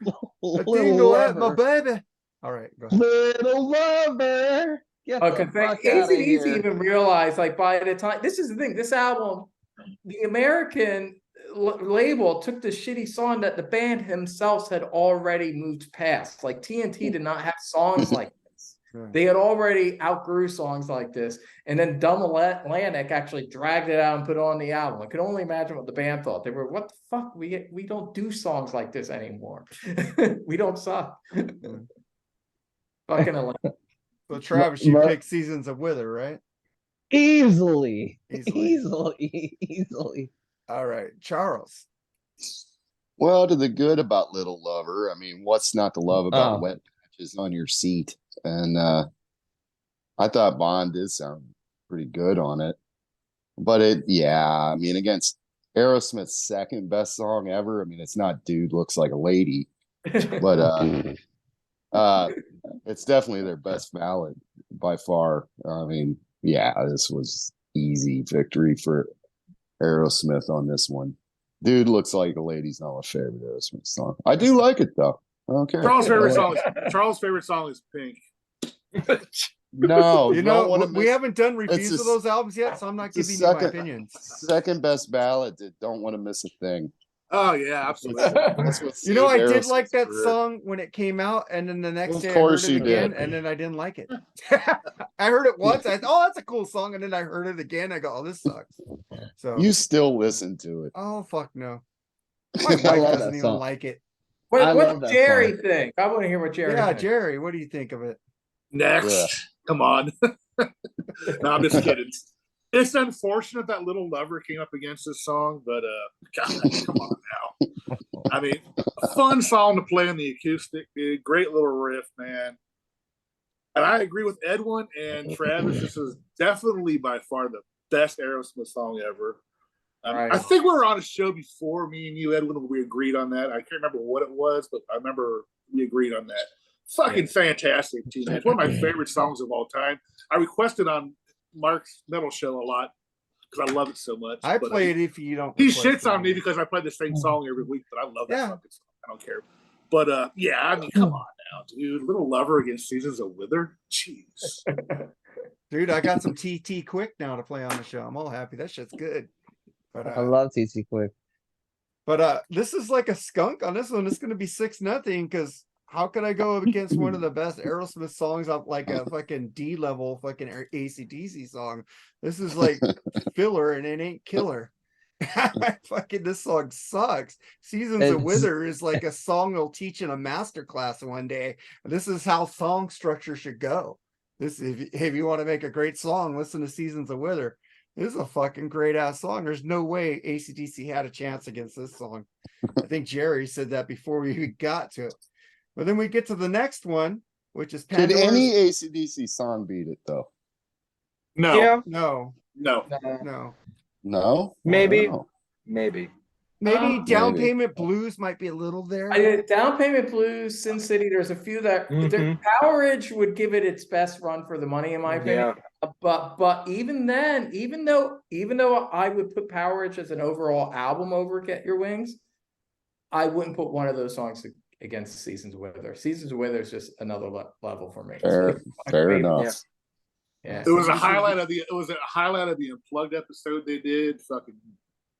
S2: A
S4: Little
S2: dingo at my
S4: Lover.
S2: baby. All right, go ahead.
S4: Little Lover. Get the
S1: Because
S4: fuck out of
S1: AC/DC
S4: here.
S1: even realized, like, by the time this is the thing, this album, the American label took the shitty song that the band themselves had already moved past. Like TNT did not have songs like this. They had already outgrew songs like this, and then Dumb Atlantic actually dragged it out and put it on the album. I could only imagine what the band thought. They were, "What the fuck? We don't do songs like this anymore. We don't suck." Fucking Atlantic.
S2: So Travis, you picked Seasons of Wither, right?
S4: Easily.
S3: All
S2: right, Charles.
S3: Well, to the good about Little Lover, I mean, what's not to love about wet patches on your seat? And I thought Bond did sound pretty good on it. But I mean, against Aerosmith's second best song ever, I mean, it's not Dude Looks Like a Lady, but it's definitely their best ballad by far. I mean, this was easy victory for Aerosmith on this one. Dude Looks Like a Lady's not my favorite Aerosmith song. I do like it though. I don't care.
S5: Charles' favorite song is Pink.
S3: No,
S2: we haven't done reviews of those albums yet, so I'm not giving you my opinions.
S3: Second best ballad. Don't want to miss a thing.
S5: Oh yeah, absolutely.
S2: I did like that song when it came out, and then the next day I heard it again, and then I didn't like it. I heard it once. I thought, oh, that's a cool song, and then I heard it again. I go, oh, this sucks. So
S3: you still listen to it?
S2: Oh fuck no. My wife doesn't even like it.
S1: What Jerry think? I want to hear what Jerry.
S2: Yeah,
S1: thinks.
S2: Jerry, what do you think of it?
S5: Next, come on. No, I'm just kidding. It's unfortunate that Little Lover came up against this song, but God, come on now. I mean, a fun song to play on the acoustic, dude. Great little riff, man. And I agree with Edwin and Travis. This is definitely by far the best Aerosmith song ever.
S1: Right.
S5: I think we were on a show before, me and you, Edwin, we agreed on that. I can't remember what it was, but I remember we agreed on that. Fucking fantastic, too, man. It's one of my favorite songs of all time. I requested on Mark's metal show a lot because I love it so much.
S2: I play it if you don't.
S5: He shits on me because I play the same song every week, but I love that fucking song. I don't care. But I mean, come on now, dude. Little Lover against Seasons of Wither. Jeez.
S2: Dude, I got some TT Quick now to play on the show. I'm all happy. That shit's good. But
S4: I love TT Quick.
S2: But this is like a skunk on this one. It's going to be 6-0 because how could I go up against one of the best Aerosmith songs of like a fucking D level fucking ACDC song? This is like filler and it ain't killer. Fucking this song sucks. Seasons of Wither is like a song they'll teach in a master class one day. This is how song structure should go. This if you want to make a great song, listen to Seasons of Wither. This is a fucking great ass song. There's no way AC/DC had a chance against this song. I think Jerry said that before we even got to it. But then we get to the next one, which is
S3: Could
S2: Pandora's...
S3: any AC/DC song beat it though?
S5: No.
S6: Yeah,
S2: No,
S5: No.
S2: no.
S3: No,
S6: maybe.
S3: Wow.
S6: Maybe.
S2: Maybe Down
S3: Maybe.
S2: Payment Blues might be a little there.
S1: I did Down Payment Blues, Sin City. There's a few that Powerage would give it its best run for the money, in my opinion.
S6: Yeah.
S1: But even then, even though I would put Powerage as an overall album over Get Your Wings, I wouldn't put one of those songs against Seasons of Wither. Seasons of Wither is just another level for me.
S3: Fair enough.
S1: Yeah.
S5: It was a highlight of the Unplugged episode they did. Fucking,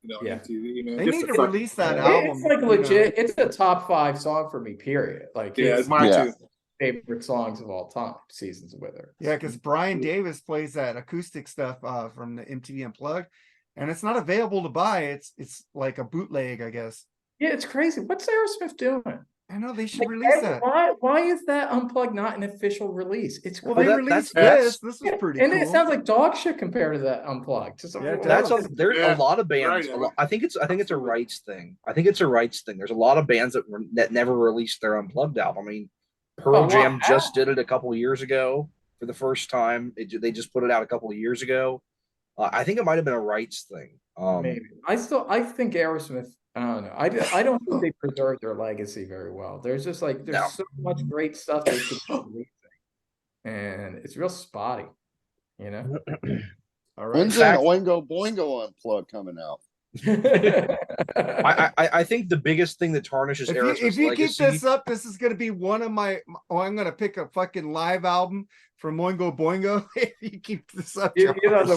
S1: Yeah.
S5: MTV, man.
S2: They
S5: Just
S2: need
S5: a
S2: to
S5: fucking-
S2: release that album.
S1: It's like
S2: you know.
S1: legit. It's a top 5 song for me. Period. Like
S5: Yeah,
S1: it's
S5: it's mine
S3: Yeah.
S5: too.
S1: favorite songs of all time. Seasons of Wither.
S2: Yeah, because Brian Davis plays that acoustic stuff from the MTV Unplugged, and it's not available to buy. It's like a bootleg, I guess.
S1: Yeah, it's crazy. What's Aerosmith doing?
S2: I know they should
S1: Like,
S2: release that.
S1: Why is that Unplugged not an official release? It's
S2: Well,
S1: crazy.
S2: they released
S6: that's-
S2: this. This was pretty
S1: and
S2: cool.
S1: it sounds like dog shit compared to that Unplugged.
S2: Yeah,
S6: That's there's
S5: Yeah,
S6: a lot of bands.
S5: right,
S6: I think it's a rights thing. I think it's a rights thing. There's a lot of bands that never released their Unplugged album. I mean, Pearl
S1: wow.
S6: Jam just did it a couple of years ago for the first time. They just put it out a couple of years ago. I think it might have been a rights thing.
S1: Maybe. I think Aerosmith. I don't know. I don't think they preserved their legacy very well. There's just like there's so much great stuff they could be releasing, and it's real spotty. You know.
S2: All right.
S3: When's that Oingo Boingo Unplugged coming out?
S6: I think the biggest thing that tarnishes Aerosmith's
S2: If you
S6: legacy.
S2: keep this up, this is going to be one of my. Oh, I'm going to pick a fucking live album from Oingo Boingo. If you keep this up,
S1: you know
S2: Josh.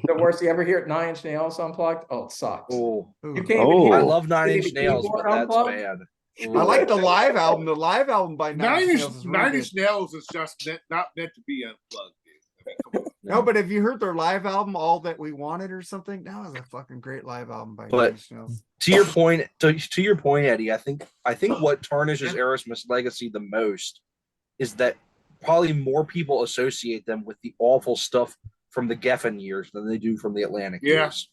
S1: the worst. You ever hear Nine Inch Nails Unplugged? Oh, it sucks.
S6: Oh,
S2: Ooh.
S1: You can't
S3: Oh.
S1: even
S6: I
S1: hear
S6: love Nine
S1: Maybe
S6: Inch Nails, but
S1: Keyboard
S6: that's
S1: Unplugged?
S6: bad.
S2: I like the live album. The live album by
S5: Nine
S2: Nails is really
S5: Inch
S2: good.
S5: Nails is just not meant to be unplugged, dude. I mean, come on.
S2: No, but have you heard their live album, All That We Wanted or something? That was a fucking great live album by
S6: But-
S2: Nine Inch Nails.
S6: To your point, Eddie, I think what tarnishes Aerosmith's legacy the most is that probably more people associate them with the awful stuff from the Geffen years than they do from the Atlantic years.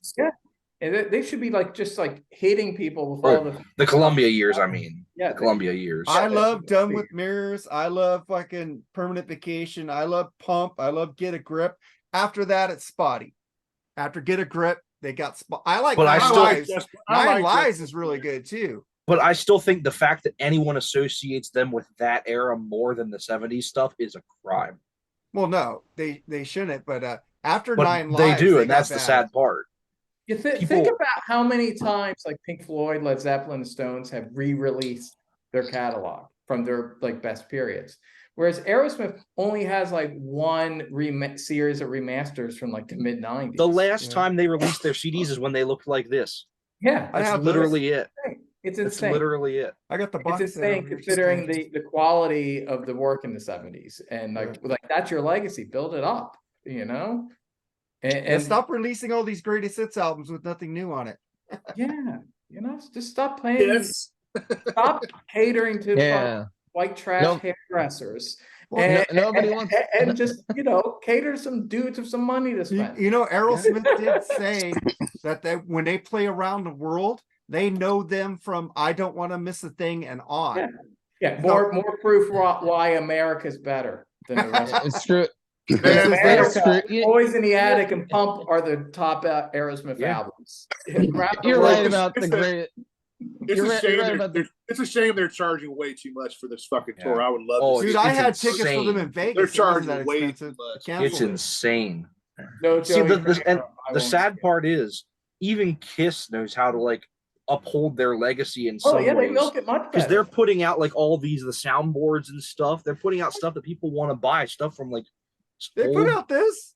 S1: And they should be like just like hitting people with all
S6: The Columbia years, I mean.
S1: Yeah,
S6: The Columbia years.
S2: I love Done with Mirrors. I love fucking Permanent Vacation. I love Pump. I love Get a Grip. After that, it's spotty. After Get a Grip, they got spot. I like
S6: But I
S2: Nine
S6: still-
S2: Lives. Nine
S5: like
S2: Lives
S5: Just-
S2: is really good too.
S6: But I still think the fact that anyone associates them with that era more than the 70s stuff is a crime.
S2: Well, no, they shouldn't. But after
S6: But
S2: Nine
S6: they
S2: Lives,
S6: do, and
S2: got
S6: that's the
S2: bad.
S6: sad part.
S1: You think
S6: People-
S1: about how many times like Pink Floyd, Led Zeppelin, and Stones have re-released their catalog from their like best periods, whereas Aerosmith only has like one series of remasters from like the mid '90s.
S6: The last
S2: Yeah.
S6: time they released their CDs is when they looked like this.
S1: yeah,
S2: I
S6: That's
S2: have
S6: literally it.
S1: it's
S6: That's
S1: insane.
S6: literally it.
S2: I got the box.
S1: It's
S2: set
S1: insane
S2: over here.
S1: considering the quality of the work in the '70s, and like that's your legacy. Build it up, you know.
S2: And stop releasing all these greatest hits albums with nothing new on it.
S1: Yeah, you know, just stop playing.
S5: Yes.
S1: Stop catering to
S4: Yeah.
S1: white trash
S4: Nope.
S1: hairdressers.
S2: Well,
S1: And,
S4: nobody wants-
S1: and just cater to some dudes with some money to spend.
S2: You know, Aerosmith did say that when they play around the world, they know them from "I Don't Want to Miss a Thing" and on.
S1: Yeah. Yeah, more proof why America's better than the rest.
S4: It's true.
S5: Man,
S1: America,
S4: You-
S1: Boys in the Attic and Pump are the top Aerosmith
S6: Yeah.
S1: albums. Rap the
S4: You're
S1: world.
S4: right about the
S5: it's a-
S4: great.
S5: It's
S4: You're
S5: a
S4: right-
S5: shame.
S4: you're right about
S5: It's a shame they're charging way too much for this fucking tour.
S6: Yeah.
S5: I would love
S6: Oh,
S5: to.
S2: Dude,
S5: see
S2: I
S6: it's
S2: had tickets for them in
S6: insane.
S2: Vegas.
S5: They're
S2: It wasn't
S5: charging
S2: that
S5: way too
S2: expensive.
S5: much.
S2: Cancel
S6: It's
S2: it.
S6: insane.
S1: No,
S6: See,
S1: Joey
S6: the
S1: Cramer, I
S6: the
S1: won't
S6: sad
S1: see it.
S6: part is even Kiss knows how to like uphold their legacy in
S1: Oh
S6: some
S1: yeah, they
S6: ways.
S1: milk it much
S6: Because
S1: better.
S6: they're putting out like all the soundboards and stuff. They're putting out stuff that people want to buy. Stuff from like
S2: They put out this.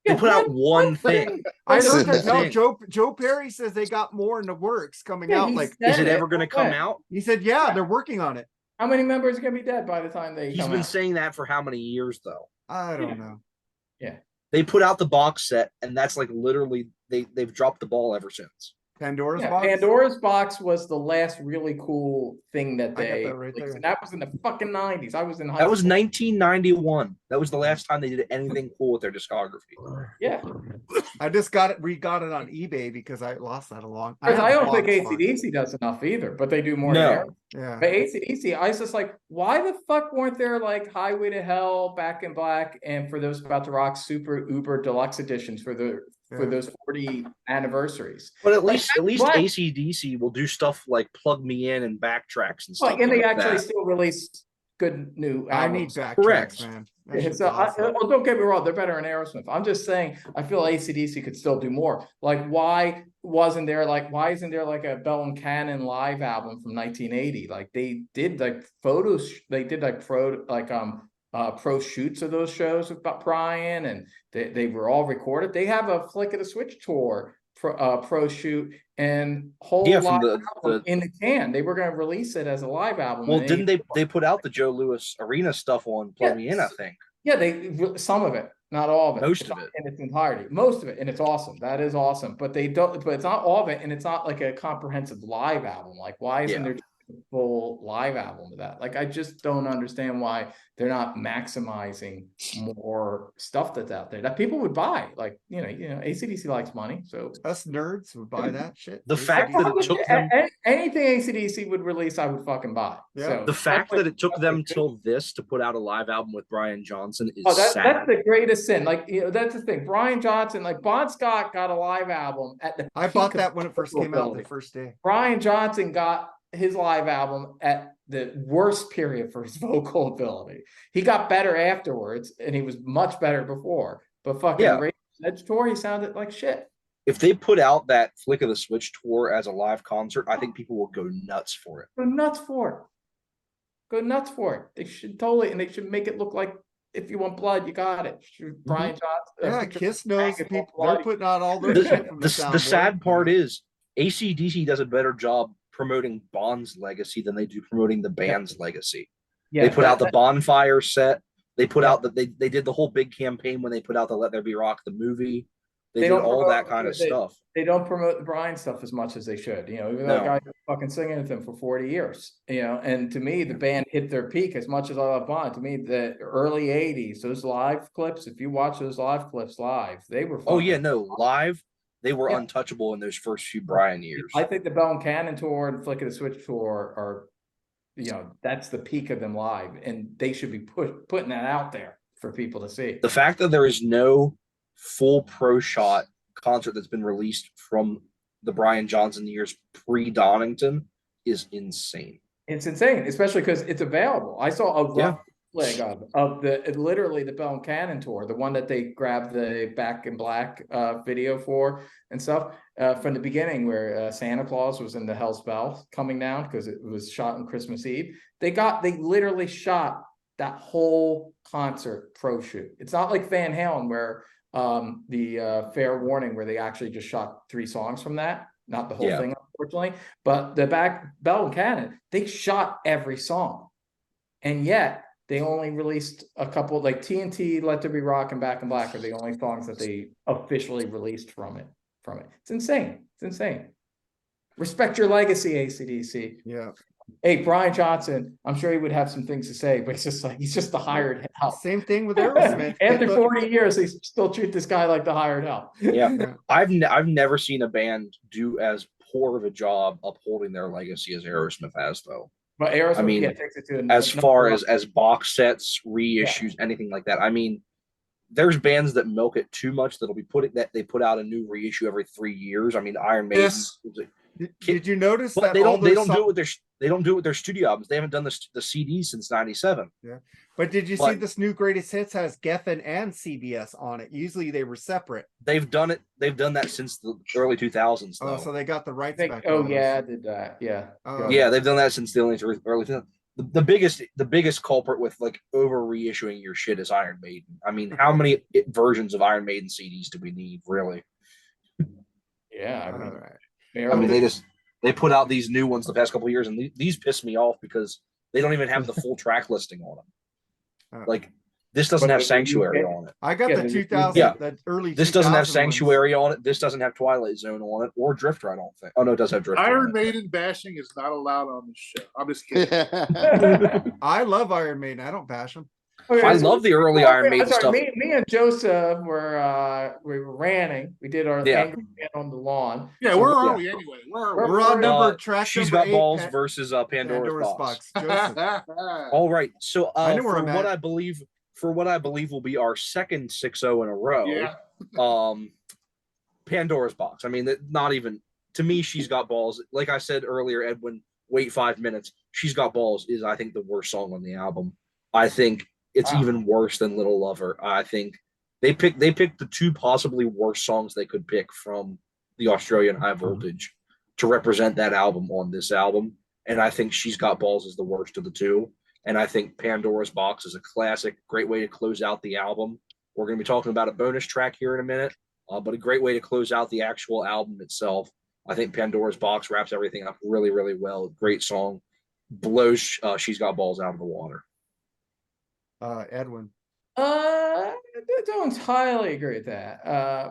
S6: They put out one thing.
S2: I know
S6: One
S2: that. No,
S6: thing.
S2: Joe Perry says they got more in the works coming
S1: Yeah,
S2: out.
S1: he
S2: Like,
S6: Is
S1: said
S6: it ever going to come
S1: When?
S6: out?
S2: he said, yeah, they're working on it.
S1: How many members are gonna be dead by the time they
S6: He's
S1: come
S6: been
S1: out?
S6: saying that for how many years though?
S2: I don't know.
S1: Yeah.
S6: They put out the box set, and that's like literally they've dropped the ball ever since.
S2: Pandora's
S1: Yeah,
S2: box.
S1: Pandora's box was the last really cool thing that
S2: I got
S1: they
S2: that right
S1: released,
S2: there.
S1: and that was in the fucking 90s. I was in high
S6: That was
S1: school.
S6: 1991. That was the last time they did anything cool with their discography.
S1: Yeah.
S2: I just got it, got it on eBay because I lost that along.
S1: Because I
S2: have
S1: don't think
S2: box box.
S1: ACDC does enough either, but they do more
S6: No.
S1: there.
S2: Yeah.
S1: But ACDC, I was just like, why the fuck weren't there like Highway to Hell, Back in Black, and for those about to rock super uber deluxe editions for
S2: Yeah.
S1: those 40 anniversaries?
S6: But at
S1: Like,
S6: least
S1: Black-
S6: ACDC will do stuff like Plug Me In and backtracks and stuff.
S1: Like, and they
S6: like
S1: actually
S6: that.
S1: still release good new
S2: I
S1: albums.
S2: need backtracks,
S6: Correct.
S2: man. That
S1: Yeah,
S2: shit's
S1: so
S2: awesome.
S1: don't get me wrong, they're better in Aerosmith. I'm just saying, I feel ACDC could still do more. Like, why isn't there like a Bell and Cannon live album from 1980? Like, they did like photos, they did like pro shoots of those shows with Brian, and they were all recorded. They have a Flick of the Switch tour pro shoot and whole
S6: Yeah, from
S1: live
S6: the
S1: album in the can. They were going to release it as a live album.
S6: well,
S1: and
S6: didn't they put out the Joe Louis Arena stuff on Plug Me In? I think.
S1: Yeah, some of it, not all of it.
S6: Most
S1: It's
S6: of
S1: not
S6: it.
S1: in its entirety. Most of it, and it's awesome. That is awesome. But they don't. But it's not all of it, and it's not like a comprehensive live album. Like, why isn't
S6: Yeah.
S1: there a full live album of that? Like, I just don't understand why they're not maximizing more stuff that's out there that people would buy. Like, ACDC likes money, so
S2: Us nerds would buy that shit.
S6: The fact that it took them
S1: anything ACDC would release, I would fucking buy.
S2: Yeah.
S1: So
S6: the fact
S1: that's
S6: that it took
S1: what-
S6: them till this to put out a live album with Brian Johnson is
S1: that's
S6: sad.
S1: the greatest sin. Like, that's the thing. Brian Johnson, like Bon Scott got a live album at the
S2: I
S1: peak
S2: bought
S1: of
S2: that when it first came out
S1: ability.
S2: the first day.
S1: Brian Johnson got his live album at the worst period for his vocal ability. He got better afterwards, and he was much better before. But fucking
S6: Yeah.
S1: Rage Edge tour, he sounded like shit.
S6: If they put out that Flick of the Switch tour as a live concert, I think people will go nuts for it.
S1: Go nuts for it. Go nuts for it. They should totally, and they should make it look like if you want blood, you got it. Brian Johnson.
S2: Yeah,
S1: picture
S2: Kiss
S1: of
S2: knows
S1: Frank
S2: people.
S1: and
S2: They're
S1: blood.
S2: putting out all their
S6: The,
S2: shit from the
S6: the sad
S2: soundboard.
S6: part is ACDC does a better job promoting Bond's legacy than they do promoting the band's legacy.
S1: Yeah,
S6: They put out the
S1: that-
S6: Bonfire set. They put
S1: Yeah.
S6: out that they did the whole big campaign when they put out the Let There Be Rock the movie. They
S1: They
S6: did
S1: don't
S6: all
S1: promote-
S6: that kind of stuff.
S1: They don't promote the Brian stuff as much as they should. Even though
S6: No.
S1: the guy fucking singing with them for 40 years. And to me, the band hit their peak as much as I love Bond. To me, the early 80s, those live clips, if you watch those live clips live, they were
S6: Oh
S1: fucking-
S6: yeah, no, live they were
S1: Yeah.
S6: untouchable in those first few Brian years.
S1: I think the Bell and Cannon tour and Flick of the Switch tour are, that's the peak of them live, and they should be putting that out there for people to see.
S6: The fact that there is no full pro shot concert that's been released from the Brian Johnson years pre-Donington is insane.
S1: It's insane, especially because it's available. I saw a
S6: Yeah.
S1: rough leg of literally the Bell and Cannon tour, the one that they grabbed the Back in Black video for and stuff from the beginning, where Santa Claus was in the Hell's Bell coming down because it was shot on Christmas Eve. They literally shot that whole concert pro shoot. It's not like Van Halen where the Fair Warning, where they actually just shot 3 songs from that, not the whole
S6: Yeah.
S1: thing, unfortunately. But the Bell and Cannon, they shot every song, and yet they only released a couple, like TNT, Let There Be Rock, and Back in Black are the only songs that they officially released from it. It's insane. It's insane. Respect your legacy, ACDC.
S2: Yeah.
S1: Hey, Brian Johnson, I'm sure he would have some things to say, but it's just like he's just the hired help.
S2: Same thing with Aerosmith.
S1: After
S2: But-
S1: 40 years, they still treat this guy like the hired help.
S6: Yeah.
S2: Yeah.
S6: I've never seen a band do as poor of a job upholding their legacy as Aerosmith has, though.
S1: But Aerosmith,
S6: I mean,
S1: takes it to
S6: As
S1: another
S6: far
S1: level.
S6: as box sets, reissues, anything like that. I mean, there's bands that milk it too much that they put out a new reissue every 3 years. I mean, Iron Maiden.
S2: Did you notice
S6: But
S2: that
S6: they
S2: all
S6: don't. They
S2: those
S6: don't do it with their. They don't do it with their studio albums. They haven't done the CDs since '97.
S2: But did you see
S6: But-
S2: this new greatest hits has Geffen and CBS on it? Usually they were separate.
S6: They've done it. They've done that since the early 2000s.
S2: Oh,
S6: Though.
S2: so they got the
S1: I
S2: rights
S1: think,
S2: back.
S1: oh
S2: on those.
S1: yeah, I did that. Yeah.
S2: Oh.
S6: Yeah, they've done that since the early 2000s. The biggest culprit with like over reissuing your shit is Iron Maiden. I mean, how many versions of Iron Maiden CDs do we need, really?
S1: Yeah. I
S2: All
S1: mean,
S2: right.
S6: I mean, they put out these new ones the past couple of years, and these piss me off because they don't even have the full track listing on them. Like this doesn't
S1: But
S6: have
S1: the
S6: Sanctuary
S1: UK
S6: on it.
S2: I got
S1: Yeah,
S2: the
S1: the-
S2: 2000,
S6: yeah.
S2: the early.
S6: This doesn't have
S2: 2000 ones.
S6: Sanctuary on it. This doesn't have Twilight Zone on it or Drifter. I don't think. Oh no, it does have Drifter.
S5: Iron
S6: on it.
S5: Maiden bashing is not allowed on this show. I'm just kidding.
S2: I love Iron Maiden. I don't bash them.
S1: Okay,
S6: I
S1: so
S6: love the early Iron Maiden
S1: sorry,
S6: stuff.
S1: Me and Joseph we were ranting. We did our
S6: Yeah.
S1: angry rant on the lawn.
S5: Yeah,
S1: So
S5: where are
S6: yeah.
S5: we anyway? Where are
S2: We're on number track.
S6: She's
S2: number
S6: got
S2: 8,
S6: balls versus Pandora's,
S2: Pandora's
S6: box.
S2: box. Joseph.
S6: All right. So
S2: I know where
S6: for
S2: I'm
S6: what
S2: at.
S6: I believe will be our second 6-0 in a row.
S5: Yeah.
S6: Pandora's box. I mean, not even to me. She's got balls. Like I said earlier, Edwin. Wait 5 minutes. She's got balls is I think the worst song on the album. I think it's even worse than Little Lover. I think they picked the two possibly worst songs they could pick from the Australian High Voltage to represent that album on this album. And I think She's Got Balls is the worst of the two. And I think Pandora's Box is a classic, great way to close out the album. We're going to be talking about a bonus track here in a minute, but a great way to close out the actual album itself. I think Pandora's Box wraps everything up really, really well. Great song. Blows She's Got Balls out of the water.
S2: Edwin.
S1: I don't entirely agree with that.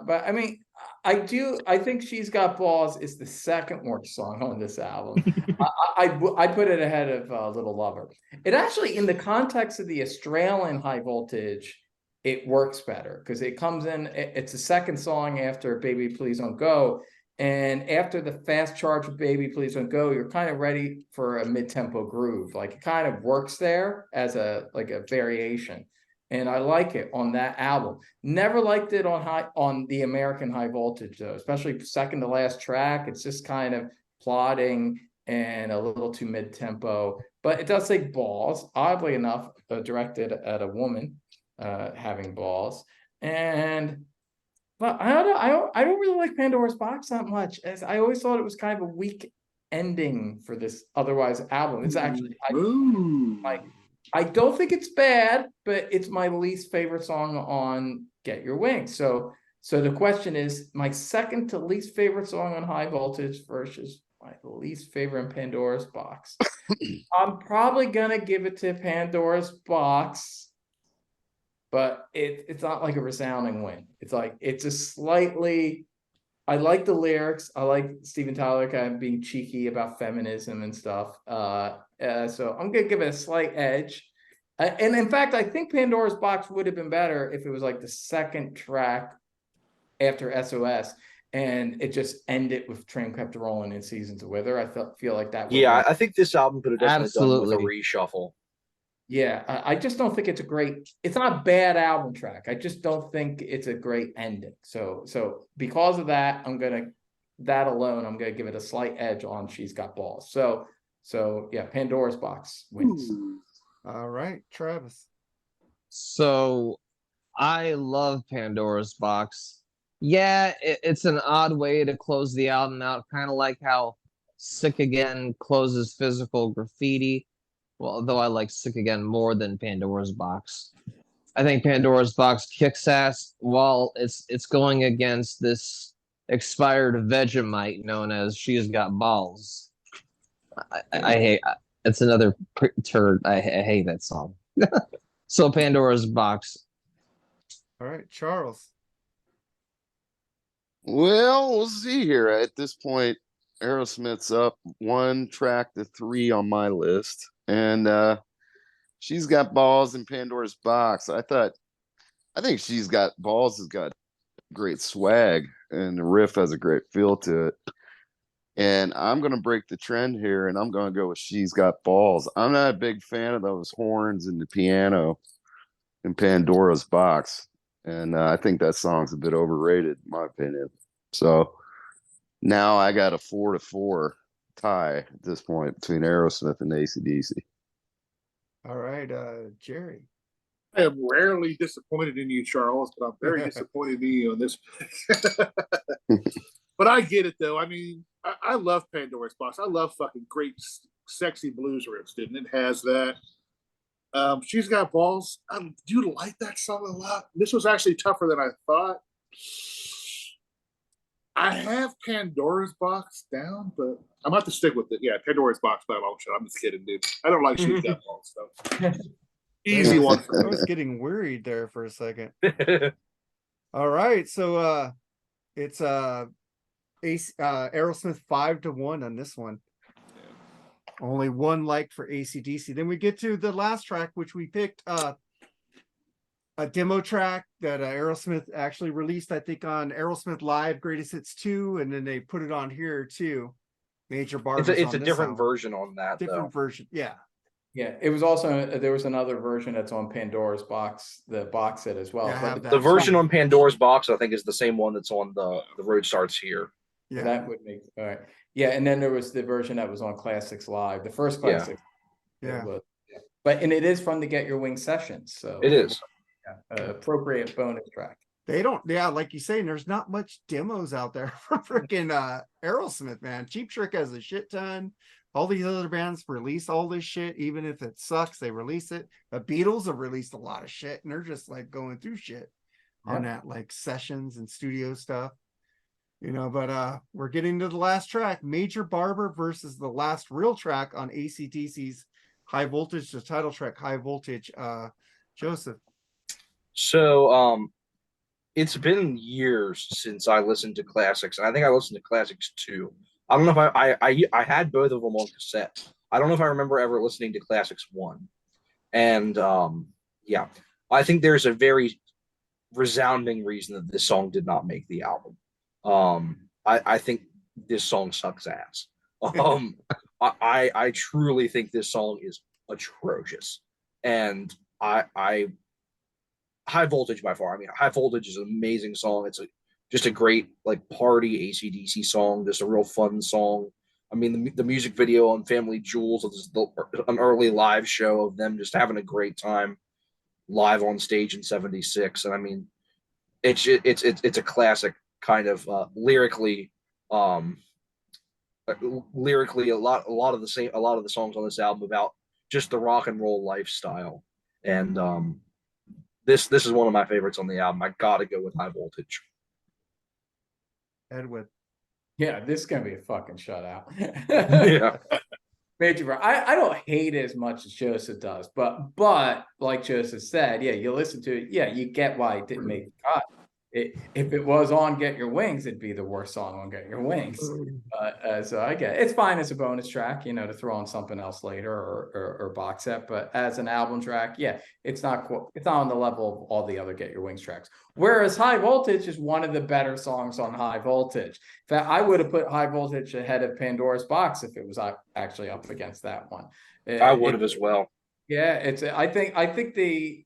S1: But I mean, I think She's Got Balls is the second worst song on this album. I put it ahead of Little Lover. It actually, in the context of the Australian High Voltage, it works better because it comes in, it's the second song after Baby Please Don't Go. And after the fast charge of Baby Please Don't Go, you're kind of ready for a mid-tempo groove. Like it kind of works there as a variation. And I like it on that album. Never liked it on the American High Voltage though, especially second to last track. It's just kind of plodding and a little too mid-tempo. But it does say balls, oddly enough, directed at a woman having balls. But I don't really like Pandora's Box that much. As I always thought it was kind of a weak ending for this otherwise album. It's actually I don't think it's bad, but it's my least favorite song on Get Your Wings. So the question is my second to least favorite song on High Voltage versus my least favorite in Pandora's Box. I'm probably gonna give it to Pandora's Box. But it's not like a resounding win. It's like it's a slightly. I like the lyrics. I like Steven Tyler kind of being cheeky about feminism and stuff. So I'm gonna give it a slight edge. And in fact, I think Pandora's Box would have been better if it was like the second track after SOS, and it just ended with Train Kept Rolling and Seasons of Wither. I feel like that.
S6: Yeah, I think this album could have definitely done with a
S4: Absolutely.
S6: reshuffle.
S1: Yeah, I just don't think it's not a bad album track. I just don't think it's a great ending. So because of that, I'm gonna give it a slight edge on She's Got Balls. So yeah, Pandora's Box wins.
S2: All right, Travis.
S4: So I love Pandora's Box. Yeah, it's an odd way to close the album out, kind of like how Sick Again closes Physical Graffiti. Well, though I like Sick Again more than Pandora's Box. I think Pandora's Box kicks ass while it's going against this expired Vegemite known as She's Got Balls. I hate it's another turd. I hate that song. So Pandora's Box.
S2: All right, Charles.
S3: Well, we'll see here. At this point, Aerosmith's up 1 track to 3 on my list. And She's Got Balls in Pandora's Box. I think She's Got Balls has got great swag, and the riff has a great feel to it. And I'm going to break the trend here, and I'm going to go with She's Got Balls. I'm not a big fan of those horns and the piano in Pandora's Box. And I think that song's a bit overrated, in my opinion. So Now I got a 4-4 tie at this point between Aerosmith and ACDC.
S2: All right, Jerry.
S5: I am rarely disappointed in you, Charles, but I'm very disappointed in you on this. But I get it, though. I mean, I love Pandora's Box. I love fucking great, sexy blues riffs, dude. And it has that. She's Got Balls. I do like that song a lot. This was actually tougher than I thought. I have Pandora's Box down, but I'm going to have to stick with it. Yeah, Pandora's Box by long shot. I'm just kidding, dude. I don't like She's Got Balls, so. Easy one for
S2: I
S5: me.
S2: was getting worried there for a second. All right, so it's Aerosmith 5-1 on this one. Only one like for ACDC. Then we get to the last track, which we picked a demo track that Aerosmith actually released, I think, on Aerosmith Live Greatest Hits 2, and then they put it on here too. Major Barbers.
S6: It's a different version on that.
S2: Different version, yeah.
S1: Yeah, it was also there was another version that's on Pandora's Box, the box set as well.
S2: Yeah, I have
S1: But
S2: that.
S6: The version on Pandora's Box, I think, is the same one that's on the Road Starts Here.
S2: Yeah,
S1: that would make all right. Yeah, and then there was the version that was on Classics Live, the first Classics.
S2: yeah.
S1: But and it is from the Get Your Wings sessions, so
S6: It is.
S1: yeah, appropriate bonus track.
S2: They don't, yeah, like you say, there's not much demos out there for freaking Aerosmith, man. Cheap Trick has a shit ton. All these other bands release all this shit, even if it sucks, they release it. The Beatles have released a lot of shit, and they're just like going through shit on that, like sessions and studio stuff. You know, but we're getting to the last track, Major Barber versus the last real track on ACDC's High Voltage, the title track, High Voltage. Joseph.
S6: So it's been years since I listened to Classics, and I think I listened to Classics 2. I don't know if I had both of them on cassette. I don't know if I remember ever listening to Classics 1. And yeah, I think there's a very resounding reason that this song did not make the album. I think this song sucks ass. I truly think this song is atrocious. And I High Voltage by far. I mean, High Voltage is an amazing song. It's just a great like party ACDC song, just a real fun song. I mean, the music video on Family Jewels is an early live show of them just having a great time live on stage in '76, and I mean, it's a classic kind of lyrically a lot of the songs on this album about just the rock and roll lifestyle, and this is one of my favorites on the album. I gotta go with High Voltage.
S2: Edwin.
S1: Yeah, this is gonna be a fucking shutout.
S6: Yeah.
S1: Major, I don't hate it as much as Joseph does, but like Joseph said, yeah, you listen to it, yeah, you get why it didn't make the cut. If it was on Get Your Wings, it'd be the worst song on Get Your Wings. So I get it. It's fine as a bonus track, you know, to throw on something else later or box set. But as an album track, yeah, it's not on the level of all the other Get Your Wings tracks. Whereas High Voltage is one of the better songs on High Voltage. In fact, I would have put High Voltage ahead of Pandora's Box if it was actually up against that one.
S6: I would have as well.
S1: Yeah, I think the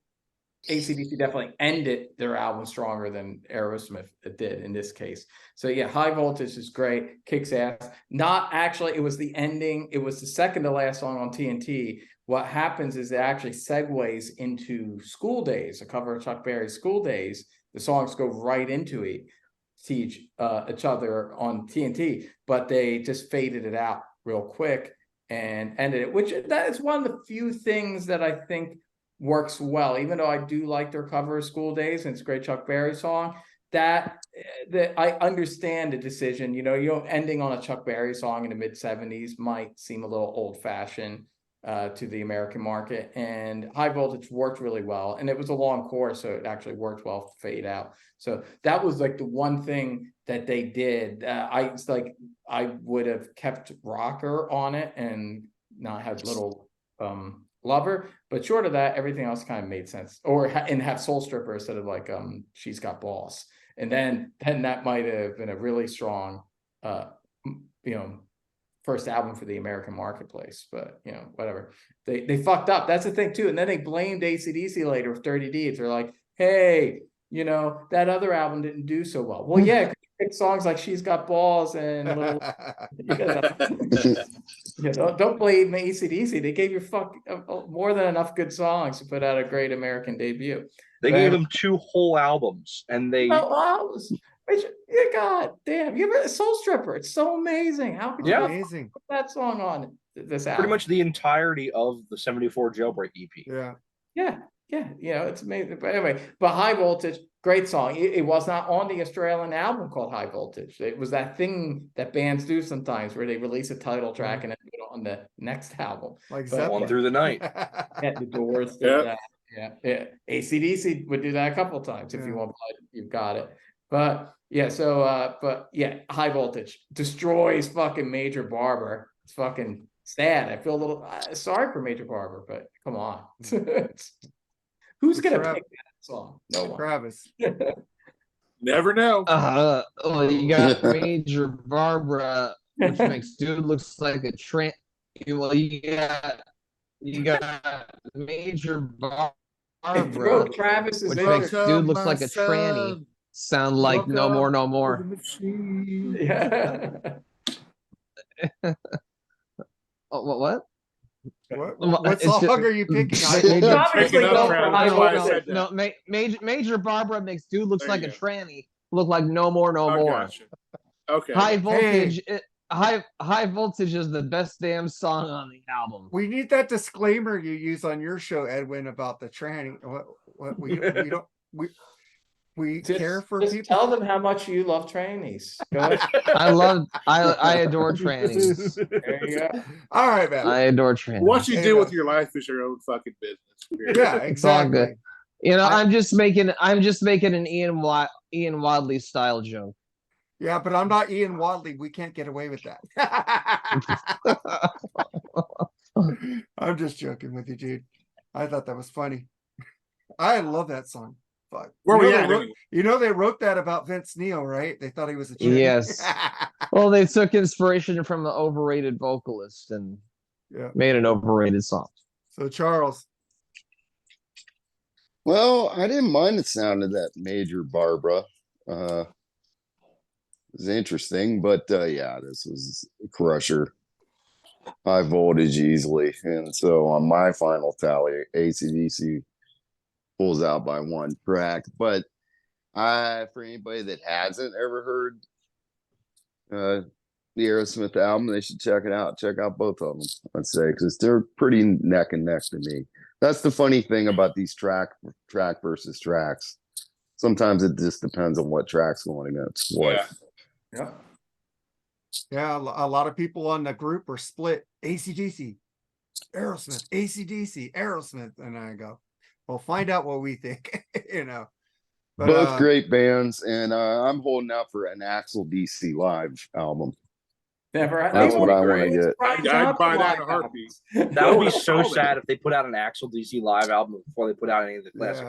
S1: ACDC definitely ended their album stronger than Aerosmith did in this case. So yeah, High Voltage is great, kicks ass. Not actually, it was the ending. It was the second to last song on TNT. What happens is it actually segues into School Days, a cover of Chuck Berry's School Days. The songs go right into each other on TNT, but they just faded it out real quick and ended it, which that is one of the few things that I think works well, even though I do like their cover of School Days and it's a great Chuck Berry song. That I understand the decision. You know, ending on a Chuck Berry song in the mid '70s might seem a little old fashioned to the American market. And High Voltage worked really well, and it was a long chorus, so it actually worked well to fade out. So that was like the one thing that they did. I would have kept Rocker on it and not had Little Lover, but short of that, everything else kind of made sense. And have Soul Stripper instead of like She's Got Balls, and then that might have been a really strong first album for the American marketplace. But whatever, they fucked up. That's the thing too. And then they blamed ACDC later with Dirty Deeds. They're like, hey, that other album didn't do so well. Well, yeah, pick songs like "She's Got Balls" and little. You know, don't blame the ACDC. They gave you more than enough good songs to put out a great American debut.
S6: They gave him 2 whole albums, and they.
S1: Yeah, God damn! You ever Soul Stripper? It's so amazing. How could you not
S2: amazing.
S1: put that song on this album?
S6: Pretty much the entirety of the 74 Jailbreak EP.
S2: Yeah.
S1: Yeah, you know, it's amazing. But anyway, High Voltage, great song. It was not on the Australian album called High Voltage. It was that thing that bands do sometimes where they release a title track and then put it on the next album.
S2: Like
S6: One Through the Night.
S1: Yeah, the Doors did that. Yeah. AC/DC would do that a couple of times. If you want blood, you've got it. But yeah, High Voltage destroys fucking Major Barber. It's fucking sad. I feel a little sorry for Major Barber, but come on. Who's gonna pick that song? No one.
S2: Travis.
S5: Never know.
S4: Well, you got Major Barbara, which makes dude looks like a tramp. Well, you got Major Barbara,
S1: Travis is
S4: which
S1: in
S4: makes
S1: there.
S4: dude looks like a tranny. Sound like no more, no more.
S1: Yeah.
S4: Oh, what?
S2: What song are you picking?
S4: Major Barbara makes dude looks
S5: There
S4: like
S5: you
S4: a
S5: go.
S4: tranny. Look like no more, no more.
S5: Gotcha. Okay.
S4: High Voltage. High Voltage is the best damn song on the album.
S2: We need that disclaimer you use on your show, Edwin, about the tranny. What we don't care for
S1: just
S2: people.
S1: tell them how much you love trannies. Go ahead.
S4: I adore trannies.
S1: There you go.
S2: All right, man.
S4: I adore trannies.
S5: What you do with your life is your own fucking business.
S2: Yeah,
S4: It's all
S2: exactly.
S4: good. You know, I'm just making an Ian Wadley style joke.
S2: Yeah, but I'm not Ian Wadley. We can't get away with that. I'm just joking with you, dude. I thought that was funny. I love that song. Fuck.
S5: Where we
S2: they
S5: at?
S2: wrote, they wrote that about Vince Neil, right? They thought he was a chick.
S4: Yes. Well, they took inspiration from the overrated vocalist and made an overrated song.
S2: So Charles.
S3: Well, I didn't mind the sound of that Major Barbara. It was interesting, but yeah, this was a crusher. High Voltage easily. And so on my final tally, AC/DC pulls out by 1 track. But for anybody that hasn't ever heard the Aerosmith album, they should check it out. Check out both of them, I'd say, because they're pretty neck and neck to me. That's the funny thing about these track versus tracks. Sometimes it just depends on what track's going against what.
S2: Yeah, a lot of people on the group are split. AC/DC, Aerosmith, AC/DC, Aerosmith, and I go, well, find out what we think. But,
S3: both great bands, and I'm holding out for an Axl DC live album.
S1: Never.
S3: That's what I want to get.
S5: I'd buy that in a heartbeat.
S6: That would be so sad if they put out an Axl DC live album before they put out any of the classic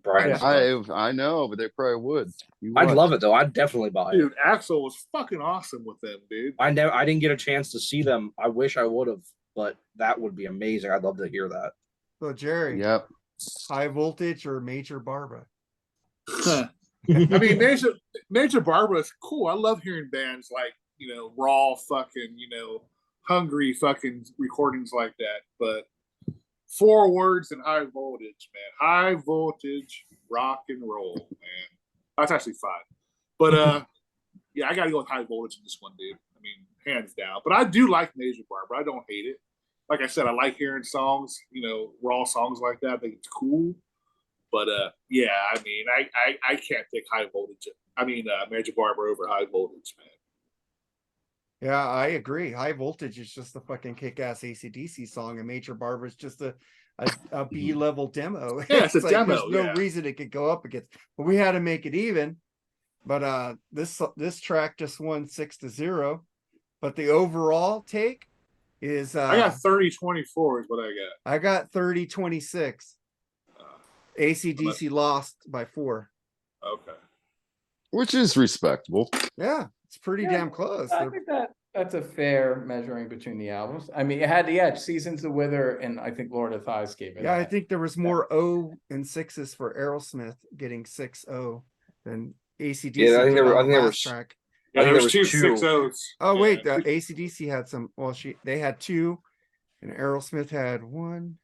S6: Brian stuff.
S3: I know, but they probably would.
S6: I'd love it though. I'd definitely buy it.
S5: Dude, Axl was fucking awesome with them, dude.
S6: I didn't get a chance to see them. I wish I would have, but that would be amazing. I'd love to hear that.
S2: So Jerry, High Voltage or Major Barbara?
S5: I mean, Major Barbara is cool. I love hearing bands like, raw fucking, hungry fucking recordings like that. But 4 words in High Voltage, man. High Voltage rock and roll, man. That's actually 5. But yeah, I gotta go with High Voltage in this one, dude. I mean, hands down. But I do like Major Barbara. I don't hate it. Like I said, I like hearing songs, raw songs like that. I think it's cool. But yeah, I mean, I can't pick High Voltage. I mean, Major Barbara over High Voltage, man.
S2: Yeah, I agree. High Voltage is just a fucking kick-ass AC/DC song, and Major Barbara is just a B-level demo.
S5: Yeah, it's a demo.
S2: There's no reason it could go up against. But we had to make it even. But this track just won 6-0. But the overall take is
S5: I got 30-24 is what I got.
S2: I got 30-26. AC/DC lost by 4.
S5: Okay.
S3: Which is respectable.
S2: Yeah, it's pretty damn close.
S1: I think that's a fair measuring between the albums. I mean, it had Seasons of Wither, and I think Lord of Thighs gave it.
S2: Yeah, I think there was more O and 6s for Aerosmith getting 6-0 than ACDC.
S6: Yeah, I think
S2: did
S6: there were-
S2: on
S6: I
S2: the
S6: think there
S2: last
S6: was-
S2: track.
S5: Yeah,
S6: I
S5: there
S6: think
S5: was
S6: there
S5: two
S6: was two.
S5: 6-0s.
S2: Oh
S5: Yeah.
S2: wait, the ACDC had some. Well, they had two, and Aerosmith had one.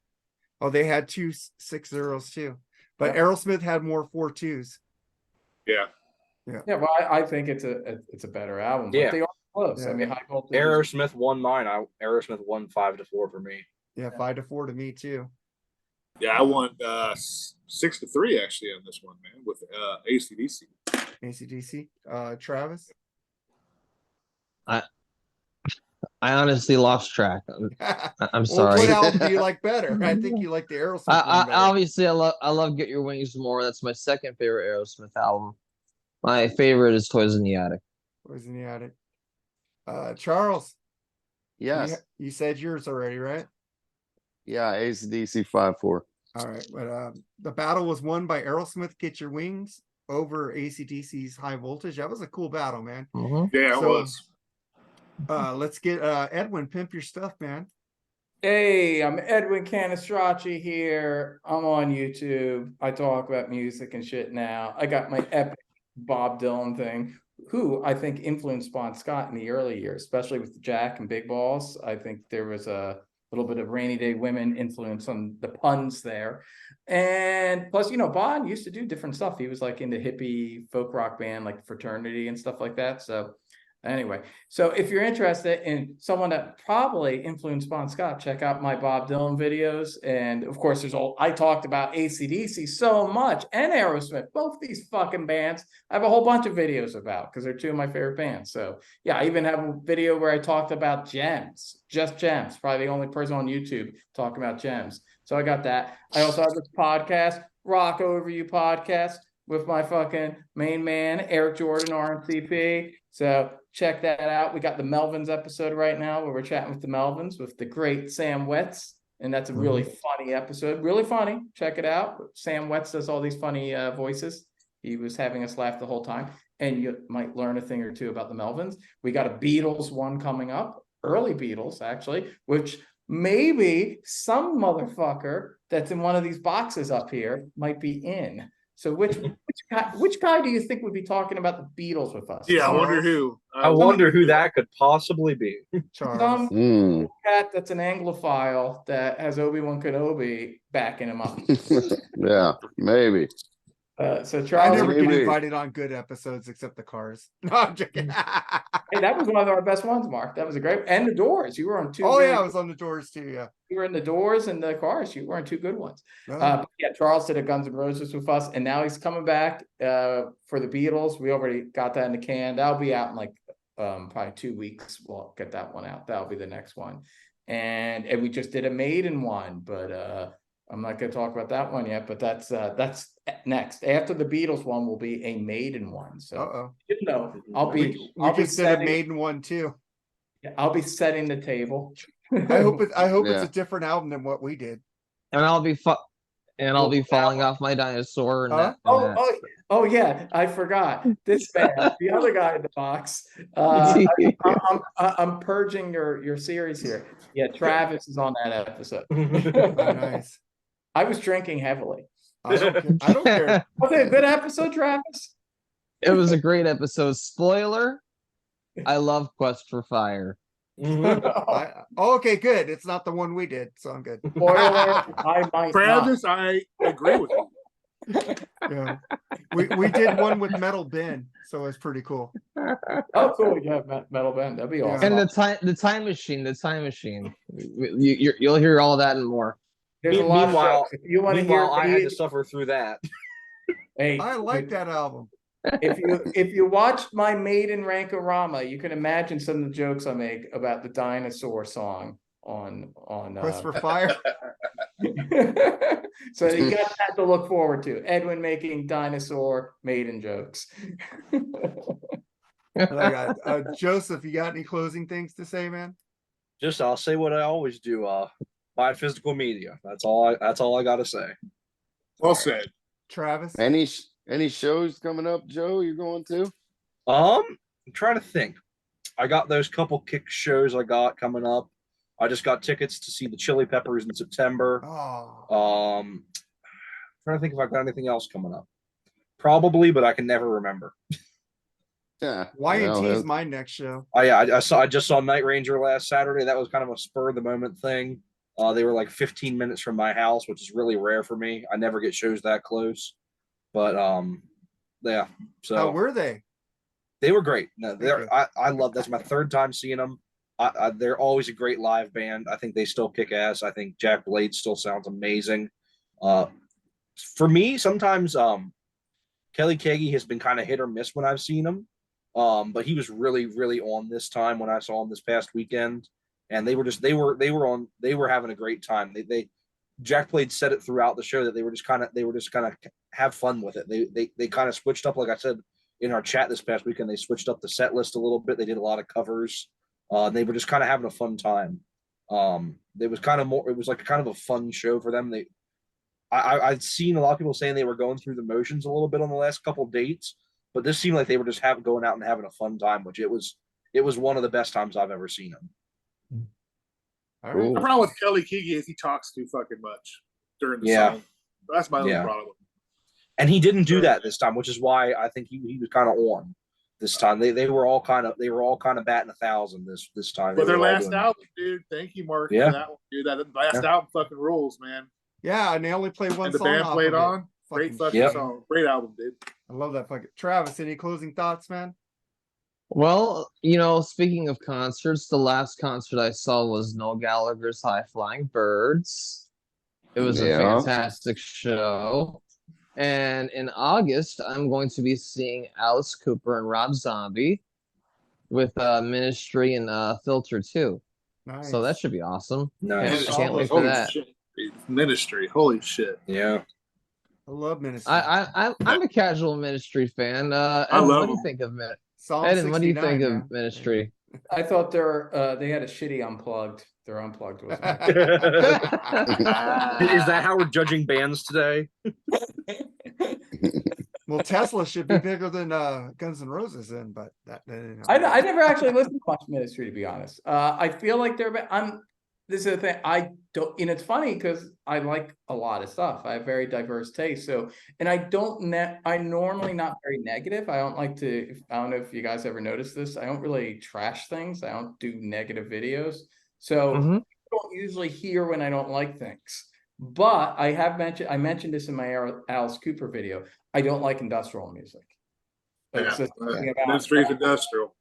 S2: Oh, they had two 6-0s too. But
S1: Yeah.
S2: Aerosmith had more 4-2s.
S5: Yeah.
S1: Yeah, well, I think it's a better album, but
S6: Yeah.
S1: they are close. I
S2: Yeah.
S1: mean, High Voltage.
S6: Aerosmith won mine. Aerosmith won 5-4 for me.
S2: Yeah, 5-4 to me too.
S5: Yeah, I won 6-3 actually on this one, man, with ACDC.
S2: ACDC. Travis.
S4: I honestly lost track. I'm
S2: Well,
S4: sorry.
S2: what album do you like better? I think you like the Aerosmith one better.
S4: Obviously, I love Get Your Wings More. That's my second favorite Aerosmith album. My favorite is Toys in the Attic.
S2: Was in the attic. Charles.
S3: Yes.
S2: You said yours already, right?
S3: Yeah, ACDC 5-4.
S2: All right, but the battle was won by Aerosmith Get Your Wings over ACDC's High Voltage. That was a cool battle, man.
S4: Mhm.
S5: Yeah, it
S2: So-
S5: was.
S2: Let's get Edwin, pimp your stuff, man.
S1: Hey, I'm Edwin Cannistraci here. I'm on YouTube. I talk about music and shit now. I got my epic Bob Dylan thing, who I think influenced Bon Scott in the early years, especially with Jack and Big Balls. I think there was a little bit of Rainy Day Women influence on the puns there. And plus, Bon used to do different stuff. He was like into hippie folk rock band, like Fraternity and stuff like that. So anyway, so if you're interested in someone that probably influenced Bon Scott, check out my Bob Dylan videos. And of course, I talked about ACDC so much and Aerosmith, both these fucking bands. I have a whole bunch of videos about because they're two of my favorite bands. So yeah, I even have a video where I talked about Gems, just Gems, probably the only person on YouTube talking about Gems. So I got that. I also have this podcast, Rock Overview Podcast, with my fucking main man, Eric Jordan, RNCP. So check that out. We got the Melvins episode right now where we're chatting with the Melvins with the great Sam Wetz. And that's a really funny episode. Really funny. Check it out. Sam Wetz does all these funny voices. He was having us laugh the whole time. And you might learn a thing or two about the Melvins. We got a Beatles one coming up. Early Beatles, actually, which maybe some motherfucker that's in one of these boxes up here might be in. So which guy do you think would be talking about the Beatles with us?
S5: Yeah, I wonder who.
S6: I wonder who that could possibly be.
S2: Charles.
S1: Some cat that's an Anglophile that has Obi-Wan Kenobi backing him up.
S3: Yeah, maybe.
S1: So
S2: I
S1: Charles,
S2: never get
S3: maybe.
S2: invited on good episodes except the Cars. No, I'm joking.
S1: hey, that was one of our best ones, Mark. That was a great, and the Doors. You were on two.
S2: Oh
S1: really
S2: yeah, I
S1: good-
S2: was on the Doors too. Yeah.
S1: You were in the Doors and the Cars. You were in two good ones.
S2: No.
S1: But yeah, Charles did a Guns N' Roses with us, and now he's coming back for the Beatles. We already got that in the can. That'll be out in like probably 2 weeks. We'll get that one out. That'll be the next one. And we just did a Maiden one, but I'm not going to talk about that one yet. But that's next. After the Beatles one will be a Maiden one. So I'll be
S2: We just did a Maiden one too.
S1: I'll be setting the table.
S2: I hope it's
S3: Yeah.
S2: a different album than what we did.
S4: And I'll be falling off my dinosaur. And
S2: Huh?
S1: Oh yeah, I forgot this man, the other guy in the box. I'm purging your series here. Yeah, Travis is on that episode.
S2: Oh, nice.
S1: I was drinking heavily.
S2: I don't care.
S1: Was it a good episode, Travis?
S4: It was a great episode. Spoiler, I love Quest for Fire.
S2: Okay, good. It's not the one we did, so I'm good.
S1: Spoiler, I might
S5: Travis, I agree with you.
S2: Yeah. We did one with Metal Ben, so it's pretty cool.
S1: not. Oh, cool. Yeah, Metal Band. That'd be
S2: Yeah.
S1: awesome.
S4: And the time machine. You'll hear all that and more.
S1: There's a lot
S6: Meanwhile-
S1: of stuff. If you want to hear
S6: Meanwhile, I had
S1: me-
S6: to suffer through that.
S1: hey,
S2: I like that album.
S1: if you watched my Maiden Rankorama, you can imagine some of the jokes I make about the dinosaur song on
S2: Quest for Fire.
S1: so you got that to look forward to. Edwin making dinosaur Maiden jokes.
S2: Joseph, you got any closing things to say, man?
S6: Just I'll say what I always do. Buy physical media. That's all I gotta say.
S5: Well said.
S2: Travis?
S3: Any shows coming up, Joe? You're going to?
S6: I'm trying to think. I got those couple kick shows I got coming up. I just got tickets to see the Chili Peppers in September.
S2: Oh,
S6: Trying to think if I got anything else coming up. Probably, but I can never remember.
S3: Yeah.
S2: Y&T is
S3: Well,
S2: my next show.
S6: I just saw Night Ranger last Saturday. That was kind of a spur of the moment thing. They were like 15 minutes from my house, which is really rare for me. I never get shows that close. But yeah. So
S2: How were they?
S6: they were great. No,
S2: Okay.
S6: I love. That's my third time seeing them. They're always a great live band. I think they still kick ass. I think Jack Blade still sounds amazing. For me, sometimes Kelly Keagy has been kind of hit or miss when I've seen him. But he was really, really on this time when I saw him this past weekend, and they were having a great time. Jack Blade said it throughout the show that they were just kind of have fun with it. They kind of switched up, like I said in our chat this past weekend. They switched up the set list a little bit. They did a lot of covers. They were just kind of having a fun time. It was like kind of a fun show for them. I'd seen a lot of people saying they were going through the motions a little bit on the last couple of dates, but this seemed like they were just going out and having a fun time, which it was one of the best times I've ever seen them.
S2: All
S3: Cool.
S2: right.
S5: The problem with Kelly Keagy is he talks too fucking much during the song. That's my only problem.
S6: And he didn't do that this time, which is why I think he was kind of on this time. They were all kind of batting 1,000 this time.
S5: But their last album, dude. Thank you, Mark, for that one, dude. That last album fucking rules, man.
S2: Yeah, and they only played one
S5: And the
S2: song.
S5: band
S2: off
S5: played
S2: of it.
S5: on. Great fucking
S6: Yep.
S5: song. Great album, dude.
S2: I love that fucking Travis. Any closing thoughts, man?
S4: Well, speaking of concerts, the last concert I saw was Noel Gallagher's High Flying Birds. It was a fantastic show. And in August, I'm going to be seeing Alice Cooper and Rob Zombie with Ministry and Filter 2.
S2: Nice.
S4: So that should be awesome.
S6: Nice.
S4: Can't wait for
S5: Holy
S4: that.
S5: shit, dude. Ministry. Holy shit.
S6: Yeah.
S2: I love Ministry.
S4: I'm a casual Ministry fan.
S5: I
S4: Eden,
S5: love
S4: what do you
S5: them.
S4: think of it?
S2: Psalm
S4: Eden, what do you
S2: 69,
S4: think
S2: man.
S4: of Ministry?
S1: I thought they had a shitty unplugged. Their unplugged was.
S6: Is that how we're judging bands today?
S2: Well, Tesla should be bigger than Guns N' Roses then, but that.
S1: I never actually listened to much Ministry, to be honest. I feel like this is the thing. I don't, and it's funny because I like a lot of stuff. I have very diverse taste. So, and I normally not very negative. I don't like to. I don't know if you guys ever noticed this. I don't really trash things. I don't do negative videos. So I don't usually hear when I don't like things. But I mentioned this in my Alice Cooper video. I don't like industrial music.
S5: Ministry's industrial.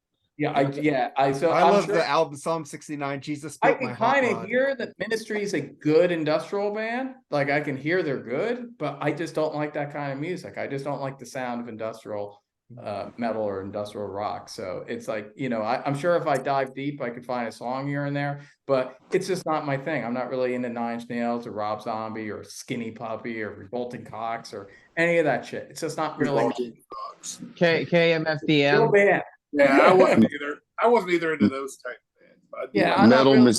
S1: I
S2: love the album Psalm 69. Jesus
S1: I
S2: built my
S1: can
S2: hot
S1: kind of
S2: rod.
S1: hear that Ministry is a good industrial band. Like I can hear they're good, but I just don't like that kind of music. I just don't like the sound of industrial metal or industrial rock. So it's like, I'm sure if I dive deep, I could find a song here and there, but it's just not my thing. I'm not really into Nine Inch Nails or Rob Zombie or Skinny Puppy or Revolting Cocks or any of that shit. It's just not really
S4: KMFDM.
S1: Real band.
S5: Yeah, I wasn't either. I wasn't either into those type of bands. But I do
S1: Yeah,
S5: like
S1: I'm not really-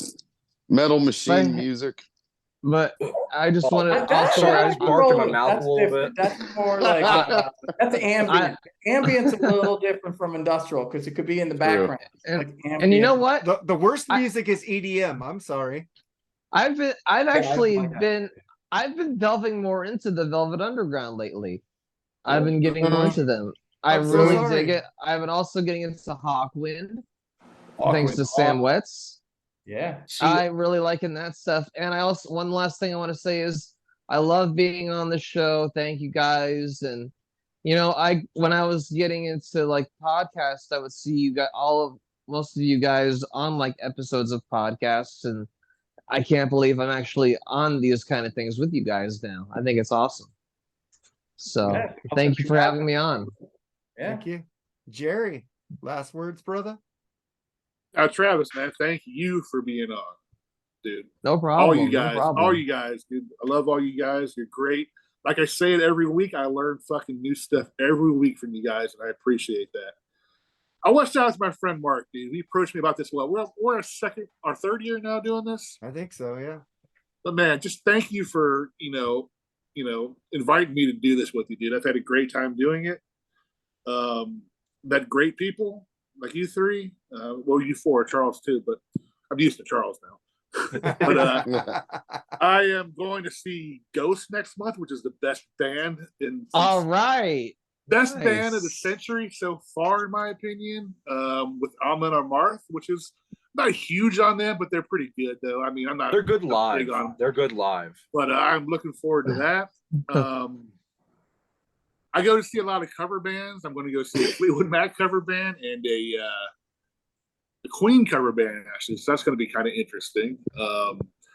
S3: metal machine
S4: But-
S3: music.
S4: But I just want to
S1: That's
S6: sorry, I
S4: also.
S6: just barked in my mouth
S1: that's
S6: a little
S1: different.
S6: bit.
S1: That's more like that's ambient. Ambient's a little different from industrial because it could be in the background.
S4: And you know what?
S2: The worst music is EDM. I'm sorry.
S4: I've been delving more into the Velvet Underground lately. I've been getting more into them. I
S2: I'm so
S4: really
S2: sorry.
S4: dig it. I've been also getting into Hawkwind,
S1: Hawkwind,
S4: thanks to Sam Wetz.
S1: Yeah.
S4: I really liking that stuff. And I also, one last thing I want to say is I love being on the show. Thank you guys. And when I was getting into like podcasts, I would see you guys, most of you guys on like episodes of podcasts, and I can't believe I'm actually on these kind of things with you guys now. I think it's awesome. So thank you for having me on.
S1: Yeah.
S2: Thank you. Jerry, last words, brother?
S5: Travis, man, thank you for being on, dude.
S4: No problem.
S5: All you guys,
S4: no problem.
S5: all you guys, dude. I love all you guys. You're great. Like I say it every week, I learn fucking new stuff every week from you guys, and I appreciate that. I want to shout out to my friend Mark, dude. He approached me about this. Well, we're our third year now doing this.
S2: I think so, yeah.
S5: But man, just thank you for inviting me to do this with you, dude. I've had a great time doing it. Met great people like you three. You four, Charles too, but I'm used to Charles now. But I am going to see Ghost next month, which is the best band in.
S4: All right.
S5: Best band of the
S4: Nice.
S5: century so far, in my opinion, with Amon Amarth, which is not huge on them, but they're pretty good, though. I mean, I'm not.
S6: They're good
S5: big
S6: live.
S5: on,
S6: They're good live.
S5: but I'm looking forward to that. I go to see a lot of cover bands. I'm going to go see a Fleetwood Mac cover band and a Queen cover band, actually. So that's going to be kind of interesting.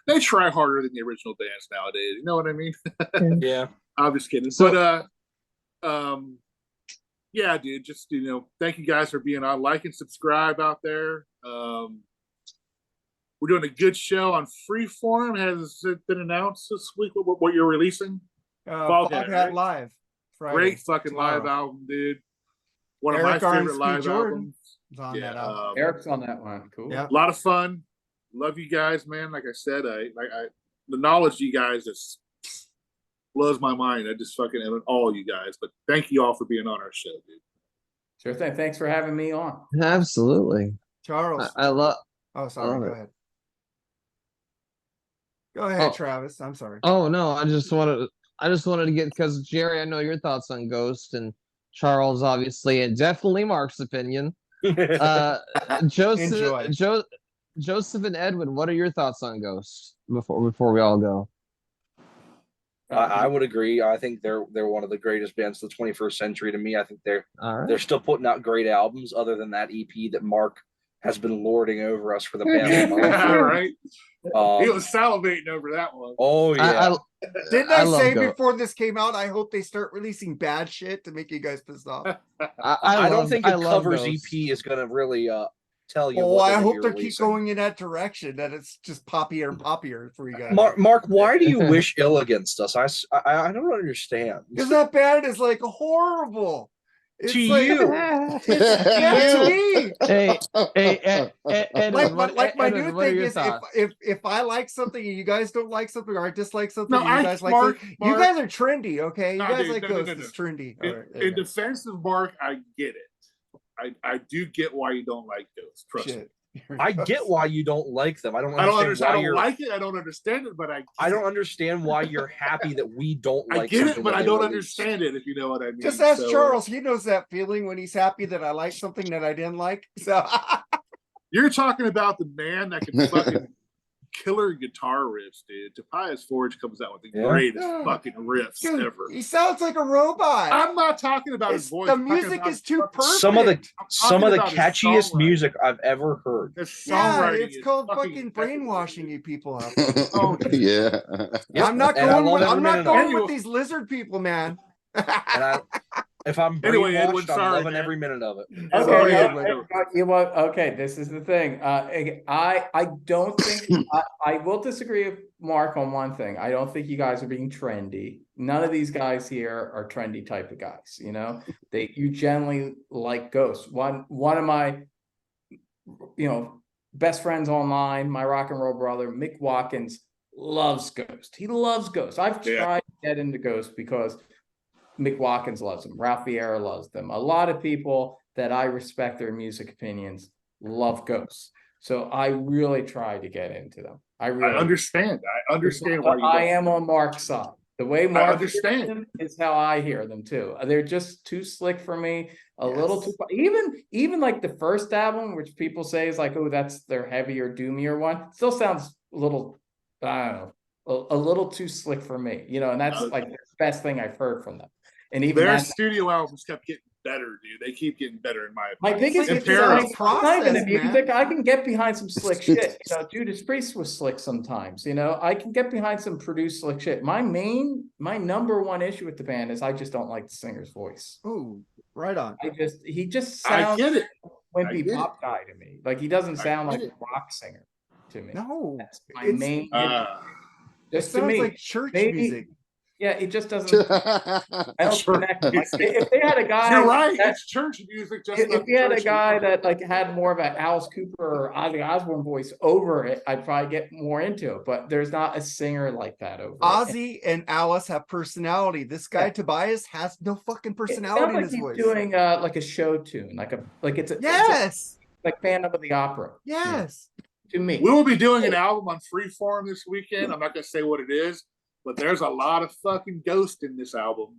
S5: They try harder than the original bands nowadays. You know what I mean?
S6: Yeah.
S5: I'm just kidding.
S4: So-
S5: But yeah, dude, just thank you guys for being on. Like and subscribe out there. We're doing a good show on Freeform. Has it been announced this week what you're releasing?
S2: Foghat
S5: right?
S2: Live. Friday,
S5: Great fucking
S2: tomorrow.
S5: live album, dude. One of
S2: Eric
S5: my favorite
S2: Arnsky
S5: live
S2: Jordan
S5: albums.
S2: is on
S5: Yeah,
S2: that album.
S1: Eric's on that one. Cool.
S2: Yeah.
S5: a lot of fun. Love you guys, man. Like I said, the knowledge of you guys just blows my mind. I just fucking am all you guys. But thank you all for being on our show, dude.
S1: Sure thing. Thanks for having me on.
S4: Absolutely.
S2: Charles.
S4: I love.
S2: Oh, sorry.
S4: love
S2: Go
S4: it.
S2: ahead. Go ahead,
S4: Oh.
S2: Travis. I'm sorry.
S4: Oh no, I just wanted to get, because Jerry, I know your thoughts on Ghost, and Charles, obviously, and definitely Mark's opinion.
S2: Enjoy.
S4: Joseph and Edwin, what are your thoughts on Ghost before we all go?
S6: I would agree. I think they're one of the greatest bands of the 21st century to me. I think they're still putting out great albums, other than that EP that Mark has been lording over us for the past month.
S5: All right. He was salivating over that one.
S6: Oh yeah.
S2: Didn't
S4: I
S2: I
S4: love
S2: say
S4: Ghost.
S2: before this came out, I hope they start releasing bad shit to make you guys pissed off?
S6: I don't think a
S4: love
S6: covers
S4: Ghost.
S6: EP is going to really tell you.
S2: Oh,
S6: what
S2: I
S6: they're
S2: hope
S6: gonna
S2: they
S6: be
S2: keep
S6: releasing.
S2: going in that direction, that it's just poppier and poppier for you guys.
S6: Mark, why do you wish ill against us? I don't understand.
S2: Because that band is like horrible. It's
S6: To
S2: like,
S6: you.
S2: yeah, to me.
S4: Hey, Edwin,
S2: My
S4: Edwin,
S2: new
S4: what are
S2: thing
S4: your
S2: is
S4: thoughts?
S2: if I like something and you guys don't like something, or I dislike something
S5: No,
S2: and you guys like
S5: Mark,
S2: something, you guys are trendy, okay? You
S5: No,
S2: guys
S5: dude,
S2: like
S5: no,
S2: Ghost,
S5: no, no.
S2: it's trendy. All right, there
S5: In
S2: you go.
S5: defense of Mark, I get it. I do get why you don't like Ghost. Trust me.
S2: Shit.
S6: I get why you don't like them. I don't
S5: I don't
S6: understand
S5: understand. I
S6: why
S5: don't
S6: you're.
S5: like it. I don't understand it, but
S6: I don't understand why you're happy that we don't like.
S5: I get it,
S6: something
S5: but
S6: that
S5: I
S6: they
S5: don't
S6: released.
S5: understand it. If you know what I mean.
S2: Just ask
S5: So,
S2: Charles. He knows that feeling when he's happy that I like something that I didn't like. So
S5: You're talking about the man that can fucking killer guitar riffs, dude. Tobias Forge comes out with the
S6: Yeah.
S5: greatest
S2: Yeah.
S5: fucking riffs
S2: Dude,
S5: ever.
S2: he sounds like a robot.
S5: I'm not talking about his voice.
S2: The
S5: I'm talking
S2: music
S5: about
S2: is too
S5: fucking-
S2: perfect.
S6: Some of the
S5: I'm
S6: some of
S5: talking
S6: the
S5: about his
S6: catchiest
S5: songwriting.
S6: music I've ever heard.
S5: His
S2: Yeah,
S5: songwriting
S2: it's
S5: is
S2: called
S5: fucking
S2: fucking brainwashing you people out.
S5: Oh,
S3: yeah.
S6: Yep,
S2: I'm not
S6: and I
S2: going
S6: love
S2: with
S6: every
S2: I'm not
S6: minute of
S2: going
S6: it.
S2: with these lizard people, man.
S6: And if I'm
S5: Anyway,
S6: brainwashed,
S5: Edwin,
S6: I'm
S5: sorry,
S6: loving
S5: man.
S6: every minute of it.
S5: Sorry,
S1: Okay,
S5: Edwin.
S1: okay, this is the thing. I don't think I will disagree with Mark on one thing. I don't think you guys are being trendy. None of these guys here are trendy type of guys. You generally like Ghost. One of my best friends online, my rock and roll brother, Mick Watkins, loves Ghost. He loves Ghost. I've tried to get into Ghost because Mick Watkins loves them. Ralph Vieira loves them. A lot of people that I respect their music opinions love Ghosts. So I really try to get into them. I
S5: understand. I understand why you
S1: I
S5: don't.
S1: am on Mark's side. The way Mark
S5: understand.
S1: hears them is how I hear them too. They're just too slick for me. A little too even like the first album, which people say is like, oh, that's their heavier, doomier one. Still sounds a little, I don't know, a little too slick for me. And that's like the best thing I've heard from them. And even
S5: Their studio albums kept getting better, dude. They keep getting better in my opinion.
S1: my biggest
S2: It's
S1: issue
S2: like
S1: is
S2: a
S1: not even the
S2: process,
S1: music.
S2: man.
S1: I can get behind some slick shit. Judas Priest was slick sometimes. I can get behind some produced slick shit. My number one issue with the band is I just don't like the singer's voice.
S2: Ooh, right on.
S1: He just
S5: I
S1: sounds
S5: get it.
S1: wimpy pop guy to me. Like he doesn't sound like
S5: get
S1: a rock singer to me.
S2: No,
S1: That's my
S2: it's-
S1: main.
S2: it
S1: Just to
S2: sounds
S1: me,
S2: like church
S1: maybe-
S2: music.
S1: yeah, it just doesn't. I don't
S5: Sure.
S1: connect. If they had a guy,
S5: You're right.
S1: that-
S5: It's church music. Just
S1: if
S5: not
S1: you had a
S5: church
S1: guy
S5: music.
S1: that like had more of an Alice Cooper or Ozzy Osbourne voice over it, I'd probably get more into it. But there's not a singer like that over it.
S2: Ozzy and Alice have personality. This guy
S1: Yeah.
S2: Tobias has no fucking
S1: It
S2: personality
S1: sounds
S2: in
S1: like
S2: his
S1: he's
S2: voice.
S1: doing like a show tune, it's
S2: Yes,
S1: like Phantom of the Opera.
S2: yes.
S1: To me,
S5: We will be doing an album on Freeform this weekend. I'm not going to say what it is, but there's a lot of fucking Ghost in this album.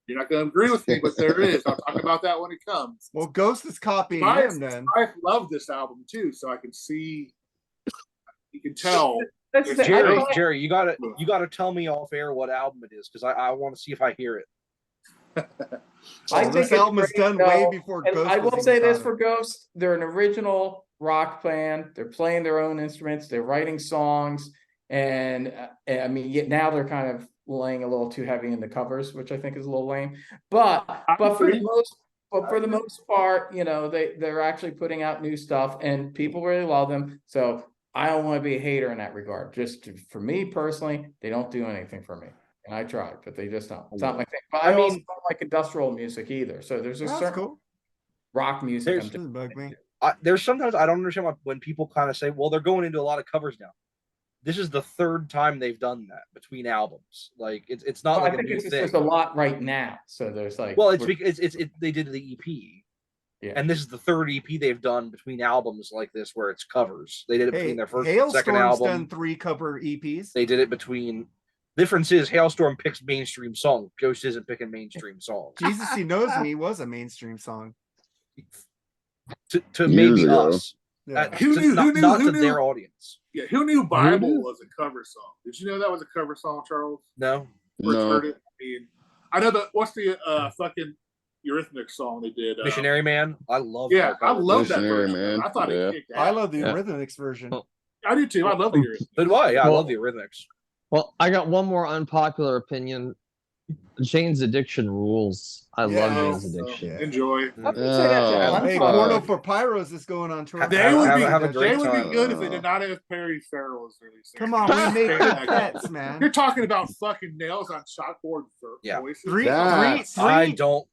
S5: You're not going to agree with me, but there is. I'll talk about that when it comes.
S2: Well, Ghost is copying
S5: My
S2: him then.
S5: wife loved this album too, so I can see. You can tell.
S1: That's the thing,
S6: Jerry,
S1: I-
S6: Jerry, you gotta tell me off air what album it is because I want to see if I hear it.
S1: I
S2: Oh,
S1: think
S2: this
S1: it's
S2: album is
S1: great,
S2: done
S1: though.
S2: way before
S1: And
S2: Ghost.
S1: I
S2: was
S1: will
S2: even
S1: say this
S2: thought
S1: for
S2: of.
S1: Ghost: they're an original rock band. They're playing their own instruments. They're writing songs, and I mean, yet now they're kind of laying a little too heavy in the covers, which I think is a little lame. But for the most part, you know, they're actually putting out new stuff, and people really love them. So I don't want to be a hater in that regard. Just for me personally, they don't do anything for me. And I tried, but they just don't. It's not my thing. But I
S6: I mean-
S1: also don't like industrial music either. So there's a
S2: That's
S1: certain
S2: cool.
S1: rock music.
S6: There's-
S1: I'm
S2: Doesn't bug me.
S6: There's sometimes I don't understand when people kind of say, well, they're going into a lot of covers now. This is the third time they've done that between albums. Like it's not
S1: well,
S6: like
S1: I
S6: a
S1: think
S6: new
S1: it's
S6: thing.
S1: just a lot right now. So there's like,
S6: Well, it's because they did the EP.
S1: Yeah.
S6: And this is the third EP they've done between albums like this where it's covers. They did it
S2: Hey,
S6: between their first and second
S2: Hailstorm's
S6: album.
S2: done 3 cover E EPs.
S6: They did it between. Difference is Hailstorm picks mainstream songs. Ghost isn't picking mainstream songs.
S2: Jesus, He Knows Me was a mainstream song.
S6: To
S3: Years
S6: maybe
S3: ago.
S6: us.
S2: Yeah.
S5: Who knew?
S6: Not,
S5: Who knew?
S6: not
S5: Who
S6: to
S5: knew?
S6: their audience.
S5: Yeah, who knew Bible
S3: knew?
S5: was a cover song? Did you know that was a cover song, Charles?
S6: No.
S5: First
S3: No.
S5: heard it? I mean, I know that. What's the fucking Eurythmics song they did?
S6: Missionary Man. I love
S5: Yeah,
S6: that
S5: I
S6: cover.
S5: love that
S3: Missionary
S5: version.
S3: Man,
S5: I thought
S3: yeah.
S5: it kicked
S2: I
S5: ass.
S2: love the
S4: Yeah.
S2: Eurythmics version.
S5: I do too. I love the Eurythmics.
S6: So do I. Yeah, I
S4: Well-
S6: love the Eurythmics.
S4: Well, I got one more unpopular opinion. Jane's Addiction rules. I
S2: Yeah.
S4: love Jane's
S5: So,
S4: Addiction.
S5: enjoy.
S1: I would say that's
S3: Oh,
S1: a
S2: Hey,
S3: fuck.
S2: Porno for Pyros is going on tour.
S5: They would be.
S6: have a great
S5: They would
S6: time.
S5: be good if they did not have Perry Farrell's release.
S2: Come on, we make good pets, man.
S5: You're talking about fucking nails on chalkboard
S6: Yeah.
S5: voices.
S2: Three
S6: I
S2: days
S6: don't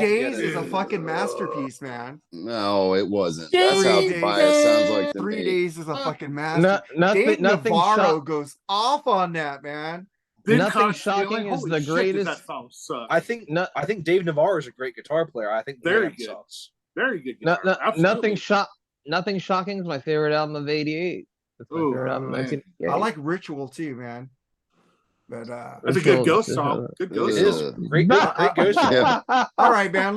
S6: get
S2: is
S6: it.
S2: a fucking masterpiece, man.
S3: No, it wasn't. That's how
S2: 3 days.
S3: bias sounds like to
S2: 3
S3: me.
S2: days is a fucking masterpiece.
S4: Nothing.
S2: Dave
S4: Nothing.
S2: Navarro goes off on that, man.
S5: Big
S4: Nothing
S5: Con
S4: shocking
S5: Stealing.
S4: is
S5: Holy
S4: the
S5: shit, does
S4: greatest-
S5: That song suck.
S6: I think Dave Navarro is a great guitar player. I think the
S5: Very
S6: band
S5: good.
S6: sucks.
S5: Very good.
S4: No,
S5: Guitar.
S4: no,
S5: Absolutely.
S4: nothing shocking is my favorite album of '88. It's my
S5: Ooh,
S4: favorite album of
S5: man.
S4: 1988.
S2: I like Ritual too, man. But
S5: That's a good
S4: Ritual-
S5: ghost song. Good
S6: It
S5: ghost
S6: is
S5: song.
S6: great ghost.
S3: Yeah.
S2: all right, man.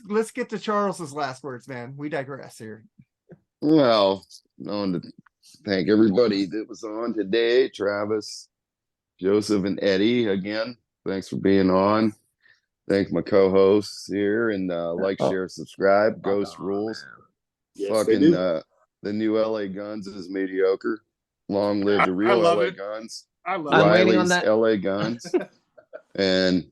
S2: Let's get to Charles's last words, man. We digress here.
S3: Well, I want to thank everybody that was on today. Travis, Joseph, and Eddie again. Thanks for being on. Thank my co-hosts here and like, share, subscribe. Ghost rules.
S5: Yes, they
S3: Fucking
S5: do.
S3: the new LA Guns is mediocre. Long live
S5: I
S3: the real
S5: love
S3: LA
S5: it.
S3: Guns.
S5: I love
S4: I'm
S5: it.
S4: waiting on
S3: Riley's
S4: that.
S3: LA Guns. And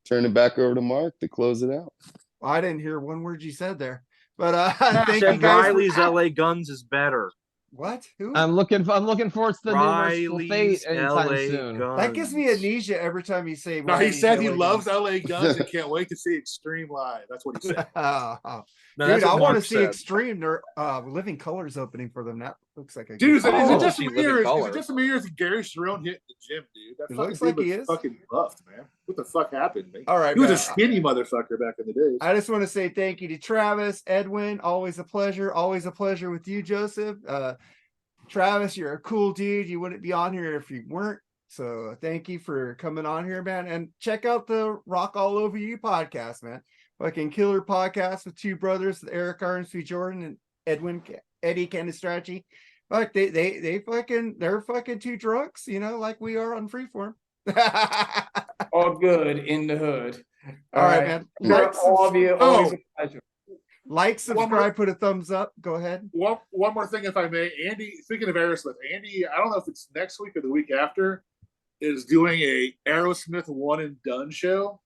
S3: turn it back over to Mark to close it out.
S2: I didn't hear one word you said there, but
S6: I
S2: thank you
S6: said
S2: guys. for-
S6: Riley's LA Guns is better.
S2: What? Who?
S4: I'm looking forward to the new Merciful Fate
S6: Riley's
S4: anytime
S6: LA
S4: soon.
S6: Guns.
S2: That gives me amnesia every time you say.
S5: No, he
S2: Riley's
S5: said he
S2: LA
S5: loves
S2: Guns.
S5: LA Guns and can't wait to see Extreme live. That's what he said.
S2: Oh,
S6: No,
S2: dude,
S6: that's what
S2: I want to
S6: Mark
S2: see
S6: said.
S2: Extreme. They're Living Colors opening for them. That looks like a
S5: Dude, is
S2: good-
S5: it
S6: Oh,
S5: just
S6: see
S5: me
S6: Living
S5: or is
S6: Colour.
S5: it just me or is Gary Sharon hitting the gym, dude? That
S2: It
S5: fucking
S2: looks
S5: dude
S2: like he
S5: looks
S2: is.
S5: fucking buffed, man. What the fuck happened, man?
S2: All right,
S5: He was
S2: man.
S5: a skinny motherfucker back in the days.
S2: I just want to say thank you to Travis, Edwin. Always a pleasure. Always a pleasure with you, Joseph. Travis, you're a cool dude. You wouldn't be on here if you weren't. So thank you for coming on here, man. And check out the Rock All Over You podcast, man. Fucking killer podcast with two brothers, Eric Armstrong Jordan and Eddy Cannistraci. Fuck, they're fucking two drunks, you know, like we are on Freeform.
S1: All good in the hood.
S2: All right, man.
S1: For
S2: Like,
S1: all of you, always a pleasure.
S2: Like,
S5: One more-
S2: subscribe, put a thumbs up. Go ahead.
S5: One more thing, if I may. Andy, speaking of Aerosmith, Andy, I don't know if it's next week or the week after, is doing a Aerosmith one and done show,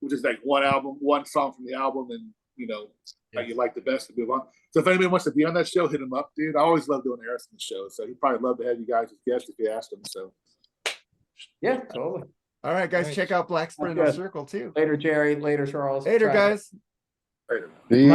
S5: which is like one album, one song from the album, and you know how you like the best to move on. So if anybody wants to be on that show, hit him up, dude. I always love doing Aerosmith shows, so he'd probably love to have you guys as guests if you asked him. So
S1: Yeah, totally.
S2: All right, guys,
S1: Nice.
S2: check out Black Sprinter
S1: Good.
S2: Circle too.
S1: Later, Jerry. Later, Charles.
S2: Later,
S1: Travis.
S2: guys.
S5: later.
S3: See